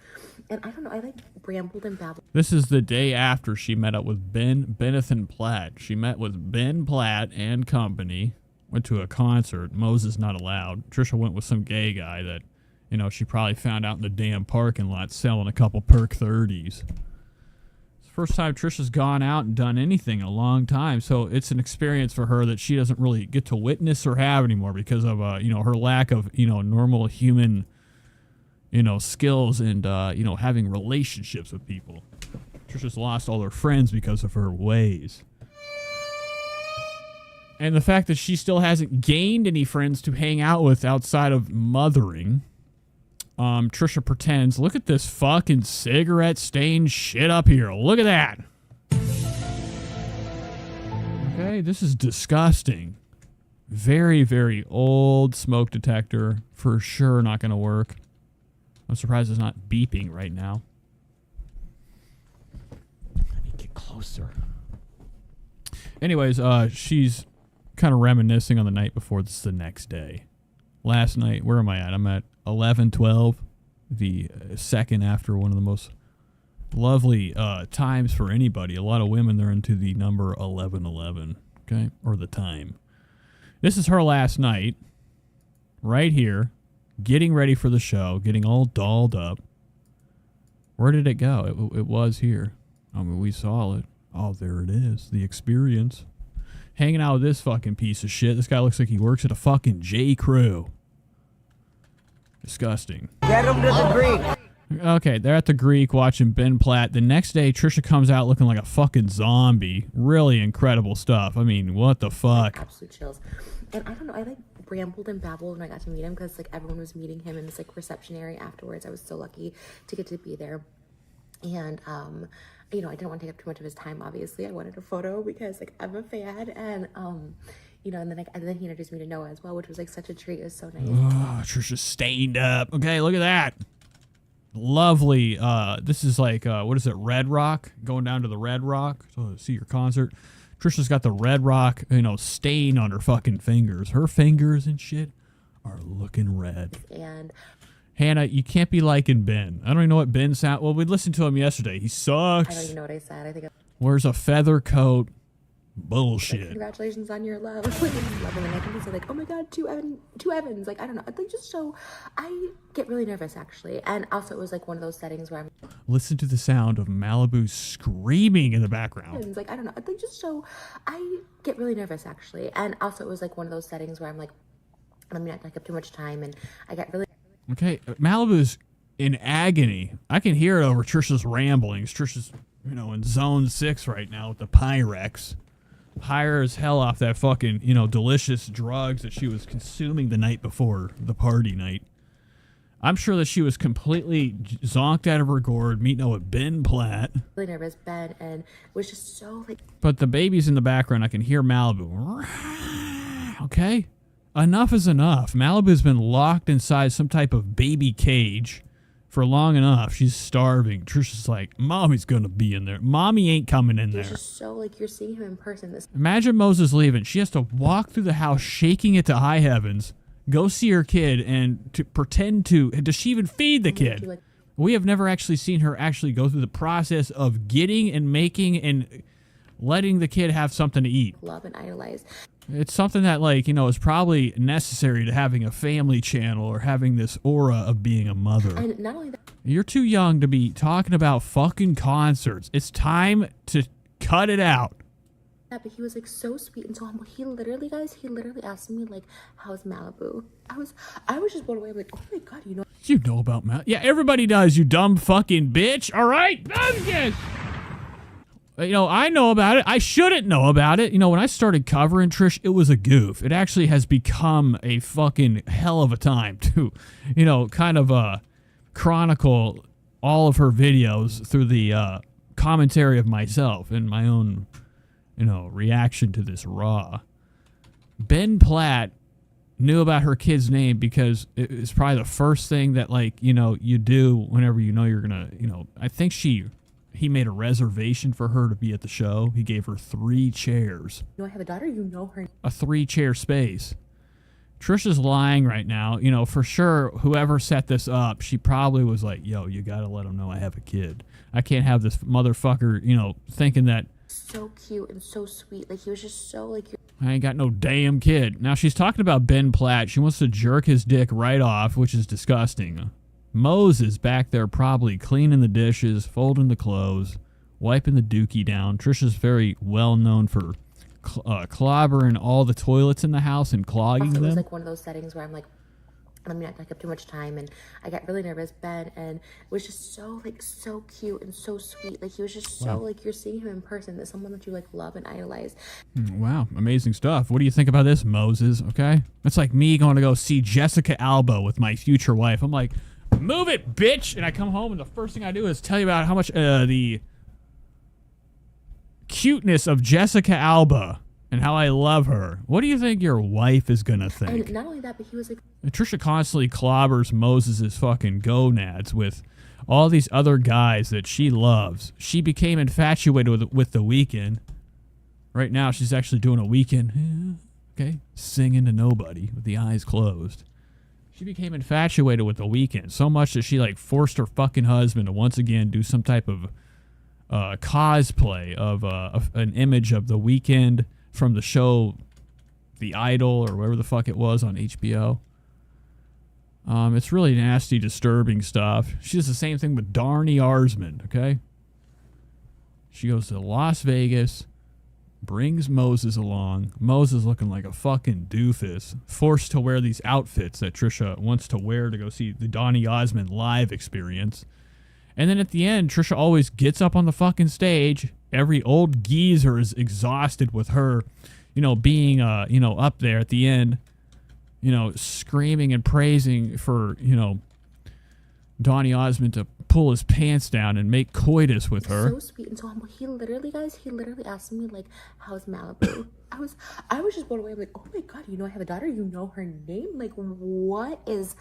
and I don't know. I like brambled and babbled. This is the day after she met up with Benethan Platt. She met with Ben Platt and company. Went to a concert. Moses not allowed. Trisha went with some gay guy that, she probably found out in the damn parking lot selling a couple perk 30s. It's the first time Trisha's gone out and done anything in a long time, so it's an experience for her that she doesn't really get to witness or have anymore because of her lack of normal human skills and having relationships with people. Trisha's lost all her friends because of her ways. And the fact that she still hasn't gained any friends to hang out with outside of mothering. Trisha pretends, look at this fucking cigarette stained shit up here. Look at that. Okay, this is disgusting. Very, very old smoke detector. For sure not going to work. I'm surprised it's not beeping right now. Let me get closer. Anyways, she's kind of reminiscing on the night before. This is the next day. Last night, where am I at? I'm at 11:12, the second after one of the most lovely times for anybody. A lot of women, they're into the number 11:11, okay? Or the time. This is her last night, right here, getting ready for the show, getting all dolled up. Where did it go? It was here. I mean, we saw it. Oh, there it is. The experience. Hanging out with this fucking piece of shit. This guy looks like he works at a fucking J. Crew. Disgusting. Get him to the Greek. Okay, they're at the Greek watching Ben Platt. The next day, Trisha comes out looking like a fucking zombie. Really incredible stuff. I mean, what the fuck? Absolute chills. And I don't know. I like brambled and babbled when I got to meet him because like everyone was meeting him in this like reception area afterwards. I was so lucky to get to be there. And I didn't want to take up too much of his time. Obviously, I wanted a photo because like I'm a fan, and and then he introduced me to Noah as well, which was like such a treat. It was so nice. Oh, Trisha's stained up. Okay, look at that. Lovely. This is like what is it? Red Rock. Going down to the Red Rock to see your concert. Trisha's got the Red Rock, stain on her fucking fingers. Her fingers and shit are looking red. And Hannah, you can't be liking Ben. I don't even know what Ben sound. Well, we listened to him yesterday. He sucks. I don't even know what I said. I think wears a feather coat. Bullshit. Like, congratulations on your love. Like, and I think he said like, oh my god, two Evans. Like, I don't know. Like, just so I get really nervous actually. And also it was like one of those settings where I'm listen to the sound of Malibu screaming in the background. like, I don't know. Like, just so I get really nervous actually. And also it was like one of those settings where I'm like, I'm not take up too much time, and I get really. Okay, Malibu's in agony. I can hear it over Trisha's ramblings. Trisha's, in zone 6 right now with the Pyrex. Higher as hell off that fucking, delicious drugs that she was consuming the night before the party night. I'm sure that she was completely zonked out of her gourd, meeting up with Ben Platt. Really nervous, Ben, and it was just so like. But the baby's in the background. I can hear Malibu. Okay? Enough is enough. Malibu's been locked inside some type of baby cage for long enough. She's starving. Trisha's like, Mommy's gonna be in there. Mommy ain't coming in there. It's just so like you're seeing him in person. Imagine Moses leaving. She has to walk through the house shaking it to high heavens, go see her kid, and to pretend to. Does she even feed the kid? We have never actually seen her actually go through the process of getting and making and letting the kid have something to eat. Love and idolize. It's something that, is probably necessary to having a family channel or having this aura of being a mother. And not only that, you're too young to be talking about fucking concerts. It's time to cut it out. but he was like so sweet and so humble. He literally, guys, asked me like, how's Malibu? I was just blown away. I'm like, oh my god, you know. You know about Malibu? Yeah, everybody does, you dumb fucking bitch. All right, Buzz. I know about it. I shouldn't know about it. When I started covering Trish, it was a goof. It actually has become a fucking hell of a time to, kind of chronicle all of her videos through the commentary of myself and my own, reaction to this Raw. Ben Platt knew about her kid's name because it's probably the first thing that, you do whenever you're gonna, I think he made a reservation for her to be at the show. He gave her 3 chairs. I have a daughter, her. A 3-chair space. Trisha's lying right now. For sure, whoever set this up, she probably was like, yo, you gotta let him know I have a kid. I can't have this motherfucker, thinking that So cute and so sweet. Like, he was just so, like... I ain't got no damn kid. Now, she's talking about Ben Platt. She wants to jerk his dick right off, which is disgusting. Moses back there probably cleaning the dishes, folding the clothes, wiping the dookie down. Trisha's very well known for clobbering all the toilets in the house and clogging Also, them. it was like one of those settings where I'm like, let me not take up too much time, and I got really nervous, Ben, and it was just so, like, so cute and so sweet. Like, he was just so, like, you're seeing him in person, that someone that you, like, love and idolize. Wow, amazing stuff. What do you think about this, Moses? Okay? It's like me going to go see Jessica Alba with my future wife. I'm like, move it, bitch! And I come home, and the first thing I do is tell you about how much the cuteness of Jessica Alba and how I love her. What do you think your wife is gonna think? And not only that, but he was like... And Trisha constantly clobbers Moses' fucking gonads with all these other guys that she loves. She became infatuated with The Weeknd. Right now, she's actually doing a Weeknd, okay, singing to nobody with the eyes closed. She became infatuated with The Weeknd so much that she, like, forced her fucking husband to once again do some type of cosplay of an image of The Weeknd from the show The Idol or whatever the fuck it was on HBO. It's really nasty, disturbing stuff. She does the same thing with Darnie Arsman, okay? She goes to Las Vegas, brings Moses along. Moses looking like a fucking doofus, forced to wear these outfits that Trisha wants to wear to go see the Donny Osmond live experience. And then at the end, Trisha always gets up on the fucking stage. Every old geezer is exhausted with her, being, up there at the end, screaming and praising for, Donny Osmond to pull his pants down and make coitus with her. So sweet and so humble. He literally asked me, like, how's Malibu? I was just blown away. I'm like, oh my God, I have a daughter? You know her name? Like, what is...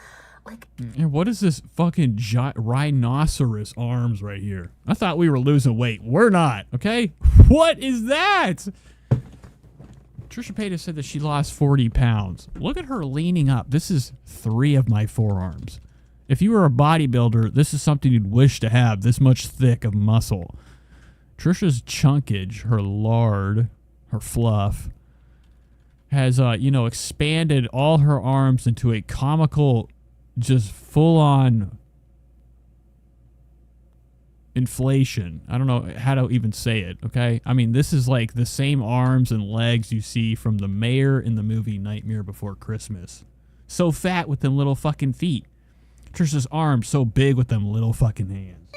Like, and what is this fucking rhinoceros arms right here? I thought we were losing weight. We're not, okay? What is that? Trisha Paytas said that she lost 40 pounds. Look at her leaning up. This is 3 of my forearms. If you were a bodybuilder, this is something you'd wish to have, this much thick of muscle. Trisha's chunkage, her lard, her fluff, has, expanded all her arms into a comical... just full-on inflation. I don't know how to even say it, okay? I mean, this is like the same arms and legs you see from the mayor in the movie Nightmare Before Christmas. So fat with them little fucking feet. Trisha's arms so big with them little fucking hands.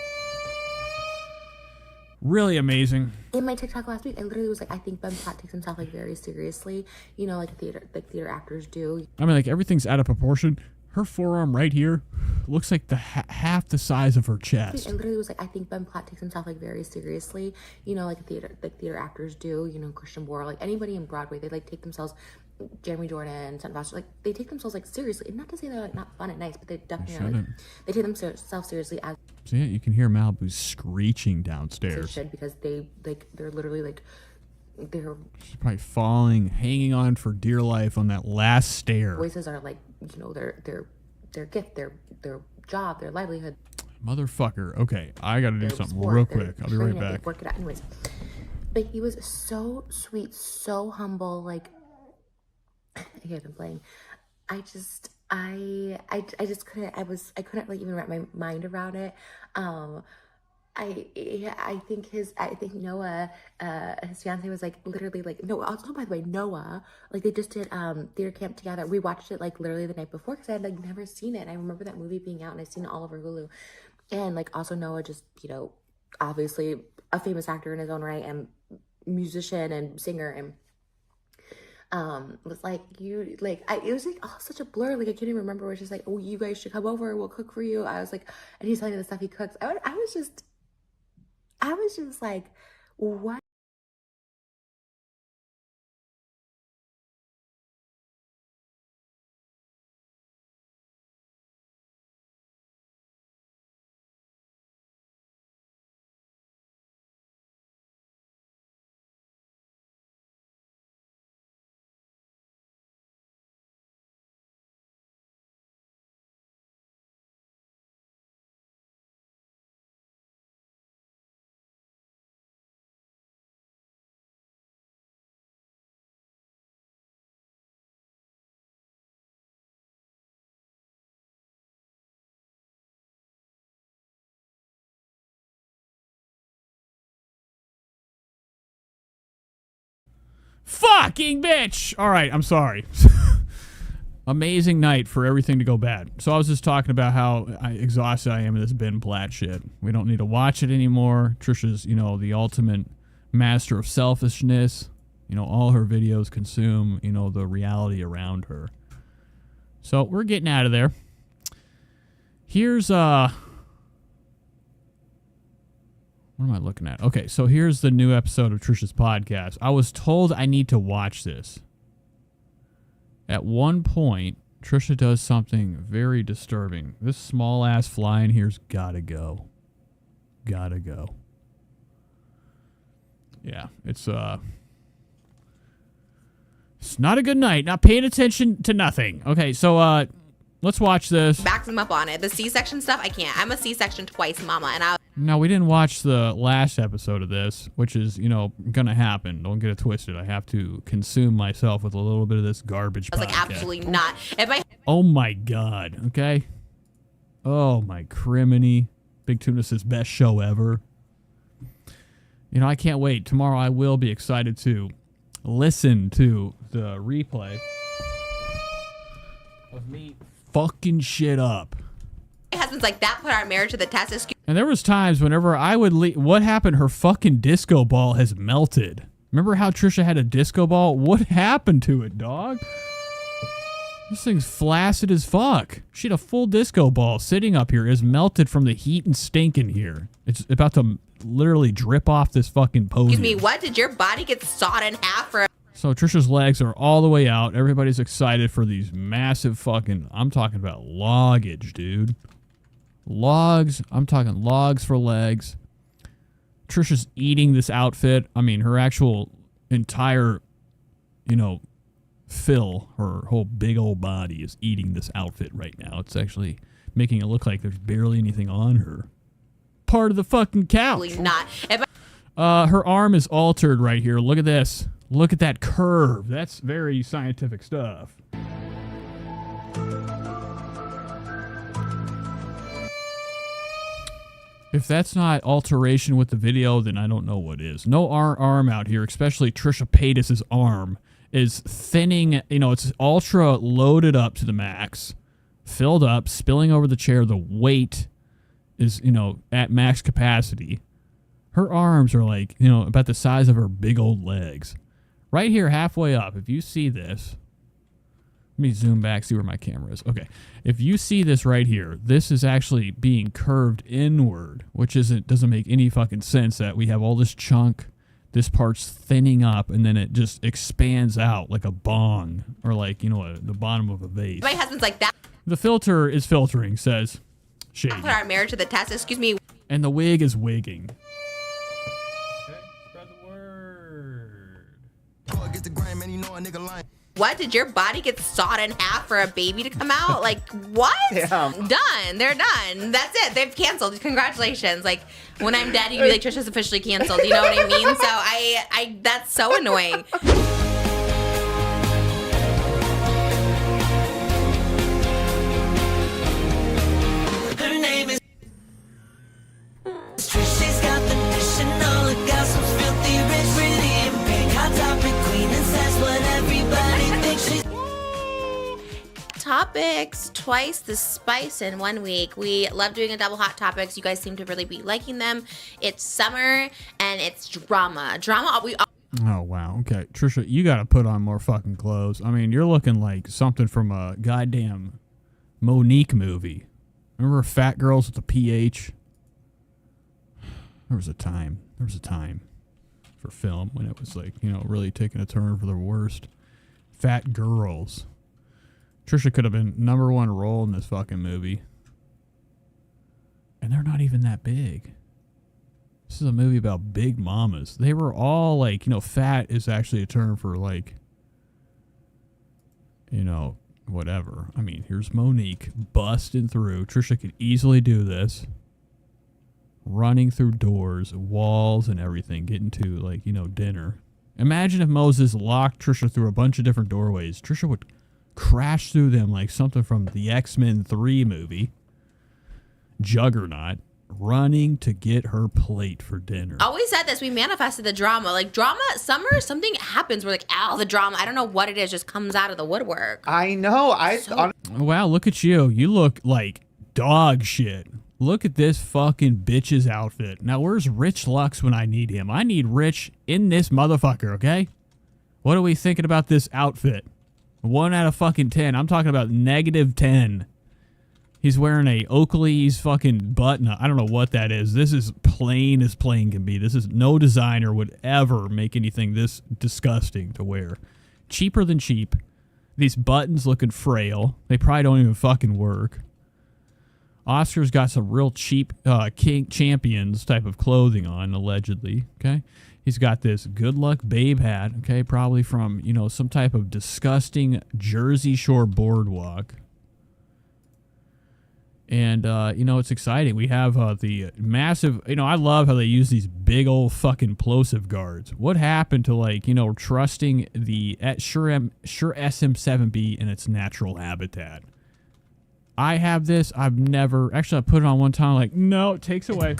Really amazing. In my TikTok last week, I literally was like, I think Ben Platt takes himself, like, very seriously. Like theater actors do. I mean, like, everything's out of proportion. Her forearm right here looks like the half the size of her chest. I literally was like, I think Ben Platt takes himself, like, very seriously. Like theater actors do. Christian Borle, like, anybody in Broadway, they, like, take themselves, Jeremy Jordan, Sutton Foster, like, they take themselves, like, seriously. And not to say they're, like, not fun and nice, but they definitely are, like, they take themselves seriously as... So yeah, you can hear Malibu screeching downstairs. They should, because they're literally, like, she's probably falling, hanging on for dear life on that last stair. Voices are, like, their gift, their job, their livelihood. Motherfucker. Okay, I gotta do something real quick. I'll be right back. Work it out. Anyways, but he was so sweet, so humble. Like, I hear them playing. I just couldn't. I couldn't, like, even wrap my mind around it. I think Noah, his fiance, was, like, literally, like, no, also, by the way, Noah, like, they just did theater camp together. We watched it, like, literally the night before, because I had, like, never seen it, and I remember that movie being out, and I've seen it all over Hulu. And, like, also Noah, just, obviously a famous actor in his own right, and musician and singer, and was like, it was, like, oh, such a blur. Like, I can't even remember. Where it's just like, oh, you guys should come over, we'll cook for you. I was like, and he's telling me the stuff he cooks. I was just like, what? Fucking bitch! All right, I'm sorry. Amazing night for everything to go bad. So I was just talking about how exhausted I am of this Ben Platt shit. We don't need to watch it anymore. Trisha's, you know, the ultimate master of selfishness. You know, all her videos consume, you know, the reality around her. So we're getting out of there. Here's, what am I looking at? Okay, so here's the new episode of Trisha's podcast. I was told I need to watch this. At one point, Trisha does something very disturbing. This small-ass fly in here's gotta go. Gotta go. Yeah, it's not a good night. Not paying attention to nothing. Okay, so, let's watch this. Backs him up on it. The C-section stuff, I can't. I'm a C-section twice, mama, and I... No, we didn't watch the last episode of this, which is, you know, gonna happen. Don't get it twisted. I have to consume myself with a little bit of this garbage was like, podcast. absolutely not. If I... Oh my God, okay? Oh my criminy. Big Tuna says best show ever. You know, I can't wait. Tomorrow I will be excited to listen to the replay of me fucking shit up. My husband's like, that put our marriage to the test. And there was times whenever I would leave, what happened? Her fucking disco ball has melted. Remember how Trisha had a disco ball? What happened to it, dog? This thing's flaccid as fuck. She had a full disco ball sitting up here. Is melted from the heat and stink in here. It's about to literally drip off this fucking podium. Excuse me, what? Did your body get sawed in half for... So Trisha's legs are all the way out. Everybody's excited for these massive fucking... I'm talking about loggage, dude. Logs. I'm talking logs for legs. Trisha's eating this outfit. I mean, her actual entire, you know, her whole big old body is eating this outfit right now. It's actually making it look like there's barely anything on her. Part of the fucking couch. Not. Her arm is altered right here. Look at this. Look at that curve. That's very scientific stuff. If that's not alteration with the video, then I don't know what is. No arm out here, especially Trisha Paytas' arm, is thinning. You know, it's ultra loaded up to the max, filled up, spilling over the chair. The weight is, you know, at max capacity. Her arms are like, you know, about the size of her big old legs. Right here, halfway up, if you see this, let me zoom back, see where my camera is. Okay, if you see this right here, this is actually being curved inward, which doesn't make any fucking sense that we have all this chunk, this part's thinning up, and then it just expands out like a bong, or like, you know, the bottom of a vase. My husband's like, that The filter is filtering, says Shady. put our marriage to the test. Excuse me. And the wig is wigging. What? Did your body get sawed in half for a baby to come out? Like, what? Yeah. Done. They're done. That's it. They've canceled. Congratulations. Like, when I'm dead, you can be like, Trisha's officially canceled. You know what I mean? So I that's so annoying. Her name is Trisha's got the dish and all the gossip's filthy rich, pretty and big, hot topic queen and says what everybody thinks she's. Topics twice the spice in 1 week. We love doing a double hot topics. You guys seem to really be liking them. It's summer and it's drama. Oh, wow. Okay. Trisha, you got to put on more fucking clothes. I mean, you're looking like something from a goddamn Monique movie. Remember Fat Girls with the PH? There was a time for film when it was like, really taking a turn for the worst. Fat girls. Trisha could have been #1 role in this fucking movie. And they're not even that big. This is a movie about big mamas. They were all like, fat is actually a term for like, whatever. I mean, here's Monique busting through. Trisha could easily do this. Running through doors, walls, and everything, getting to, like, dinner. Imagine if Moses locked Trisha through a bunch of different doorways. Trisha would crash through them like something from the X-Men 3 movie. Juggernaut, running to get her plate for dinner. Always said this, we manifested the drama. Like, drama, summer, something happens. We're like, the drama. I don't know what it is, just comes out of the woodwork. I know. Wow, look at you. You look like dog shit. Look at this fucking bitch's outfit. Now, where's Rich Lux when I need him? I need Rich in this motherfucker, okay? What are we thinking about this outfit? 1 out of fucking 10. I'm talking about -10. He's wearing a Oakley's fucking button. I don't know what that is. This is plain as plain can be. This is no designer would ever make anything this disgusting to wear. Cheaper than cheap. These buttons looking frail. They probably don't even fucking work. Oscar's got some real cheap King Champions type of clothing on, allegedly. Okay, he's got this Good Luck Babe hat. Okay, probably from some type of disgusting Jersey Shore boardwalk. And it's exciting. We have the massive. I love how they use these big old fucking plosive guards. What happened to trusting the Shure SM7B in its natural habitat? I have this. I've never actually. I put it on one time. Like, no, it takes away.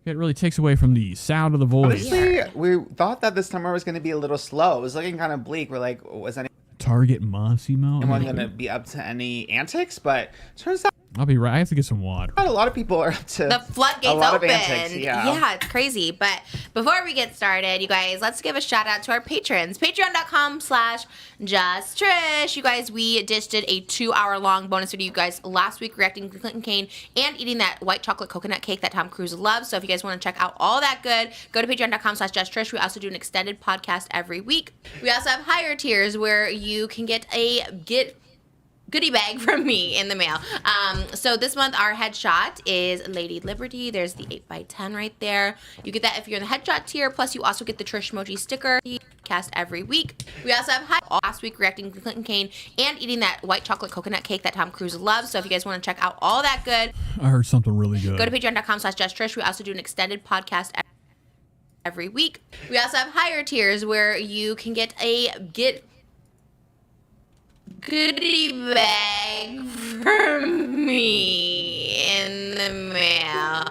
It really takes away from the sound of the voice. Honestly, we thought that this summer was going to be a little slow. It was looking kind of bleak. We're like, was Target Massimo? anyone going to be up to any antics? But turns out I'll be right. I have to get some water. a lot of people are up to The floodgates a lot open. of antics. Yeah, it's crazy. But before we get started, you guys, let's give a shout out to our patrons. Patreon.com/JustTrish. You guys, we just did a 2-hour-long bonus video, you guys, last week reacting to Clinton Kane and eating that white chocolate coconut cake that Tom Cruise loves. So if you guys want to check out all that good, go to patreon.com/JustTrish. We also do an extended podcast every week. We also have higher tiers where you can get a goodie bag from me in the mail. So this month our headshot is Lady Liberty. There's the 8x10 right there. You get that if you're in the headshot tier. Plus you also get the Trish Moji sticker cast every week. We also have last week reacting to Clinton Kane and eating that white chocolate coconut cake that Tom Cruise loves. So if you guys want to check out all that good, I heard something really good. go to patreon.com/JustTrish. We also do an extended podcast every week. We also have higher tiers where you can get a goodie bag from me in the mail.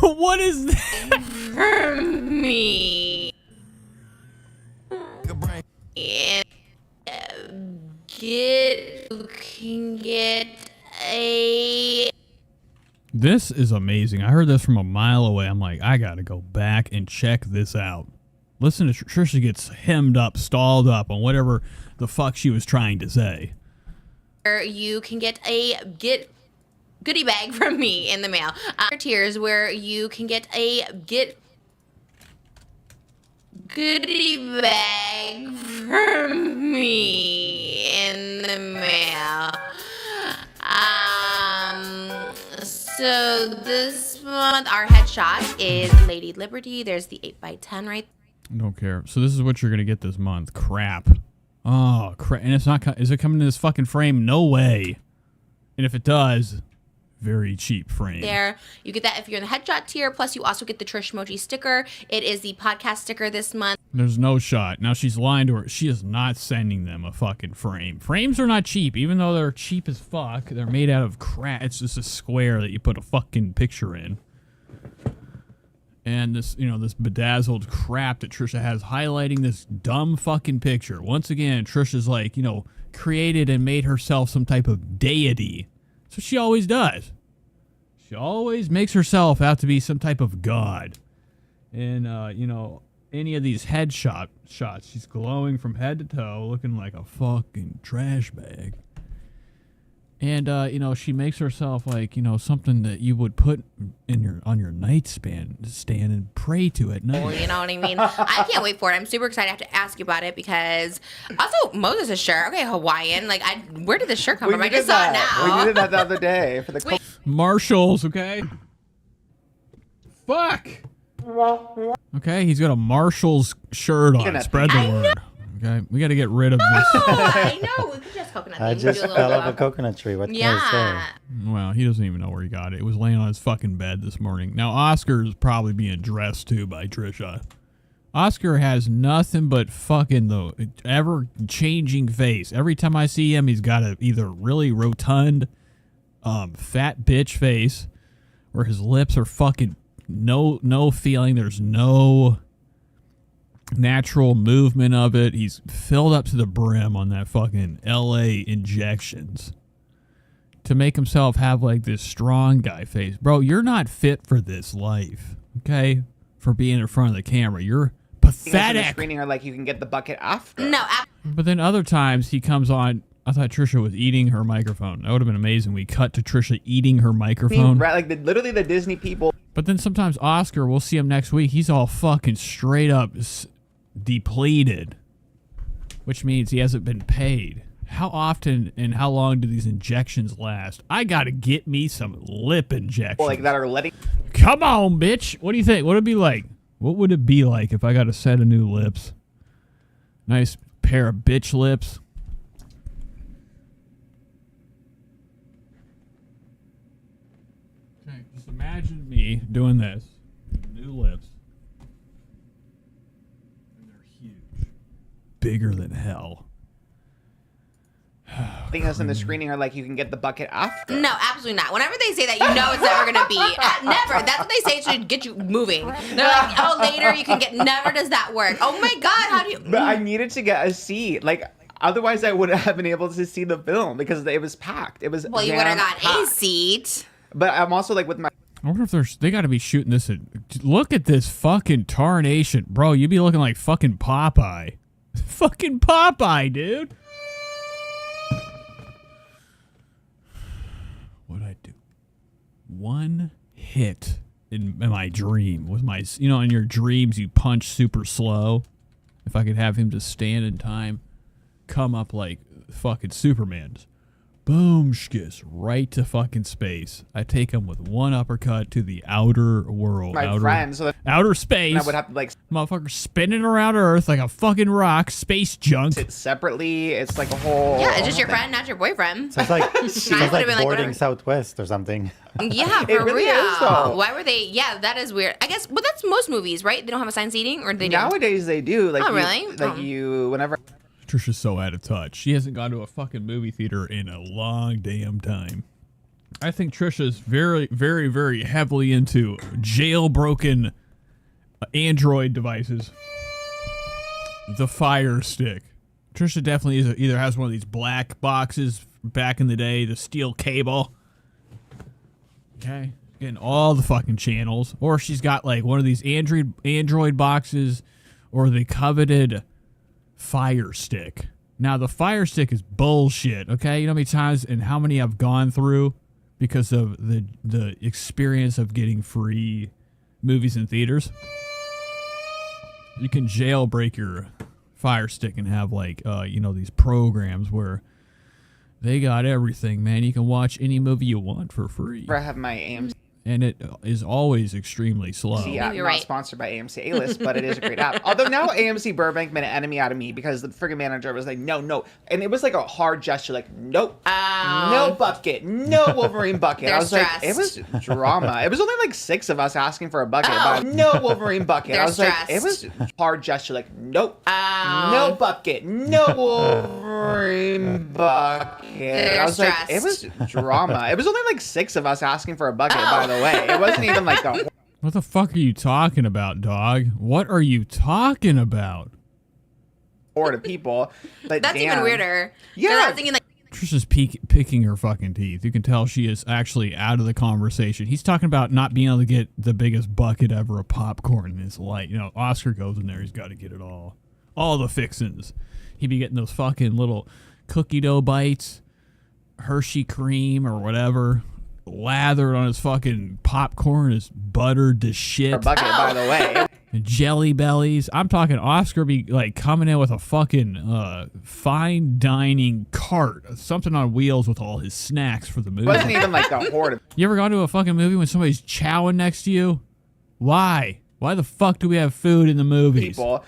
What is that? From me. And you can get a... This is amazing. I heard this from a mile away. I'm like, I gotta go back and check this out. Listen to Trisha gets hemmed up, stalled up on whatever the fuck she was trying to say. You can get a goodie bag from me in the mail. Tiers where you can get a goodie bag from me in the mail. So this month our headshot is Lady Liberty. There's the 8x10 right there. Don't care. So this is what you're gonna get this month. Crap. Oh, crap. And it's not. Is it coming in this fucking frame? No way. And if it does, very cheap frame. There, you get that if you're in the headshot tier. Plus, you also get the Trish Moji sticker. It is the podcast sticker this month. There's no shot. Now she's lying to her. She is not sending them a fucking frame. Frames are not cheap, even though they're cheap as fuck. They're made out of crap. It's just a square that you put a fucking picture in. And this, this bedazzled crap that Trisha has highlighting this dumb fucking picture. Once again, Trisha's like, created and made herself some type of deity. So she always does. She always makes herself out to be some type of god. And, any of these headshot shots, she's glowing from head to toe, looking like a fucking trash bag. And you know, she makes herself like, you know, something that you would put in your nightstand stand and pray to at night. Well, you know what I mean? I can't wait for it. I'm super excited. I have to ask you about it because also Moses' shirt. Okay, Hawaiian. Like, where did this shirt come from? I just saw it now. We needed that the other day for the Marshalls, okay? Fuck. Okay, he's got a Marshall's shirt on. Spread the word. Okay, we got to get rid of this. I know. We could just coconut. I just fell off a coconut tree. What can I say? Well, he doesn't even know where he got it. It was laying on his fucking bed this morning. Now, Oscar's probably being dressed, too, by Trisha. Oscar has nothing but fucking the ever-changing face. Every time I see him, he's got a either really rotund, fat bitch face, or his lips are fucking no feeling. There's no natural movement of it. He's filled up to the brim on that fucking LA injections to make himself have like this strong guy face. Bro, you're not fit for this life, okay? For being in front of the camera. You're pathetic. The screening are like, you can get the bucket after. No. But then other times he comes on. I thought Trisha was eating her microphone. That would have been amazing. We cut to Trisha eating her microphone. Right, like literally the Disney people. But then sometimes Oscar, we'll see him next week. He's all fucking straight up depleted, which means he hasn't been paid. How often and how long do these injections last? I gotta get me some lip injections. Well, like that are letting. Come on, bitch. What do you think? What would it be like? What would it be like if I got a set of new lips? Nice pair of bitch lips. Okay, just imagine me doing this. New lips. Bigger than hell. Thing us in the screening are like, you can get the bucket after. No, absolutely not. Whenever they say that, you know it's never going to be. Never. That's what they say should get you moving. They're like, oh, later you can get. Never does that work. Oh my God, how do you? But I needed to get a seat. Like, otherwise I wouldn't have been able to see the film because it was packed. It was. Well, you would have got a seat. But I'm also like with my. I wonder if they got to be shooting this. Look at this fucking tarnation, bro. You'd be looking like fucking Popeye. Fucking Popeye, dude. What'd I do? One hit in my dream was my, you know, in your dreams you punch super slow. If I could have him just stand in time, come up like fucking Superman. Boom, shkiss, right to fucking space. I take him with one uppercut to the outer world. My friend, so that outer space. I would have to like motherfucker spinning around Earth like a fucking rock, space junk. Sit separately. It's like a whole. Yeah, it's just your friend, not your boyfriend. So it's like boarding Southwest or something. Yeah, for really real. is, though. Why were they? Yeah, that is weird. I guess, but that's most movies, right? They don't have assigned seating, or they do. Nowadays they do. Like, oh, really? You, whenever. Trisha's so out of touch. She hasn't gone to a fucking movie theater in a long damn time. I think Trisha's very, very, very heavily into jailbroken Android devices. The Fire Stick. Trisha definitely either has one of these black boxes back in the day, the steel cable. Okay. Getting all the fucking channels. Or she's got like one of these Android boxes or the coveted Fire Stick. Now the Fire Stick is bullshit, okay? You know how many times and how many I've gone through because of the experience of getting free movies in theaters? You can jailbreak your Fire Stick and have like you know, these programs where they got everything, man. You can watch any movie you want for free. I have my AMC. And it is always extremely slow. Yeah, not sponsored by AMC A-List, but it is a great app. Although now AMC Burbank made an enemy out of me because the friggin' manager was like, no. And it was like a hard gesture, like, nope, no bucket, no Wolverine bucket. I was like, it was drama. It was only like 6 of us asking for a bucket. But no Wolverine bucket. I was like, it was hard gesture, like, nope, no bucket, no Wolverine bucket. I was like, it was drama. It was only like 6 of us asking for a bucket, by the way. It wasn't even like the. What the fuck are you talking about, dog? What are you talking about? Or to people. But that's even weirder. Yeah. I was thinking like. Trisha's picking her fucking teeth. You can tell she is actually out of the conversation. He's talking about not being able to get the biggest bucket ever of popcorn in his life. You know, Oscar goes in there. He's got to get it all the fixins. He'd be getting those fucking little cookie dough bites. Hershey cream or whatever, lathered on his fucking popcorn, is buttered to shit. Our bucket, by the way. And Jelly Bellies. I'm talking Oscar be like coming in with a fucking fine dining cart, something on wheels with all his snacks for the movie. It wasn't even like a horde. You ever gone to a fucking movie when somebody's chowing next to you? Why? Why the fuck do we have food in the movies? People.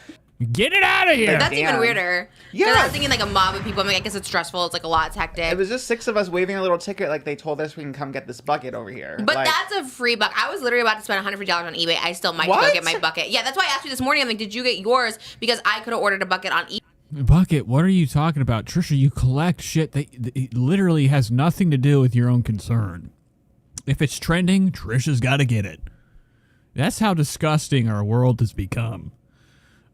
Get it out of here. That's even weirder. Yeah. I was thinking like a mob of people. I mean, I guess it's stressful. It's like a lot. It's hectic. It was just 6 of us waving a little ticket like they told us we can come get this bucket over here. But like, that's a free bucket. I was literally about to spend $150 on eBay. I still might go What? get my bucket. Yeah, that's why I asked you this morning. I'm like, did you get yours? Because I could have ordered a bucket on eBay. Bucket, what are you talking about? Trisha, you collect shit that it literally has nothing to do with your own concern. If it's trending, Trisha's got to get it. That's how disgusting our world has become.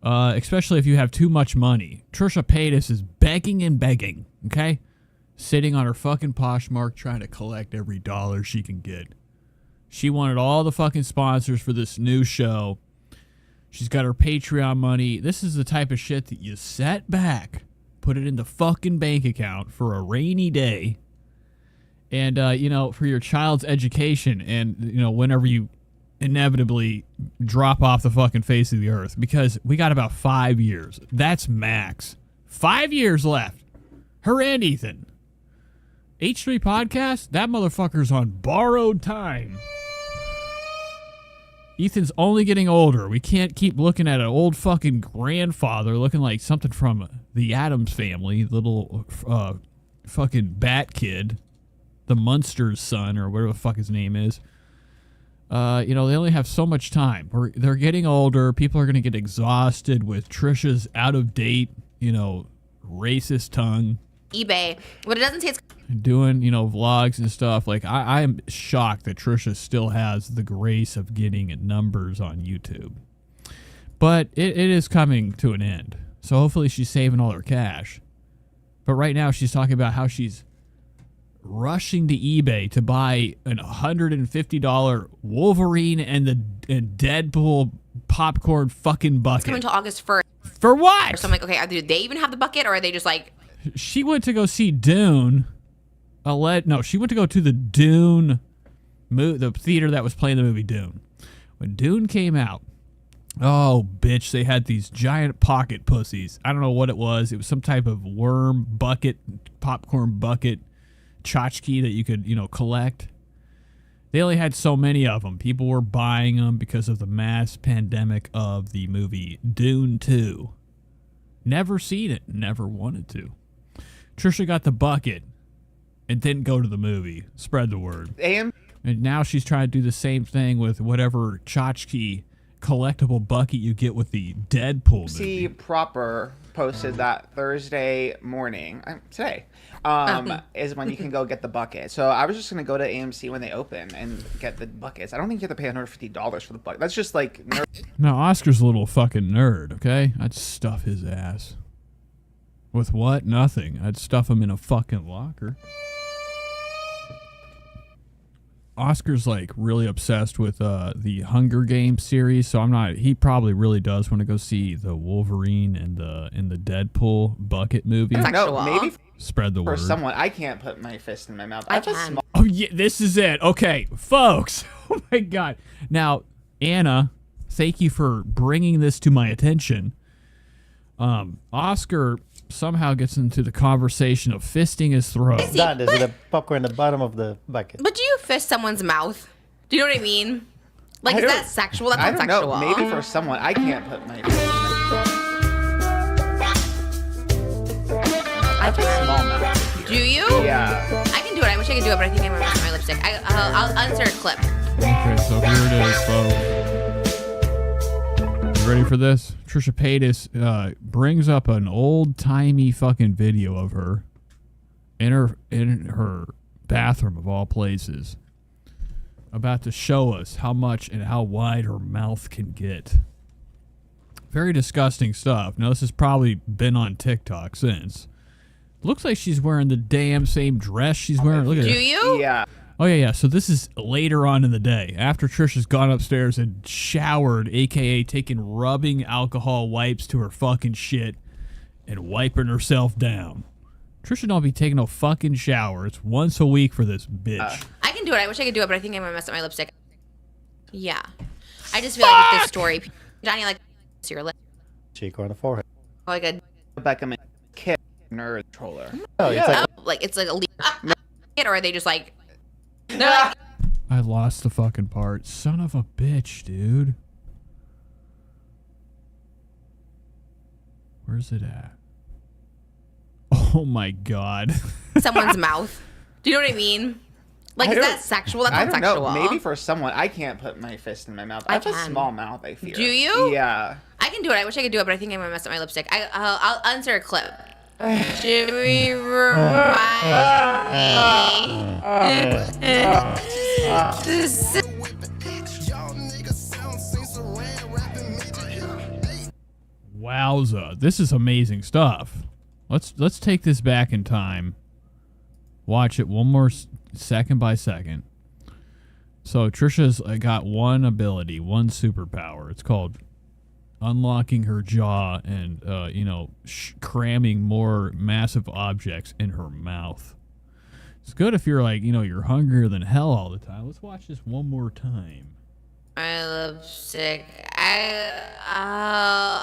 Especially if you have too much money. Trisha Paytas is begging and begging, okay? Sitting on her fucking Poshmark trying to collect every dollar she can get. She wanted all the fucking sponsors for this new show. She's got her Patreon money. This is the type of shit that you set back, put it in the fucking bank account for a rainy day, and, for your child's education, and, whenever you inevitably drop off the fucking face of the earth, because we got about 5 years. That's max. 5 years left. Her and Ethan. H3 Podcast, that motherfucker's on borrowed time. Ethan's only getting older. We can't keep looking at an old fucking grandfather looking like something from the Addams Family, little fucking bat kid, the Munster's son, or whatever the fuck his name is. They only have so much time. They're getting older. People are going to get exhausted with Trisha's out-of-date, racist tongue. eBay. What it doesn't say is Doing, vlogs and stuff. Like, I am shocked that Trisha still has the grace of getting numbers on YouTube. But it is coming to an end. So hopefully she's saving all her cash. But right now she's talking about how she's rushing to eBay to buy an $150 Wolverine and Deadpool popcorn fucking bucket. it's coming until August 1st. For what? So I'm like, okay, do they even have the bucket, or are they just like... She went to go see Dune. She went to go to the Dune, the theater that was playing the movie Dune. When Dune came out, oh, bitch, they had these giant pocket pussies. I don't know what it was. It was some type of worm bucket, popcorn bucket, tchotchke that you could, collect. They only had so many of them. People were buying them because of the mass pandemic of the movie Dune 2. Never seen it. Never wanted to. Trisha got the bucket and didn't go to the movie. Spread the word. And now she's trying to do the same thing with whatever tchotchke collectible bucket you get with the Deadpool movie. See, Proper posted that Thursday morning, today, is when you can go get the bucket. So I was just going to go to AMC when they open and get the buckets. I don't think you have to pay $150 for the bucket. That's just like... No, Oscar's a little fucking nerd, okay? I'd stuff his ass. With what? Nothing. I'd stuff him in a fucking locker. Oscar's like really obsessed with the Hunger Games series, so he probably really does want to go see the Wolverine and the Deadpool bucket movie. No, maybe spread the word. For someone, I can't put my fist in my mouth. I can. Oh yeah, this is it. Okay, folks. Oh my God. Now, Anna, thank you for bringing this to my attention. Oscar somehow gets into the conversation of fisting his throat. There's the popcorn at the bottom of the bucket. But do you fist someone's mouth? Do you know what I mean? Like, is that sexual? That's I not don't sexual. know. Maybe for someone, I can't put my fist in I can. small mouth. Do you? Yeah. I can do it. I wish I could do it, but I think I'm missing my lipstick. I'll insert a clip. Okay, so here it is, folks. You ready for this? Trisha Paytas brings up an old-timey fucking video of her in her bathroom of all places, about to show us how much and how wide her mouth can get. Very disgusting stuff. Now, this has probably been on TikTok since. Looks like she's wearing the damn same dress she's wearing. Look at that. Do you? Yeah. Oh, yeah. So this is later on in the day, after Trisha's gone upstairs and showered, a.k.a. taking rubbing alcohol wipes to her fucking shit and wiping herself down. Trisha don't be taking no fucking shower. It's once a week for this bitch. I can do it. I wish I could do it, but I think I'm gonna mess up my lipstick. Yeah. I just feel like with this story, Johnny, like, to your lip. Cheek on the forehead. Like a Beckham kid nerd controller. Oh, yeah. It's like a lead, or are they just like? They're like, I lost the fucking part. Son of a bitch, dude. Where's it at? Oh my god. someone's mouth. Do you know what I mean? Like, is that sexual? That's not sexual. Know. Maybe for someone, I can't put my fist in my mouth. I have a small mouth, I fear. Do you? Yeah. I can do it. I wish I could do it, but I think I'm gonna mess up my lipstick. I'll insert a clip. Jimmy Wowza, this is amazing stuff. Let's take this back in time. Watch it one more second by second. So Trisha's got one ability, one superpower. It's called unlocking her jaw and cramming more massive objects in her mouth. It's good if you're like, you're hungrier than hell all the time. Let's watch this one more time. My lipstick. I'll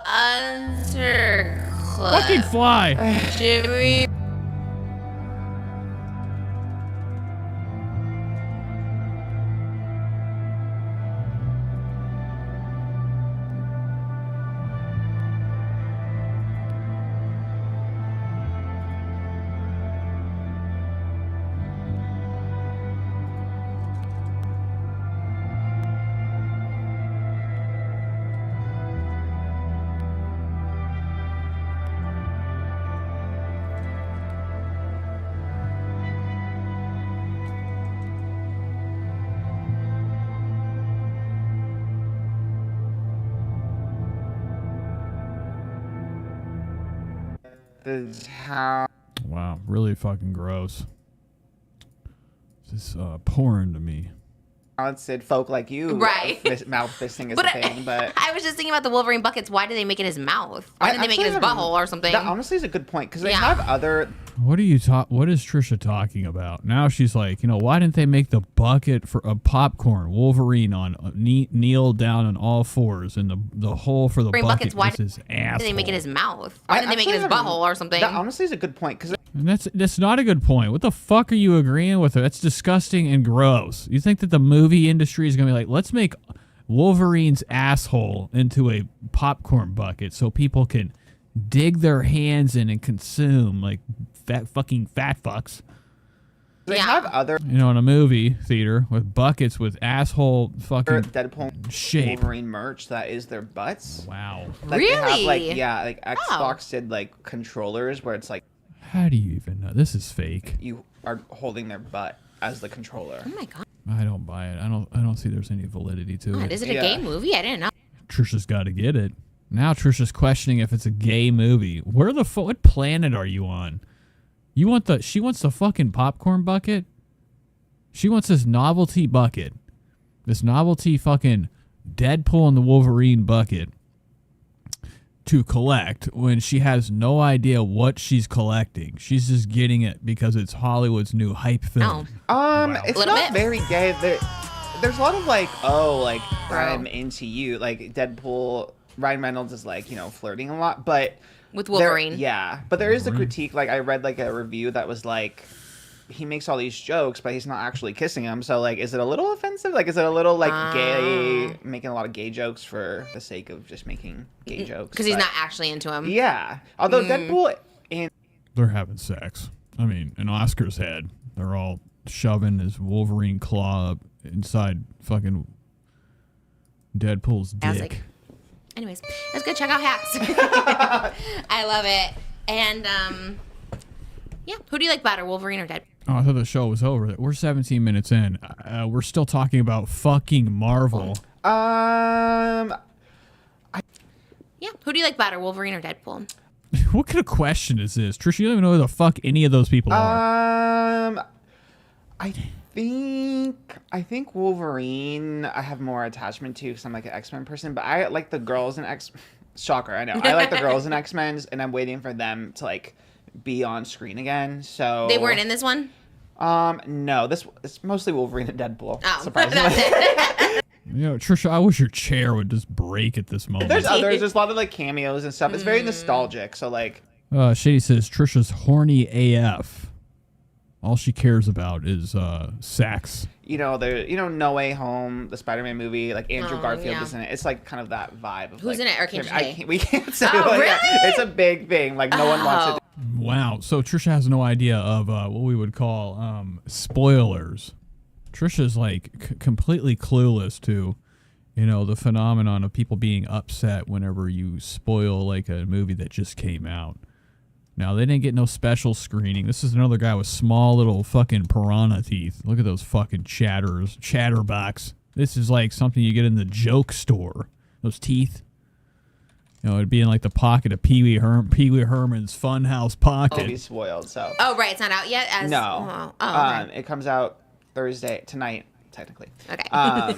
answer. Fucking fly. Jimmy. This is how. Wow, really fucking gross. This is porn to me. It said folk like you, right? Mouth fisting is a thing, but I was just thinking about the Wolverine buckets. Why did they make it his mouth? Why didn't they make it his butthole or something? That honestly is a good point because they have other. What is Trisha talking about? Now she's like, why didn't they make the bucket for a popcorn Wolverine on kneel down on all fours and the hole for the bucket is his ass? Did they make it his mouth? Why didn't they make it his butthole or something? That honestly is a good point because that's not a good point. What the fuck are you agreeing with? That's disgusting and gross. You think that the movie industry is gonna be like, let's make Wolverine's asshole into a popcorn bucket so people can dig their hands in and consume like fat fucks. They have other, in a movie theater with buckets with asshole fucking Deadpool shape Wolverine merch that is their butts. Wow. Like really? They have Xbox did like controllers where it's like. How do you even know? This is fake. You are holding their butt as the controller. Oh my god. I don't buy it. I don't see there's any validity to it. Is it a gay movie? I didn't know. Trisha's got to get it. Now Trisha's questioning if it's a gay movie. What planet are you on? She wants the fucking popcorn bucket? She wants this novelty bucket. This novelty fucking Deadpool and the Wolverine bucket to collect when she has no idea what she's collecting. She's just getting it because it's Hollywood's new hype film. It's not very gay. There's a lot of I'm into you. Like Deadpool, Ryan Reynolds is flirting a lot, but with Wolverine. But there is a critique. Like I read a review that was like, he makes all these jokes, but he's not actually kissing him. So is it a little offensive? Is it a little gay, making a lot of gay jokes for the sake of just making gay jokes? Because he's not actually into him. Yeah. Although Deadpool they're having sex. I mean, in Oscar's head, they're all shoving his Wolverine claw up inside fucking Deadpool's dick. Anyways, let's go check out hacks. I love it. And who do you like better, Wolverine or Deadpool? Oh, I thought the show was over. We're 17 minutes in. We're still talking about fucking Marvel. Who do you like better, Wolverine or Deadpool? What kind of question is this? Trisha, you don't even know who the fuck any of those people are. I think Wolverine I have more attachment to because I'm like an X-Men person, but I like the girls in Shocker, I know. I like the girls in X-Men, and I'm waiting for them to be on screen again. So They weren't in this one? No, it's mostly Wolverine and Deadpool. Oh, surprisingly. You know, Trisha, I wish your chair would just break at this moment. There's others. There's a lot of like cameos and stuff. It's very nostalgic. So like, Shady says Trisha's horny AF. All she cares about is sex. you know, No Way Home, the Spider-Man movie, like Andrew Garfield is in it. It's like kind of that vibe. Of, Who's like, in it? Or can't you say? we can't say. Oh, like, really? It's a big thing. Like no one wants to. Wow. So Trisha has no idea of what we would call spoilers. Trisha's like completely clueless to, you know, the phenomenon of people being upset whenever you spoil like a movie that just came out. Now, they didn't get no special screening. This is another guy with small little fucking piranha teeth. Look at those fucking chatterbox. This is like something you get in the joke store. Those teeth. You know, it'd be in like the pocket of Pee Wee Herman's Funhouse pocket. To be spoiled. So. Oh, right. It's not out yet? No. Okay. It comes out tonight, technically. Okay.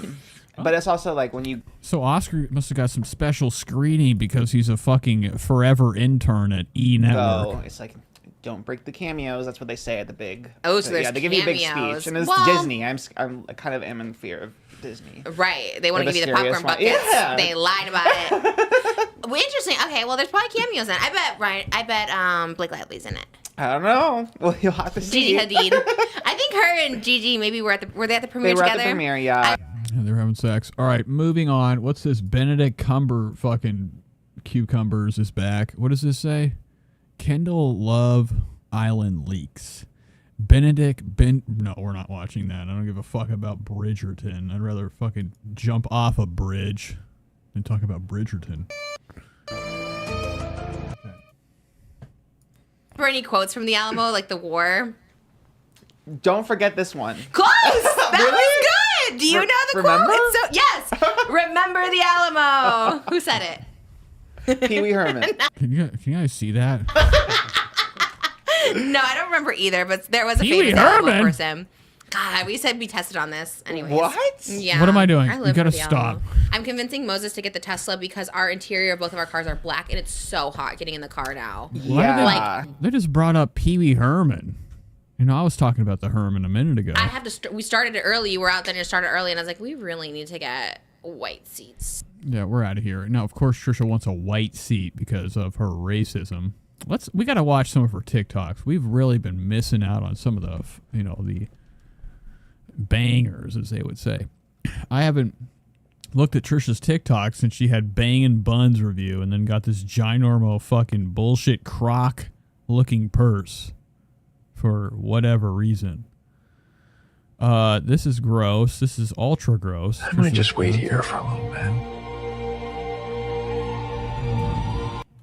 But it's also like when you. So Oscar must have got some special screening because he's a fucking forever intern at E Network. No, it's like, don't break the cameos. That's what they say at the big. Oh, so there's they give you a big cameos. speech, and it's Well- Disney. I'm kind of am in fear of Disney. Right. They want to They're give you the the popcorn scariest one. buckets. Yeah. They lied about it. Well, interesting. Okay, well, there's probably cameos in it. I bet Blake Lively's in it. I don't know. Well, you'll have to see. Gigi Hadid. I think her and Gigi maybe were they at the premiere They were together? at the premiere, yeah. Yeah, they're having sex. All right, moving on. What's this? Benedict Cumber fucking cucumbers is back. What does this say? Kendall Love Island leaks. No, we're not watching that. I don't give a fuck about Bridgerton. I'd rather fucking jump off a bridge than talk about Bridgerton. For any quotes from the Alamo, like the war? Don't forget this one. Close! That was good! Do you know the remember? quote? It's so, yes! Remember the Alamo! Who said it? Pee Wee Herman. Can you guys see that? No, I don't remember either, but there was a Pee Wee famous Alamo Herman? person. God, we said be tested on this. Anyways. What? Yeah. What am I doing? I You live gotta for the stop. Alamo. I'm convincing Moses to get the Tesla because our interior of both of our cars are black and it's so hot getting in the car now. Why did they just brought up Pee Wee Herman. You know, I was talking about the Herman a minute ago. I have to. We started it early. You were out then. You started early, and I was like, we really need to get white seats. Yeah, we're out of here. Now, of course, Trisha wants a white seat because of her racism. We got to watch some of her TikToks. We've really been missing out on some of the, you know, the bangers, as they would say. I haven't looked at Trisha's TikTok since she had Bangin' Buns review and then got this ginormo fucking bullshit croc looking purse for whatever reason. This is gross. This is ultra gross. I'm gonna just wait here for a little bit.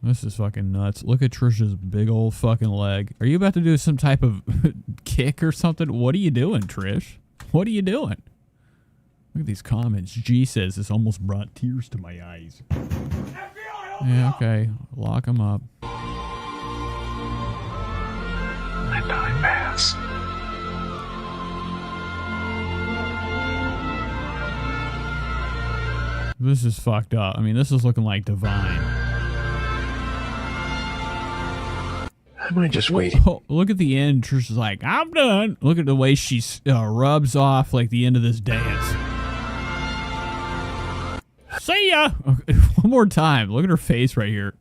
This is fucking nuts. Look at Trisha's big old fucking leg. Are you about to do some type of kick or something? What are you doing, Trish? What are you doing? Look at these comments. G says this almost brought tears to my eyes. Yeah, okay. Lock them up. Let time pass. This is fucked up. I mean, this is looking like Divine. I'm gonna just wait. Oh, look at the end. Trisha's like, I'm done. Look at the way she rubs off like the end of this dance. See ya. Okay, one more time. Look at her face right here.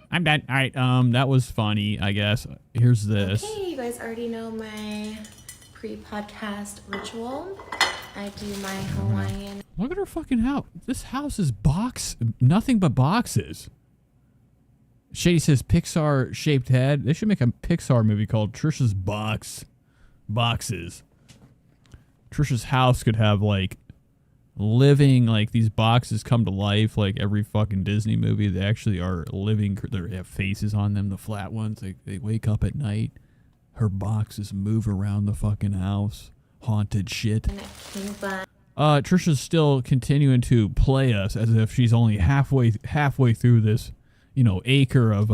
I'm done. All right. That was funny, I guess. Here's this. Okay, you guys already know my pre-podcast ritual. I do my Hawaiian. Look at her fucking house. This house is nothing but boxes. Shady says Pixar shaped head. They should make a Pixar movie called Trisha's Boxes. Trisha's house could have like living, like these boxes come to life like every fucking Disney movie. They actually are living. They have faces on them, the flat ones. They wake up at night. Her boxes move around the fucking house. Haunted shit. Trisha's still continuing to play us as if she's only halfway through this, you know, acre of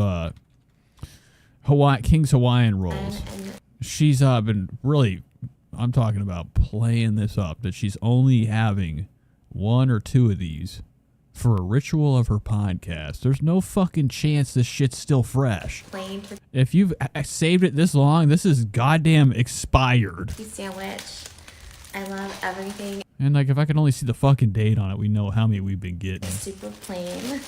King's Hawaiian rolls. She's been really, I'm talking about playing this up, that she's only having one or two of these for a ritual of her podcast. There's no fucking chance this shit's still fresh. Plain turkey If you've saved it this long, this is goddamn expired. sandwich. I love everything. And like, if I could only see the fucking date on it, we know how many we've been getting. Super plain.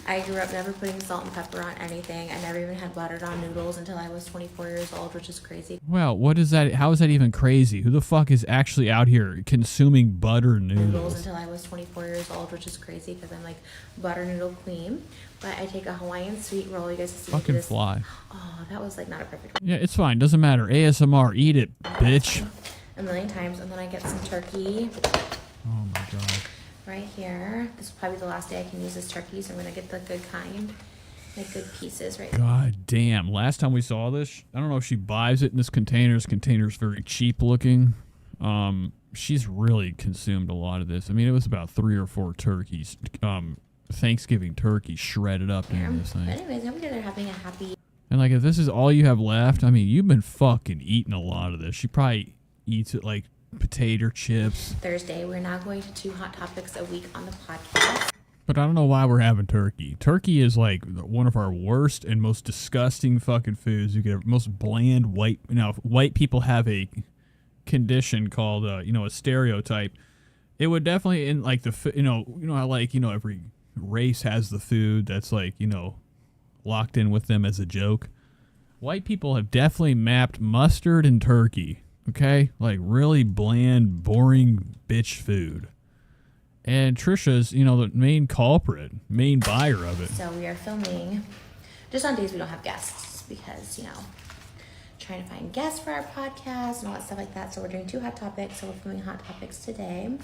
I grew up never putting salt and pepper on anything. I never even had buttered on noodles until I was 24 years old, which is crazy. Well, what is that? How is that even crazy? Who the fuck is actually out here consuming butter Noodles noodles? until I was 24 years old, which is crazy because I'm like butter noodle queen. But I take a Hawaiian sweet roll. You guys see Fucking this. fly. Oh, that was like not a perfect Yeah, it's fine. Doesn't matter. ASMR. Eat it, bitch. a million times. And then I get some turkey Oh my god. right here. This will probably be the last day I can use this turkey, so I'm gonna get the good kind, like good pieces right God damn. Last time we saw this, I don't know if she buys it in this container. This container's very cheap looking. She's really consumed a lot of this. I mean, it was about 3 or 4 turkeys. Thanksgiving turkey shredded up here. in this thing. But anyways, I'm they're having a happy. And like, if this is all you have left, I mean, you've been fucking eating a lot of this. She probably eats it like potato chips. Thursday. We're now going to 2 hot topics a week on the podcast. But I don't know why we're having turkey. Turkey is like one of our worst and most disgusting fucking foods. You get most bland white. You know, if white people have a condition called, a stereotype. It would definitely in like how like every race has the food that's like locked in with them as a joke. White people have definitely mapped mustard and turkey. Okay, like really bland, boring bitch food. And Trisha's, the main culprit, main buyer of it. So we are filming just on days we don't have guests because, trying to find guests for our podcast and all that stuff like that. So we're doing 2 hot topics. So we're filming hot topics today.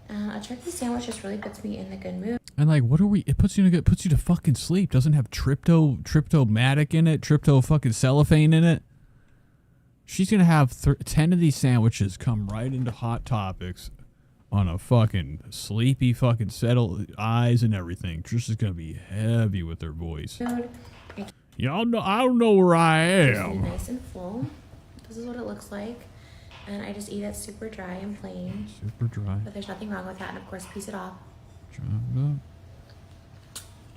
A turkey sandwich just really puts me in the good mood. And like, it puts you to fucking sleep. Doesn't have tryptomatic in it, trypto fucking cellophane in it. She's gonna have 10 of these sandwiches come right into hot topics on a fucking sleepy fucking settled eyes and everything. Trisha's gonna be heavy with her voice. Y'all know, I don't know where I am. Nice and full. This is what it looks like. And I just eat it super dry and plain. Super dry. But there's nothing wrong with that. And of course, piece it off.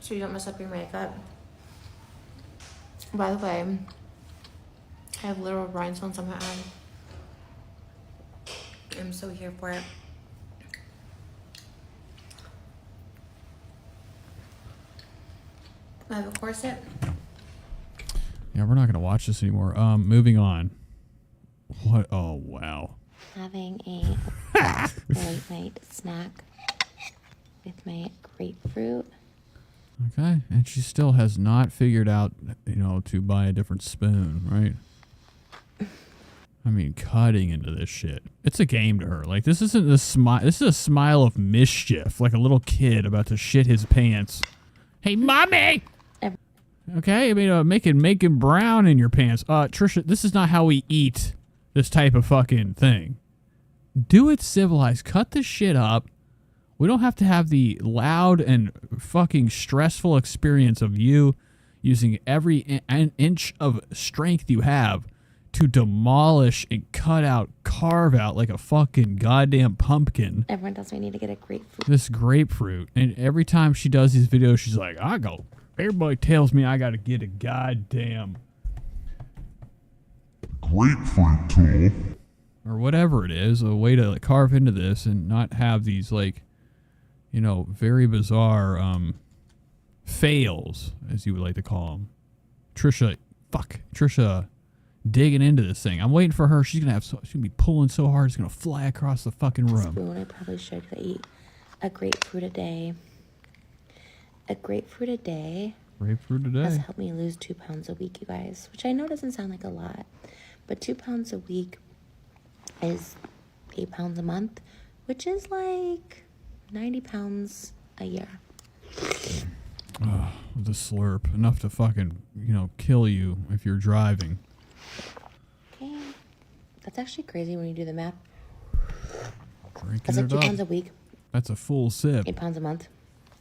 So you don't mess up your makeup. By the way, I have literal rhinestones on my eye. I'm so here for it. I have a corset. Yeah, we're not going to watch this anymore. Moving on. What? Oh, wow. Having a late night snack with my grapefruit. Okay, and she still has not figured out, to buy a different spoon, right? I mean, cutting into this shit. It's a game to her. Like, this isn't a smile. This is a smile of mischief, like a little kid about to shit his pants. Hey, mommy! Okay, I mean, making brown in your pants. Trisha, this is not how we eat this type of fucking thing. Do it civilized. Cut this shit up. We don't have to have the loud and fucking stressful experience of you using every inch of strength you have to demolish and carve out like a fucking goddamn pumpkin. Everyone tells me I need to get a grapefruit. This grapefruit. And every time she does these videos, she's like, everybody tells me I gotta get a goddamn grapefruit tool. Or whatever it is, a way to carve into this and not have these very bizarre fails, as you would like to call them. Trisha digging into this thing. I'm waiting for her. She's gonna be pulling so hard it's gonna fly across the fucking room. Spoon, I probably should eat a grapefruit a day. A grapefruit a day. Grapefruit a day has helped me lose 2 pounds a week, you guys, which I know doesn't sound like a lot, but 2 pounds a week is 8 pounds a month, which is like 90 pounds a year. The slurp. Enough to fucking, kill you if you're driving. Okay. That's actually crazy when you do the math. Drinking That's like it 2 up. pounds a week. That's a full sip. 8 pounds a month.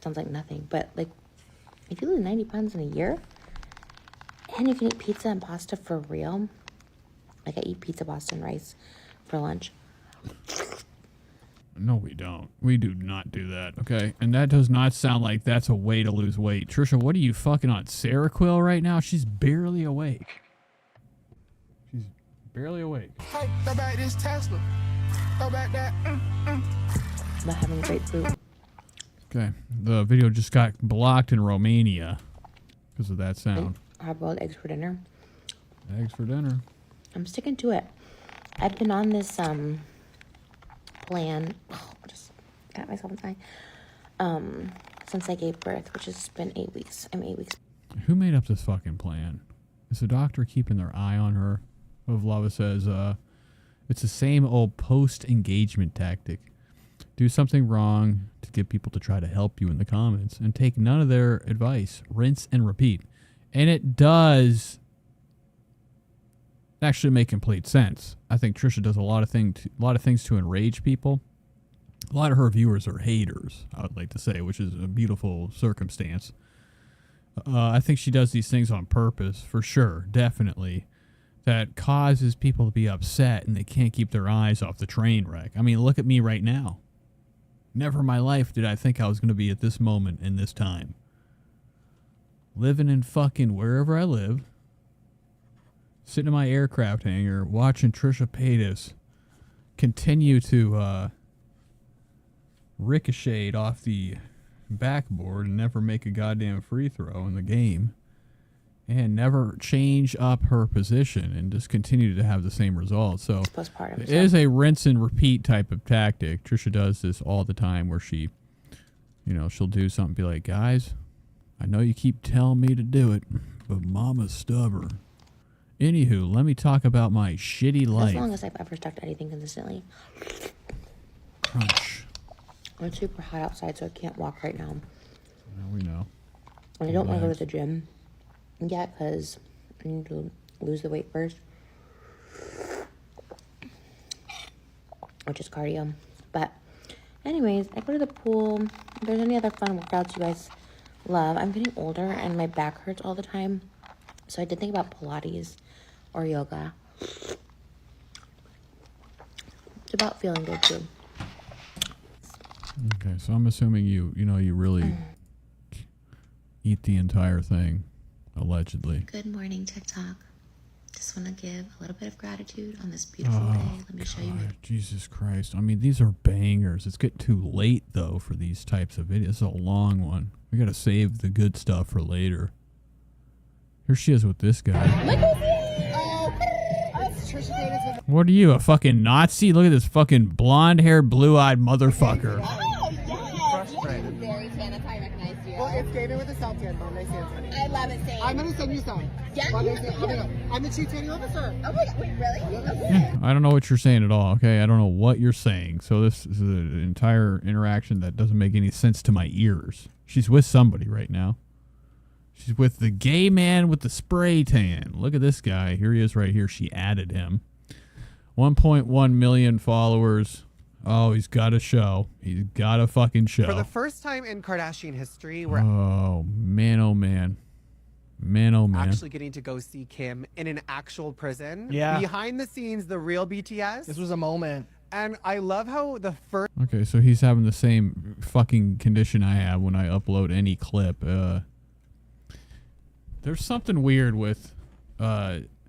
Sounds like nothing. But like, if you lose 90 pounds in a year, and you can eat pizza and pasta for real, like I eat pizza, pasta, and rice for lunch. No, we don't. We do not do that, okay? And that does not sound like that's a way to lose weight. Trisha, what are you fucking on? Seroquel right now? She's barely awake. She's barely awake. Hey, throw back this Tesla. Throw back that. Not having grapefruit. Okay. The video just got blocked in Romania because of that sound. Hard-boiled eggs for dinner. Eggs for dinner. I'm sticking to it. I've been on this plan. I just got myself inside. Since I gave birth, which has been 8 weeks. I'm 8 weeks. Who made up this fucking plan? Is the doctor keeping their eye on her? Lava says, it's the same old post-engagement tactic. Do something wrong to get people to try to help you in the comments and take none of their advice. Rinse and repeat. And it does actually make complete sense. I think Trisha does a lot of things to enrage people. A lot of her viewers are haters, I would like to say, which is a beautiful circumstance. I think she does these things on purpose, for sure, definitely. That causes people to be upset and they can't keep their eyes off the train wreck. I mean, look at me right now. Never in my life did I think I was going to be at this moment in this time. Living in fucking wherever I live. Sitting in my aircraft hangar, watching Trisha Paytas continue to ricochet off the backboard and never make a goddamn free throw in the game. And never change up her position and just continue to have the same results. So it is a rinse and repeat type of tactic. Trisha does this all the time where she, she'll do something, be like, guys, I know you keep telling me to do it, but mama's stubborn. Anywho, let me talk about my shitty life. As long as I've ever stuck to anything consistently. Crunch. It's super hot outside, so I can't walk right now. Yeah, we know. And I don't want to go to the gym yet because I need to lose the weight first, which is cardio. But anyways, I go to the pool. If there's any other fun workouts you guys love, I'm getting older and my back hurts all the time, so I did think about Pilates or yoga. It's about feeling good too. Okay, so I'm assuming you really eat the entire thing. Allegedly. Good morning, TikTok. Just want to give a little bit of gratitude on this beautiful day. Let me show you. Jesus Christ. I mean, these are bangers. It's getting too late, though, for these types of videos. It's a long one. We got to save the good stuff for later. Here she is with this guy. What are you, a fucking Nazi? Look at this fucking blonde-haired, blue-eyed motherfucker. Well, it's David with the South Tan Bomb. Nice hands, honey. I love it, Sam. I'm going to send you some. Yeah? I'm the chief training officer. Oh, my God. Wait, really? Okay. I don't know what you're saying at all, okay? I don't know what you're saying. So this is an entire interaction that doesn't make any sense to my ears. She's with somebody right now. She's with the gay man with the spray tan. Look at this guy. Here he is right here. She added him. 1.1 million followers. Oh, he's got a show. He's got a fucking show. For the first time in Kardashian history, we're oh man. Man, oh man. actually getting to go see Kim in an actual prison. Yeah. Behind the scenes, the real BTS. This was a moment. And I love how the first... Okay, so he's having the same fucking condition I have when I upload any clip. There's something weird with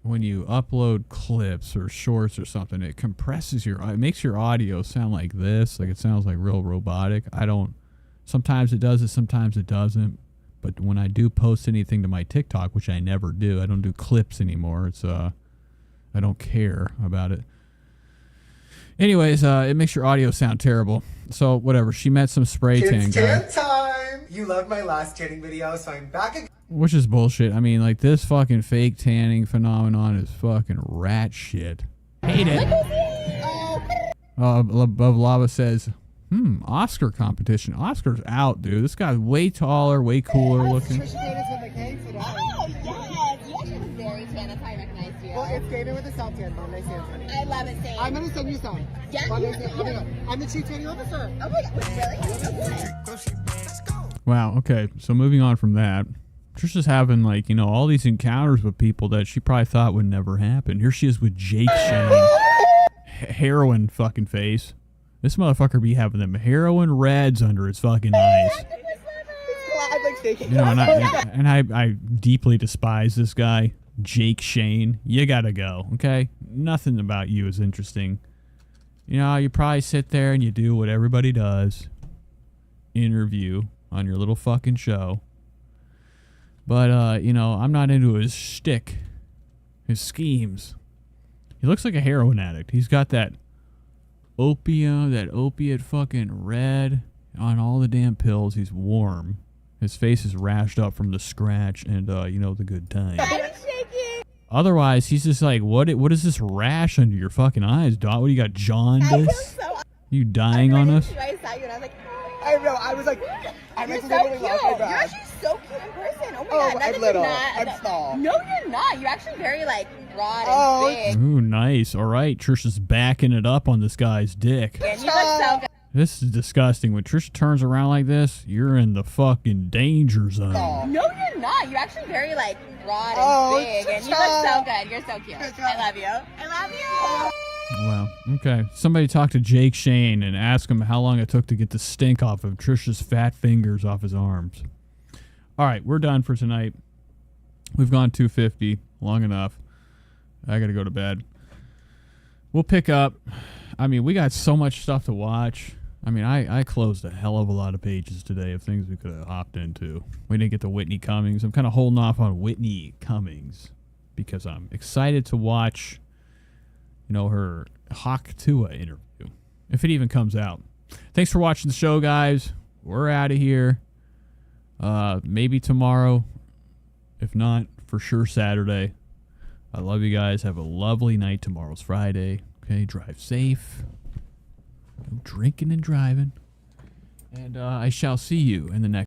when you upload clips or shorts or something. It compresses it makes your audio sound like this. Like it sounds like real robotic. Sometimes it does it, sometimes it doesn't. But when I do post anything to my TikTok, which I never do, I don't do clips anymore. It's I don't care about it. Anyways, it makes your audio sound terrible. So whatever. She met some spray tan guy. It's tan time! You loved my last tanning video, so I'm back again. Which is bullshit. I mean, like, this fucking fake tanning phenomenon is fucking rat shit. Hate it. Above Lava says, Oscar competition. Oscar's out, dude. This guy's way taller, way cooler looking. Trisha Paytas with the cake today. Oh, yes. You actually look very tan. That's how I recognized you. Well, it's David with the South Tan Bomb. Nice hands, honey. I love it, Sam. I'm going to send you some. Yeah? I'm the chief training officer. Oh, my God. Really? Wow, okay. So moving on from that. Trisha's having, like, all these encounters with people that she probably thought would never happen. Here she is with Jake Shane. Heroin fucking face. This motherfucker be having them heroin reds under his fucking eyes. You know, and I deeply despise this guy, Jake Shane. You gotta go, okay? Nothing about you is interesting. You know, you probably sit there and you do what everybody does. Interview on your little fucking show. But, you know, I'm not into his shtick. His schemes. He looks like a heroin addict. He's got that opiate fucking red on all the damn pills. He's warm. His face is rashed up from the scratch and, you know, the good time. Otherwise, he's just like, what is this rash under your fucking eyes, Dot? What do you got, jaundice? You dying on us? I saw you and I was like, I know, I was like, you're so cute. You're actually so cute in person. Oh my god, I'm little. I'm small. No, you're not. You're actually very like broad and big. Ooh, nice. All right, Trisha's backing it up on this guy's dick. And you look so good. This is disgusting. When Trisha turns around like this, you're in the fucking danger zone. No, you're not. You're actually very like broad and big, and you look so good. You're so cute. I love you. I love you. Wow. Okay. Somebody talk to Jake Shane and ask him how long it took to get the stink off of Trisha's fat fingers off his arms. All right, we're done for tonight. We've gone 250. Long enough. I got to go to bed. We'll pick up. I mean, we got so much stuff to watch. I mean, I closed a hell of a lot of pages today of things we could have hopped into. We didn't get to Whitney Cummings. I'm kind of holding off on Whitney Cummings because I'm excited to watch, you know, her Hawk Tua interview, if it even comes out. Thanks for watching the show, guys. We're out of here. Maybe tomorrow. If not, for sure Saturday. I love you guys. Have a lovely night. Tomorrow's Friday. Okay, drive safe. No drinking and driving. And I shall see you in the next